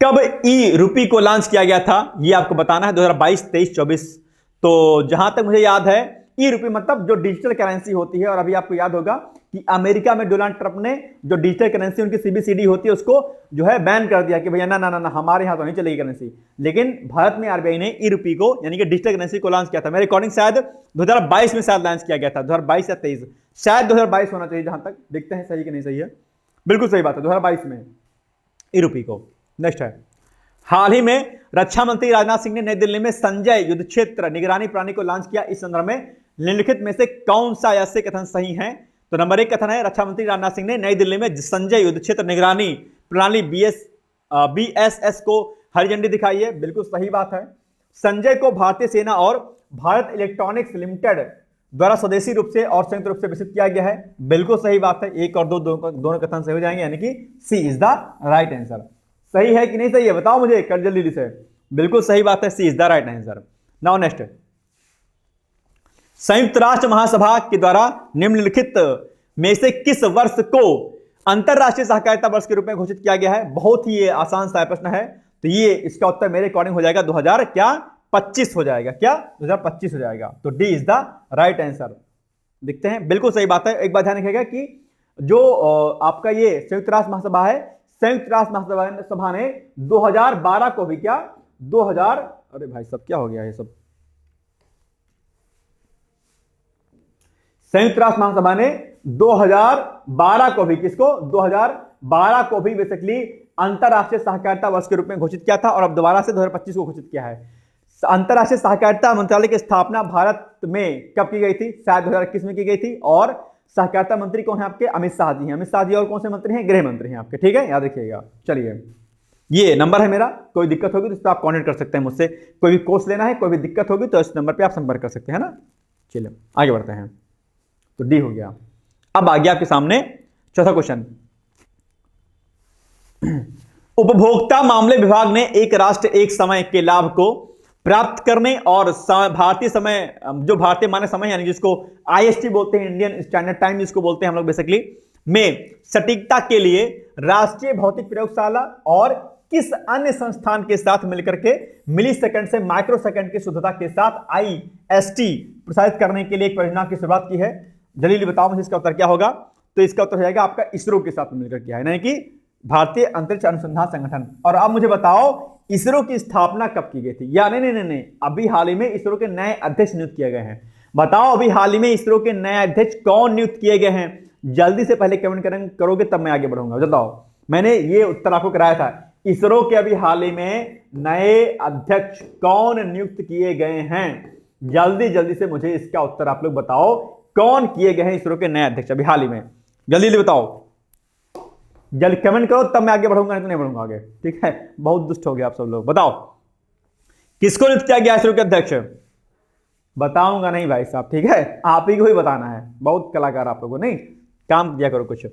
कब ई रूपी को लॉन्च किया गया था? ये आपको बताना है, 2022, 23, 24। तो जहां तक मुझे याद है, ई रूपी मतलब जो डिजिटल करेंसी होती है, और अभी आपको याद होगा कि अमेरिका में डोनाल्ड ट्रंप ने जो डिजिटल करेंसी उनकी सीबीसीडी होती है उसको जो है बैन कर दिया कि भैया ना ना ना ना, हमारे यहां तो नहीं चलेगी करेंसी। लेकिन भारत में आरबीआई ने ई रूपी को यानी कि डिजिटल करेंसी को लॉन्च किया था, मेरे अकॉर्डिंग शायद 2022 में शायद लॉन्च किया गया था, 2022 या 23, शायद 2022 होना चाहिए जहां तक। देखते हैं सही कि नहीं सही है, बिल्कुल सही बात है, 2022 में ई रूपी को। नेक्स्ट है, हाल ही में रक्षा मंत्री राजनाथ सिंह ने नई दिल्ली में संजय युद्ध क्षेत्र निगरानी प्रणाली को लॉन्च किया, इस संदर्भ में निम्नलिखित में से कौन सा ऐसे कथन सही है? तो नंबर 1 कथन है, रक्षा मंत्री राजनाथ सिंह ने नई दिल्ली में संजय युद्ध क्षेत्र निगरानी प्रणाली बीएसएस को हरी झंडी दिखाई है, बिल्कुल सही बात है। संजय को भारतीय सेना और भारत इलेक्ट्रॉनिक्स लिमिटेड द्वारा स्वदेशी रूप से और संयुक्त रूप से विकसित किया गया है, बिल्कुल सही बात है। 1 और 2 दोनों कथन सही हो जाएंगे, यानी कि C is the right answer. सही है कि नहीं सही है बताओ मुझे कर जल्दी से। बिल्कुल सही बात है, C is the right answer. Now next, संयुक्त राष्ट्र महासभा के द्वारा निम्नलिखित में से किस वर्ष को अंतरराष्ट्रीय सहकारिता वर्ष के रूप में घोषित किया गया है? बहुत ही आसान सा प्रश्न है, तो ये इसका उत्तर मेरे अकॉर्डिंग हो जाएगा 2025 हो जाएगा, क्या 2025 हो जाएगा, तो D is the right answer. देखते हैं, बिल्कुल सही बात है। एक बात ध्यान रखिएगा कि जो आपका ये संयुक्त राष्ट्र महासभा है, संयुक्त राष्ट्र महासभा ने 2012 को भी क्या 2000, अरे भाई सब क्या हो गया ये सब, संयुक्त राष्ट्र महासभा ने 2012 को भी, किसको 2012 को भी बेसिकली अंतरराष्ट्रीय सहकारिता वर्ष के रूप में घोषित किया था और अब दोबारा से 2025 को घोषित किया है। अंतरराष्ट्रीय सहकारिता मंत्रालय की स्थापना भारत में कब की गई थी? शायद 2021 में की गई थी। और सहकारिता मंत्री कौन है आपके? अमित शाह जी हैं। अमित शाह जी और कौन से मंत्री हैं? गृह मंत्री हैं आपके, ठीक है, याद रखिएगा। चलिए, ये नंबर है मेरा, कोई दिक्कत होगी तो इस पर आप कॉन्टेक्ट कर सकते हैं मुझसे। कोई भी कोर्स लेना है, कोई भी दिक्कत होगी तो इस नंबर पे आप संपर्क कर सकते हैं ना। चलिए आगे बढ़ते हैं। तो डी हो गया। अब आ गया आपके सामने चौथा क्वेश्चन। उपभोक्ता मामले विभाग ने एक राष्ट्र एक समय के लाभ को प्राप्त करने और भारतीय समय, जो भारतीय मानक समय यानी जिसको आईएसटी बोलते हैं, इंडियन स्टैंडर्ड टाइम जिसको बोलते हैं हम लोग बेसिकली, में सटीकता के लिए राष्ट्रीय भौतिक प्रयोगशाला और किस अन्य संस्थान के साथ मिलकर के मिली सेकंड से माइक्रो सेकंड की शुद्धता के साथ आईएसटी प्रसारित करने के लिए एक परियोजना की शुरुआत की है? जल्दी बताओ मुझे इसका उत्तर क्या होगा। तो इसका उत्तर हो जाएगा आपका इसरो के साथ मिलकर किया है, यानी कि भारतीय अंतरिक्ष अनुसंधान संगठन। और अब मुझे बताओ इसरो की स्थापना कब की गई थी? या नहीं, अभी हाल ही में इसरो के नए अध्यक्ष नियुक्त किए गए हैं। बताओ अभी हाल ही में इसरो के नए अध्यक्ष कौन नियुक्त किए गए हैं? जल्दी से पहले कमेंट करोगे तब मैं आगे बढ़ूंगा। बताओ, मैंने ये उत्तर आपको कराया था। इसरो के अभी हाल ही में नए अध्यक्ष कौन नियुक्त किए गए हैं? जल्दी जल्दी से मुझे इसका उत्तर आप लोग बताओ, कौन किए गए हैं इसरो के नए अध्यक्ष अभी हाल ही में? जल्दी जल्दी बताओ, जल्दी कमेंट करो तब मैं आगे बढ़ूंगा, नहीं तो नहीं बढ़ूंगा आगे, ठीक है। बहुत दुष्ट हो गया आप सब लोग। बताओ किसको नियुक्त किया गया इसरो के अध्यक्ष? बताऊंगा नहीं भाई साहब, ठीक है, आप ही को ही बताना है। बहुत कलाकार आप लोगों, नहीं काम दिया करो कुछ।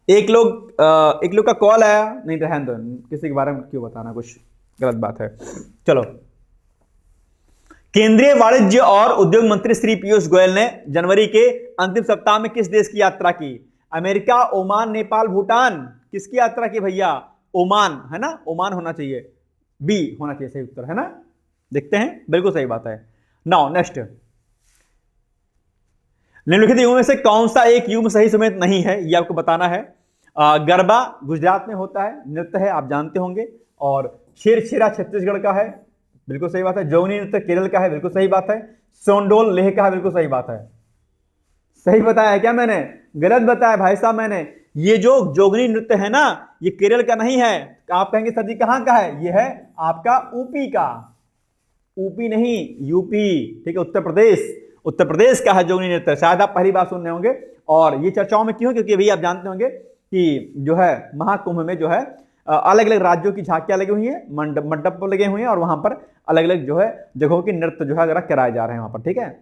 एक लोग का कॉल आया, नहीं रहने दो, किसी के बारे में क्यों बताना, कुछ गलत बात है। चलो, केंद्रीय वाणिज्य और उद्योग मंत्री श्री पीयूष गोयल ने जनवरी के अंतिम सप्ताह में किस देश की यात्रा की? America, Oman, Nepal, Bhutan. किसकी यात्रा की भैया? ओमान, है ना, ओमान होना चाहिए, बी होना चाहिए सही उत्तर, है ना। देखते हैं, बिल्कुल सही बात है। नाउ नेक्स्ट, निम्नलिखित युगों में से कौन सा एक युग सही समय नहीं है, ये आपको बताना है। गरबा गुजरात में होता है, नृत्य है, आप जानते होंगे। और शेरछेरा छत्तीसगढ़ का है, बिल्कुल सही बात है। जोगनी नृत्य केरल का है, बिल्कुल सही बात है। सोंडोल लेह का है, बिल्कुल सही बात है। सही बताया है क्या मैंने? गलत बताया भाई साहब मैंने। ये जो जोगनी नृत्य है ना, ये केरल का नहीं है। आप कहेंगे सर जी कहां का है? ये है आपका यूपी का, यूपी नहीं यूपी, ठीक है, उत्तर प्रदेश का है जोगनी नृत्य। शायद आप पहली बार सुन रहे होंगे। और ये चर्चाओं में क्यों? क्योंकि अभी आप जानते होंगे कि जो है महाकुंभ में जो है अलग अलग राज्यों की झांकियां लगी हुई हैं, मंडप लगे हुए हैं, और वहां पर अलग अलग जो है जगहों की नृत्य जो है अगर कराए जा रहे हैं वहां पर, ठीक है।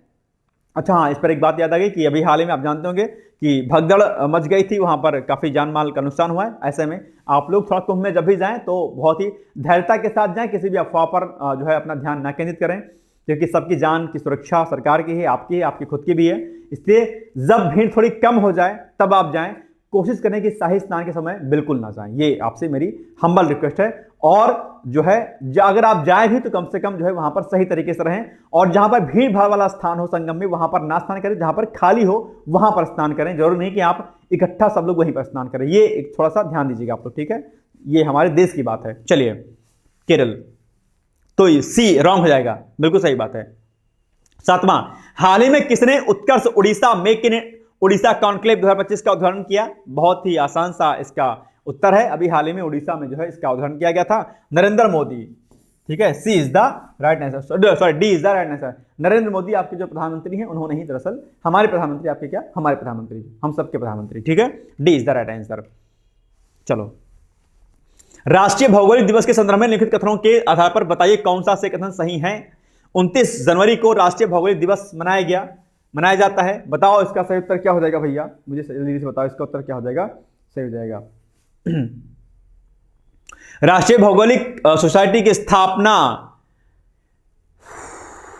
अच्छा हाँ, इस पर एक बात याद आ गई कि अभी हाल ही में आप जानते होंगे कि भगदड़ मच गई थी, वहां पर काफी जान माल का नुकसान हुआ है। ऐसे में आप लोग थोड़ा कुंभ में जब भी जाएं तो बहुत ही धैर्यता के साथ जाएं, किसी भी अफवाह पर जो है अपना ध्यान न केंद्रित करें, क्योंकि सबकी जान की सुरक्षा सरकार की है, आपकी खुद की भी है। इसलिए जब भीड़ थोड़ी कम हो जाए तब आप जाएं, कोशिश करें कि शाही स्नान के समय बिल्कुल ना जाएं। ये आपसे मेरी हम्बल रिक्वेस्ट है। और जो है अगर आप जाएं भी तो कम से कम जो है वहां पर सही तरीके से रहें, और जहां पर भीड़ भाड़ वाला स्थान हो संगम में वहां पर ना स्नान करें, जहां पर खाली हो वहां पर स्नान करें। जरूर नहीं कि आप इकट्ठा सब लोग वहीं पर स्नान करें, ये एक थोड़ा सा ध्यान दीजिएगा आप लोग, ठीक है। ये हमारे देश की बात है। चलिए, केरल, तो सी रॉन्ग हो जाएगा, बिल्कुल सही बात है। सातवां, हाल ही में किसने Utkarsh Odisha make in Odisha conclave 2025 का उद्घाटन किया? बहुत ही आसान सा इसका उत्तर है। अभी हाल ही में उड़ीसा में जो है इसका उद्घाटन किया गया था, नरेंद्र मोदी, ठीक है। C is the right answer, sorry D is the right answer. Narendra Modi आपके जो प्रधानमंत्री हैं उन्होंने ही, दरअसल हमारे प्रधानमंत्री, आपके क्या, हमारे प्रधानमंत्री, हम सबके प्रधानमंत्री, ठीक है। D is the right answer. चलो, राष्ट्रीय भौगोलिक दिवस के संदर्भ में लिखित कथनों के आधार पर बताइए कौन सा से कथन सही है। 29 जनवरी को राष्ट्रीय भौगोलिक दिवस मनाया जाता है। बताओ इसका सही उत्तर क्या हो जाएगा भैया, मुझे जल्दी से बताओ इसका उत्तर क्या हो जाएगा, सही हो जाएगा। राष्ट्रीय भौगोलिक सोसाइटी की स्थापना,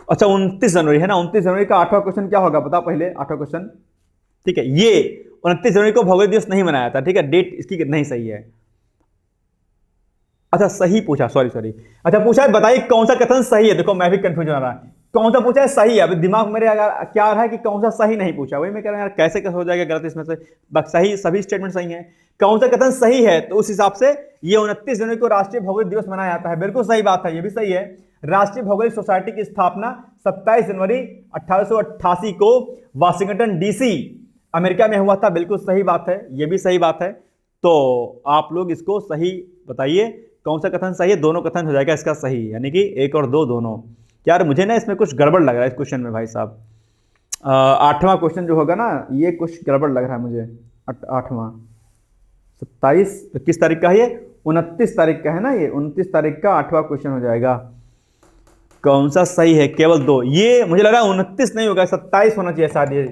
अच्छा 29 जनवरी है ना। 29 जनवरी का 8वां क्वेश्चन क्या होगा बताओ पहले, 8वां क्वेश्चन, ठीक है। ये 29 जनवरी को भौगोलिक दिवस नहीं मनाया था, ठीक है, डेट इसकी नहीं सही है। अच्छा सही पूछा, सॉरी, अच्छा पूछा है बताइए कौन सा कथन सही है। देखो मैं भी कंफ्यूज हो रहा है, कौन सा पूछा है सही है। अभी दिमाग मेरे क्या आ रहा है कि कौन सा सही नहीं पूछा, वही मैं कह रहा हूं यार कैसे हो जाएगा गलत इसमें से। सही, सभी स्टेटमेंट सही है, कौन सा कथन सही है। तो उस हिसाब से ये 29 जनवरी को राष्ट्रीय भौगोलिक दिवस मनाया जाता है, बिल्कुल सही बात है, ये भी सही है। राष्ट्रीय भौगोलिक सोसाइटी की स्थापना 27 जनवरी 1888 को वाशिंगटन डीसी अमेरिका में हुआ था, बिल्कुल सही बात है, ये भी सही बात है। तो आप लोग इसको सही बताइए कौन सा कथन सही है? दोनों कथन हो जाएगा इसका सही, यानी कि 1 और 2 दोनों। यार मुझे ना इसमें कुछ गड़बड़ लग रहा है इस क्वेश्चन में भाई साहब। 8वां क्वेश्चन जो होगा ना, ये कुछ गड़बड़ लग रहा है मुझे। 8वां 27 किस तारीख का है ये? 29 तारीख का है ना, ये 29 तारीख का 8वां क्वेश्चन हो जाएगा। कौन सा सही है? केवल 2। ये मुझे लग रहा है 29 नहीं होगा, 27 होना चाहिए शायद।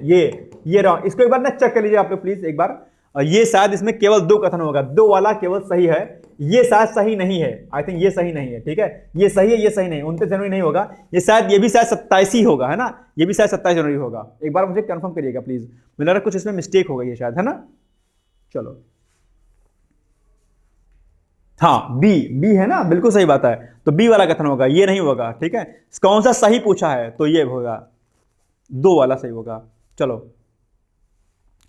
ये रॉन्ग। इसको एक बार ना चेक कर लीजिए आप लोग प्लीज एक बार। ये शायद इसमें केवल 2 कथन होगा, 2 वाला केवल सही है। ये शायद सही नहीं है, आई थिंक ये सही नहीं है, ठीक है। ये सही है, ये सही नहीं, 29 जनवरी नहीं होगा ये, शायद ये भी शायद 27 ही होगा, है ना। ये भी शायद 27 जनवरी होगा। एक बार मुझे कंफर्म करिएगा प्लीज, मुझे लग रहा है कुछ इसमें मिस्टेक हो गई है शायद, है ना। चलो हाँ, बी है ना, बिल्कुल सही बात है। तो बी वाला कथन होगा, ये नहीं होगा, ठीक है। कौन सा सही पूछा है? तो ये होगा 2 वाला सही होगा। चलो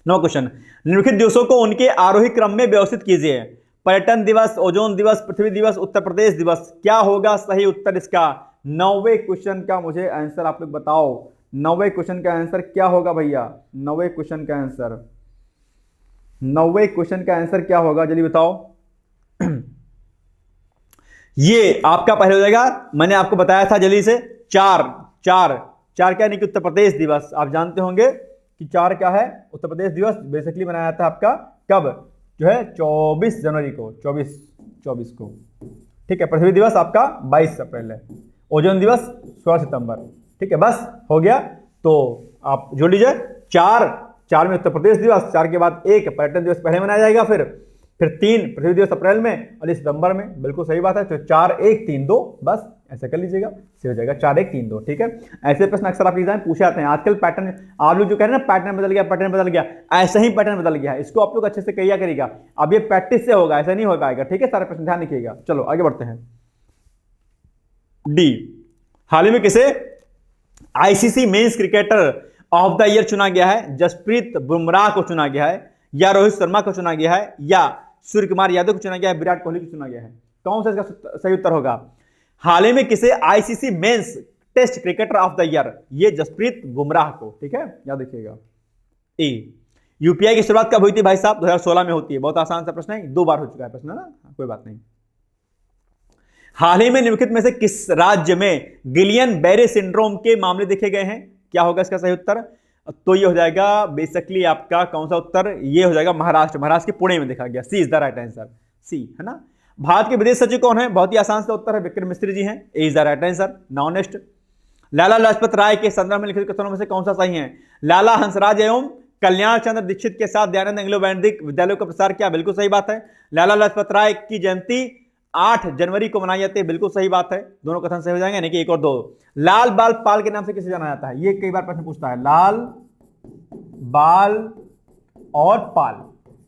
9 क्वेश्चन। निम्नलिखित दिवसों को उनके आरोही क्रम में व्यवस्थित कीजिए। पर्यटन दिवस, ओजोन दिवस, पृथ्वी दिवस, उत्तर प्रदेश दिवस। क्या होगा सही उत्तर इसका? 9वें क्वेश्चन का मुझे आंसर आप लोग बताओ। 9वें क्वेश्चन का आंसर क्या होगा भैया? 9वें क्वेश्चन का आंसर, 9वें क्वेश्चन का आंसर क्या होगा जल्दी बताओ। ये आपका पहले हो जाएगा, मैंने आपको बताया था जल्दी से, 4 4 4 क्या, नहीं कि उत्तर प्रदेश दिवस। आप जानते होंगे कि 4 क्या है? उत्तर प्रदेश दिवस बेसिकली मनाया था आपका कब? जो है 24 जनवरी को, 24 को, ठीक है। पृथ्वी दिवस आपका 22 अप्रैल है। ओजोन दिवस 16 सितंबर, ठीक है। बस हो गया। तो आप जोड़ लीजिए 4 में उत्तर प्रदेश दिवस, 4 के बाद 1 पर्यटन दिवस पहले मनाया जाएगा, फिर 3 पृथ्वी दिवस अप्रैल में और इस सितंबर में। बिल्कुल सही बात है। तो 4 1 3 2, बस ऐसा कर लीजिएगा, सही हो जाएगा। 4 1 3 2, ठीक है। ऐसे प्रश्न अक्सर आपके एग्जाम पूछे जाते हैं। आजकल पैटर्न, आप लोग जो कह रहे हैं ना पैटर्न बदल गया, पैटर्न बदल गया, ऐसा ही पैटर्न बदल गया है। इसको आप लोग अच्छे से किया करिएगा। अब ये प्रैक्टिस से होगा, ऐसा नहीं हो पाएगा, ठीक है। सारे प्रश्न ध्यान रखिएगा। चलो आगे बढ़ते हैं। डी, हाल ही में किसे ICC men's cricketer of the year चुना गया है? जसप्रीत बुमराह को चुना गया है, या रोहित शर्मा को चुना गया है, या सूर्य कुमार यादव को चुना गया है, विराट कोहली को चुना गया है? कौन सा इसका सही उत्तर होगा? हाल ही में किसे ICC men's test cricketer of the year? ये जसप्रीत बुमराह को, ठीक है, याद रखिएगा। ए, यूपीआई की शुरुआत कब हुई थी भाई साहब? 2016 में होती है। बहुत आसान सा प्रश्न है, 2 बार हो चुका है प्रश्न, है ना, कोई बात नहीं। हाल ही में निम्नलिखित में से किस राज्य में गिलियन बेरे सिंड्रोम के मामले देखे गए हैं? क्या होगा इसका सही उत्तर? तो ये हो जाएगा बेसिकली आपका कौन सा उत्तर? ये हो जाएगा महाराष्ट्र। महाराष्ट्र के पुणे में देखा गया। सी इज द राइट आंसर, सी, है ना। भारत के विदेश सचिव कौन है? बहुत ही आसान सा उत्तर है, विक्रम मिश्री जी हैं। A is the right answer. Now next, Lala Lajpat Rai के संदर्भ में लिखित कथनों में से कौन सा सही है? लाला हंसराज एवं कल्याण चंद्र दीक्षित के साथ दयानंद एंग्लो वैदिक विद्यालयों का प्रसार किया। बिल्कुल सही बात है। लाला लाजपत राय की जयंती 8 जनवरी को मनाई जाती है। बिल्कुल सही बात है। दोनों कथन सही हो जाएंगे, यानी कि 1 और 2। लाल बाल पाल के नाम से किसे जाना जाता है? ये कई बार प्रश्न पूछता है। लाल बाल और पाल,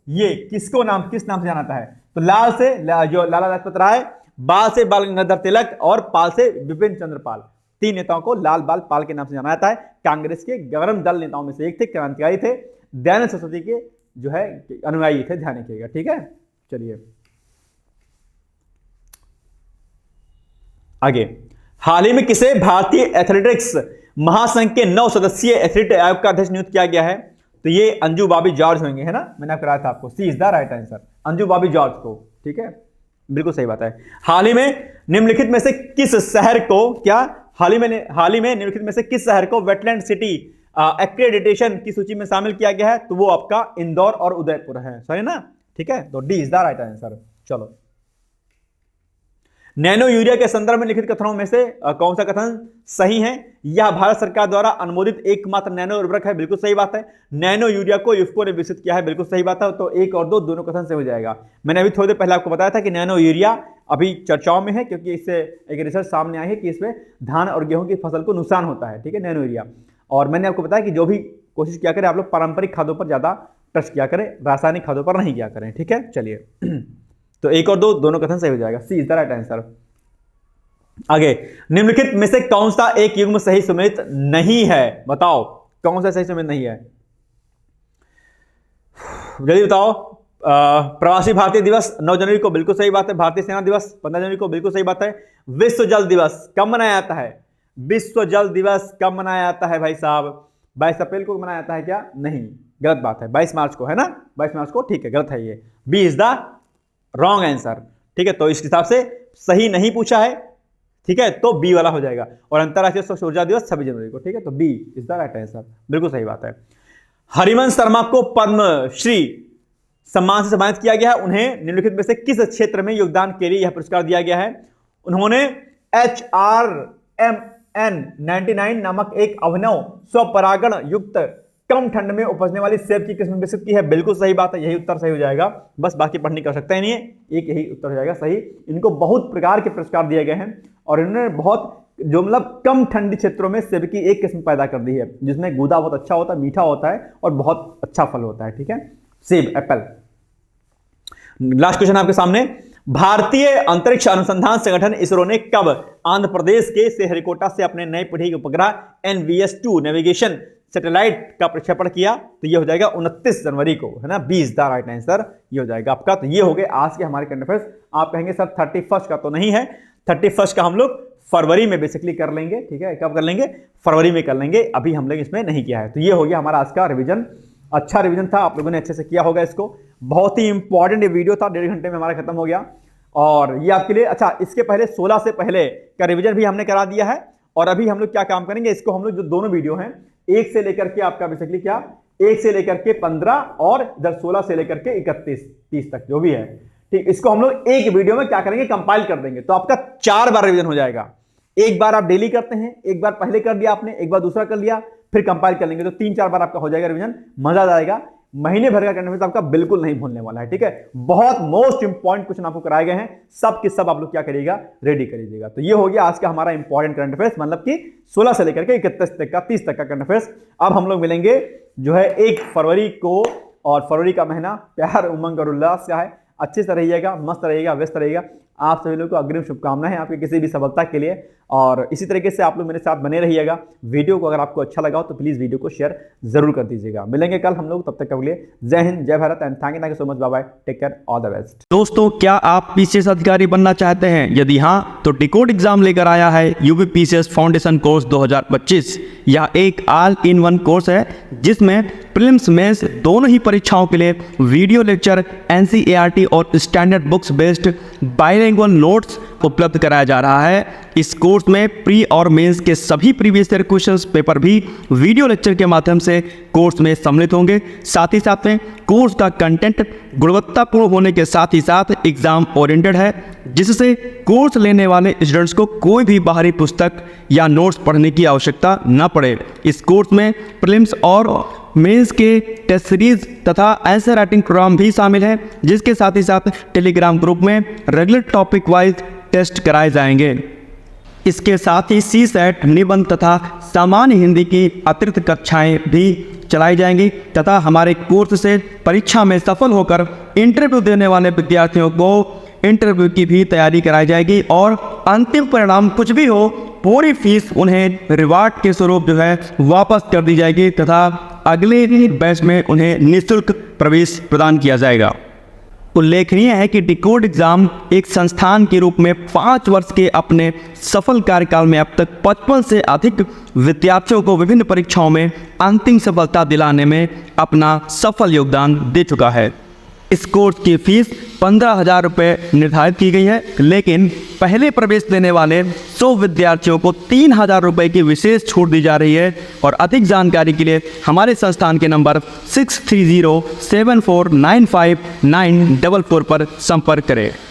ये किस नाम से जाना जाता है? तो लाल से जो लाला लाजपत राय, बाल से बाल गंगाधर तिलक और पाल से विपिन चंद्र पाल। 3 नेताओं को लाल बाल पाल के नाम से जाना जाता है। कांग्रेस के गरम दल नेताओं में से एक थे, क्रांतिकारी थे, दयानंद सरस्वती के जो है अनुयायी थे, ध्यान रखिएगा, ठीक है। चलिए आगे। हाल ही में किसे भारतीय एथलेटिक्स महासंघ के 9 सदस्यीय एथलीट आयोग का अध्यक्ष नियुक्त किया गया है? तो ये अंजू बॉबी जॉर्ज होंगे, है ना, मैंने कराया था आपको। C is the right answer, Anju Bobby George को, ठीक है, बिल्कुल सही बात है। हाल ही में निम्नलिखित में से किस शहर को, क्या हाल ही में निम्नलिखित में से किस शहर को वेटलैंड सिटी एक्रेडिटेशन की सूची में शामिल किया गया है? तो वो आपका इंदौर और उदयपुर है, सही ना, ठीक है। तो D is the right answer. चलो, नैनो यूरिया के संदर्भ में लिखित कथनों में से कौन सा कथन सही है? यह भारत सरकार द्वारा अनुमोदित एकमात्र नैनो उर्वरक है। बिल्कुल सही बात है। नैनो यूरिया को यूफको ने विकसित किया है। बिल्कुल सही बात है। तो 1 और 2 दोनों कथन से हो जाएगा। मैंने अभी थोड़ी देर पहले आपको बताया था कि नैनो यूरिया अभी चर्चाओं में है, क्योंकि इससे एक रिसर्च सामने आई है कि इसमें धान और गेहूं की फसल को नुकसान होता है, ठीक है, नैनो यूरिया। और मैंने आपको बताया कि जो भी कोशिश किया करें आप लोग पारंपरिक खादों पर ज्यादा टच किया करें, रासायनिक खादों पर नहीं किया करें, ठीक है। चलिए तो 1 और 2 दोनों कथन सही हो जाएगा। सी इज द राइट आंसर। आगे, निम्नलिखित में से कौन सा एक युग्म सही सम्मिलित नहीं है? बताओ कौन सा सही सम्मिलित नहीं है, जल्दी बताओ। प्रवासी भारतीय दिवस 9 जनवरी को, बिल्कुल सही बात है। भारतीय सेना दिवस 15 जनवरी को, बिल्कुल सही बात है। विश्व जल दिवस कब मनाया जाता है? विश्व जल दिवस कब मनाया जाता है भाई साहब? 22 अप्रैल को मनाया जाता है क्या? नहीं, गलत बात है, 22 मार्च को, है ना, 22 मार्च को, ठीक है, गलत है ये। B is the wrong answer. ठीक है, तो इस हिसाब से सही नहीं पूछा है, ठीक है, तो बी वाला हो जाएगा। और अंतर्राष्ट्रीय स्वच्छ ऊर्जा दिवस 26 जनवरी को, ठीक है, तो B is the right answer, बिल्कुल सही बात है। हरिवंश शर्मा को पद्मश्री सम्मान से सम्मानित किया गया है। उन्हें निम्नलिखित में से किस क्षेत्र में योगदान के लिए यह पुरस्कार दिया गया है? उन्होंने HRMN 99 नामक एक अभिनव स्वपरागण युक्त कम ठंड में उपजने वाली सेब की किस्म विकसित की है। बिल्कुल सही बात है, यही उत्तर सही हो जाएगा, बस बाकी पढ़ने की आवश्यकता ही नहीं है, एक यही उत्तर हो जाएगा सही। इनको बहुत प्रकार के पुरस्कार दिए गए हैं और इन्होंने बहुत जो मतलब कम ठंडी क्षेत्रों में सेब की एक किस्म पैदा कर दी है, जिसमें गूदा बहुत अच्छा होता है, मीठा होता है और बहुत अच्छा फल होता है, ठीक है, सेब, एप्पल। लास्ट क्वेश्चन आपके सामने, भारतीय अंतरिक्ष अनुसंधान संगठन इसरो ने कब आंध्र प्रदेश के श्रीहरिकोटा से अपने नई पीढ़ी के उपग्रह NVS-2 नेविगेशन सैटेलाइट का प्रक्षेपण किया? तो ये हो जाएगा 29 जनवरी को, है ना, 20 द राइट आंसर ये हो जाएगा आपका। तो ये हो गए आज के हमारे करंट अफेयर्स। आप कहेंगे सर 31 का तो नहीं है, 31 का हम लोग फरवरी में बेसिकली कर लेंगे, ठीक है, कब कर लेंगे? फरवरी में कर लेंगे, अभी हम लोग इसमें नहीं किया है। तो ये हो गया हमारा आज का रिवीजन, अच्छा रिवीजन था, आप लोगों ने अच्छे से किया होगा इसको। बहुत ही इंपॉर्टेंट वीडियो था, 1.5 घंटे में हमारा खत्म हो गया और ये आपके लिए अच्छा। इसके पहले 16 से पहले का रिवीजन भी हमने करा दिया है और अभी हम लोग क्या काम करेंगे, इसको हम लोग जो दोनों वीडियो हैं 1 से लेकर के आपका बेसिकली क्या 1 से लेकर के 15 और इधर 16 से लेकर के 31-30 तक जो भी है, ठीक, इसको हम लोग एक वीडियो में क्या करेंगे, कंपाइल कर देंगे। तो आपका 4 बार रिवीजन हो जाएगा। एक बार आप डेली करते हैं, एक बार पहले कर दिया आपने, एक बार दूसरा कर लिया, फिर कंपाइल कर लेंगे, तो 3-4 बार आपका हो जाएगा रिवीजन, मजा आ जाएगा। महीने भर का करने में तो आपका बिल्कुल नहीं भूलने वाला है, ठीक है। बहुत मोस्ट इंपॉर्टेंट क्वेश्चन आपको कराए गए हैं, सब के सब आप लोग क्या करिएगा, रेडी करिएगा। तो ये हो गया आज का हमारा इंपॉर्टेंट करंट अफेयर्स, मतलब कि 16 से लेकर के 31 तक का 30 तक का करंट अफेयर्स। अब हम लोग मिलेंगे जो है 1 फरवरी को, और फरवरी का महीना प्यार, उमंग और उल्लास का है। अच्छे से रहिएगा, मस्त रहिएगा, व्यस्त रहिएगा। आप सभी लोगों को अग्रिम शुभकामनाएं हैं आपके किसी भी सफलता के लिए, और इसी तरीके से आप लोग मेरे साथ बने रहिएगा। वीडियो को अगर आपको अच्छा लगा हो तो प्लीज वीडियो को शेयर जरूर कर दीजिएगा। मिलेंगे कल हम लोग, तब तक के लिए जय हिंद, जय Bharat and thank you so much, bye bye, take care, all the best. दोस्तों, क्या आप पीसीएस अधिकारी बनना चाहते हैं? यदि हाँ, तो डिकोड एग्जाम लेकर आया है यूपी पीसीएस फाउंडेशन कोर्स 2025। यह एक ऑल इन वन कोर्स है जिसमें प्रीलिम्स मेंस दोनों ही परीक्षाओं के लिए वीडियो लेक्चर, एनसीईआरटी और standard books based bilingual notes उपलब्ध कराया जा रहा है। इस कोर्स में प्री और मेंस के सभी प्रीवियस ईयर क्वेश्चंस पेपर भी वीडियो लेक्चर के माध्यम से कोर्स में सम्मिलित होंगे। साथ ही साथ में कोर्स का कंटेंट गुणवत्तापूर्ण होने के साथ ही साथ एग्जाम ओरिएंटेड है, जिससे कोर्स लेने वाले स्टूडेंट्स को कोई भी बाहरी पुस्तक या नोट्स पढ़ने की आवश्यकता न पड़े। इस कोर्स में प्रीलिम्स और मेंस के टेस्ट सीरीज तथा आंसर राइटिंग प्रोग्राम भी शामिल है, जिसके साथ ही साथ टेलीग्राम ग्रुप में रेगुलर टॉपिक वाइज टेस्ट कराए जाएंगे। इसके साथ ही सीसेट, निबंध तथा सामान्य हिंदी की अतिरिक्त कक्षाएं भी चलाई जाएंगी तथा हमारे कोर्स से परीक्षा में सफल होकर इंटरव्यू देने वाले विद्यार्थियों को इंटरव्यू की भी तैयारी कराई जाएगी, और अंतिम परिणाम कुछ भी हो, पूरी फीस उन्हें रिवार्ड के स्वरूप जो है वापस कर दी जाएगी तथा अगले बैच में उन्हें निःशुल्क प्रवेश प्रदान किया जाएगा। उल्लेखनीय है कि डिकोड एग्जाम एक संस्थान के रूप में 5 वर्ष के अपने सफल कार्यकाल में अब तक 55 से अधिक विद्यार्थियों को विभिन्न परीक्षाओं में अंतिम सफलता दिलाने में अपना सफल योगदान दे चुका है। इस कोर्स की फीस 15,000 रुपये निर्धारित की गई है, लेकिन पहले प्रवेश देने वाले 100 विद्यार्थियों को 3,000 रुपये की विशेष छूट दी जा रही है। और अधिक जानकारी के लिए हमारे संस्थान के नंबर 6307495944 पर संपर्क करें।